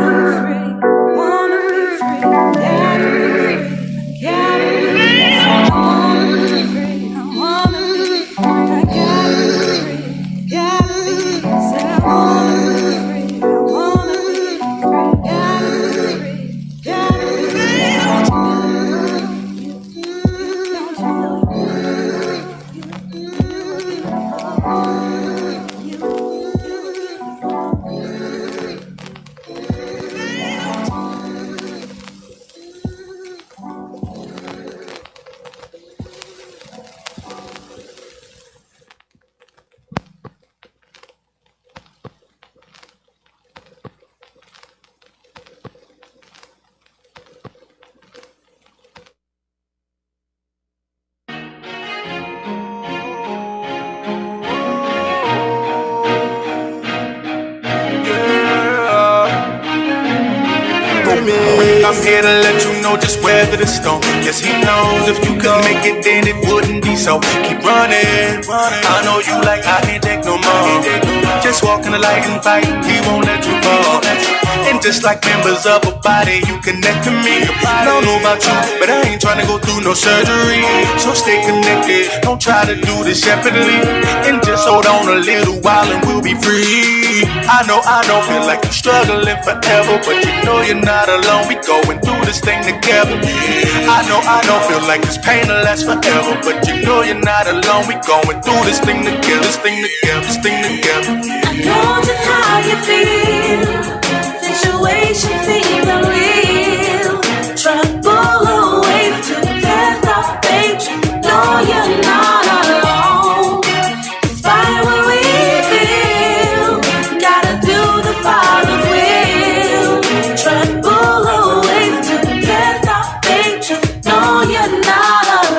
I'm here to let you know just weather the storm. Yes, he knows if you could make it, then it wouldn't be so. Keep running. I know you like I can't take no more. Just walk in the light and fight, he won't let you fall. And just like members of a body, you connect to me. I don't know about you, but I ain't trying to go through no surgery. So stay connected, don't try to do this separately. And just hold on a little while and we'll be free. I know, feel like you're struggling forever, but you know you're not alone. We going through this thing together. I know, feel like this pain will last forever, but you know you're not alone. We going through this thing together, this thing together, this thing together. I know just how you feel. Situations seem trouble awaits to test our faith. No, you're not alone. Despite what we feel, gotta do the Father's will. Trouble awaits to test our faith. Just know you're not alone.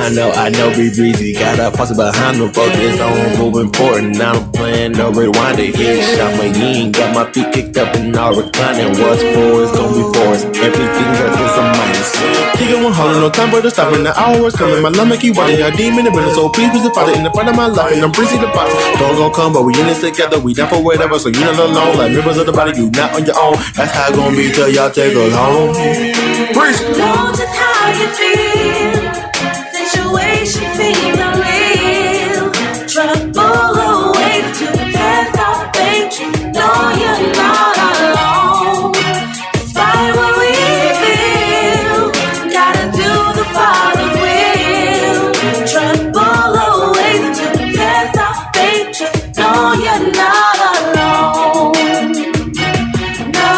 No, I know, be breezy. Got a posse behind the focus on moving forward. Now I'm playing no rewind it. Hit shot my yin, got my feet kicked up and all reclining. What's for is gonna be for us. Everything that is a minus. Keep it 100, no time for the stopping. The hours coming, my lumber keep watching. A demon in the middle, so please be fighting in the front of my life. And I'm breezy the box. Don't gon' come, but we in this together. We down for whatever, so you're not alone. Like members of the body, you not on your own. That's how it's gonna be till y'all take us home. Breeze. know just how you feel. Situation seems unreal. Trouble awaits to test our faith. No, you're not alone. Despite what we feel, gotta do the Father's will. Trouble awaits to test our faith. Just know you're not alone. No.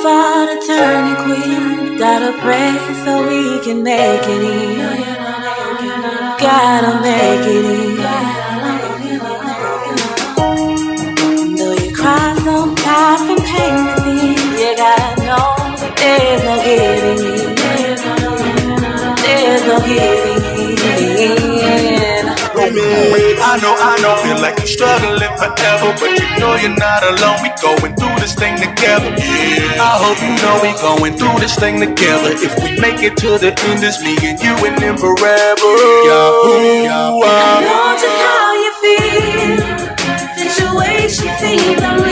Far to turn and quit. Gotta pray so we can make it in. Gotta make it in. Though you cry sometimes from pain within, you gotta know that there's no giving in. There's no giving in. I know, feel like you're struggling forever, but you know you're not alone. We going through this thing together. Yeah. I hope you know we going through this thing together. If we make it to the end, it's me and you and them forever. I know just how you feel. Situation seems unreal.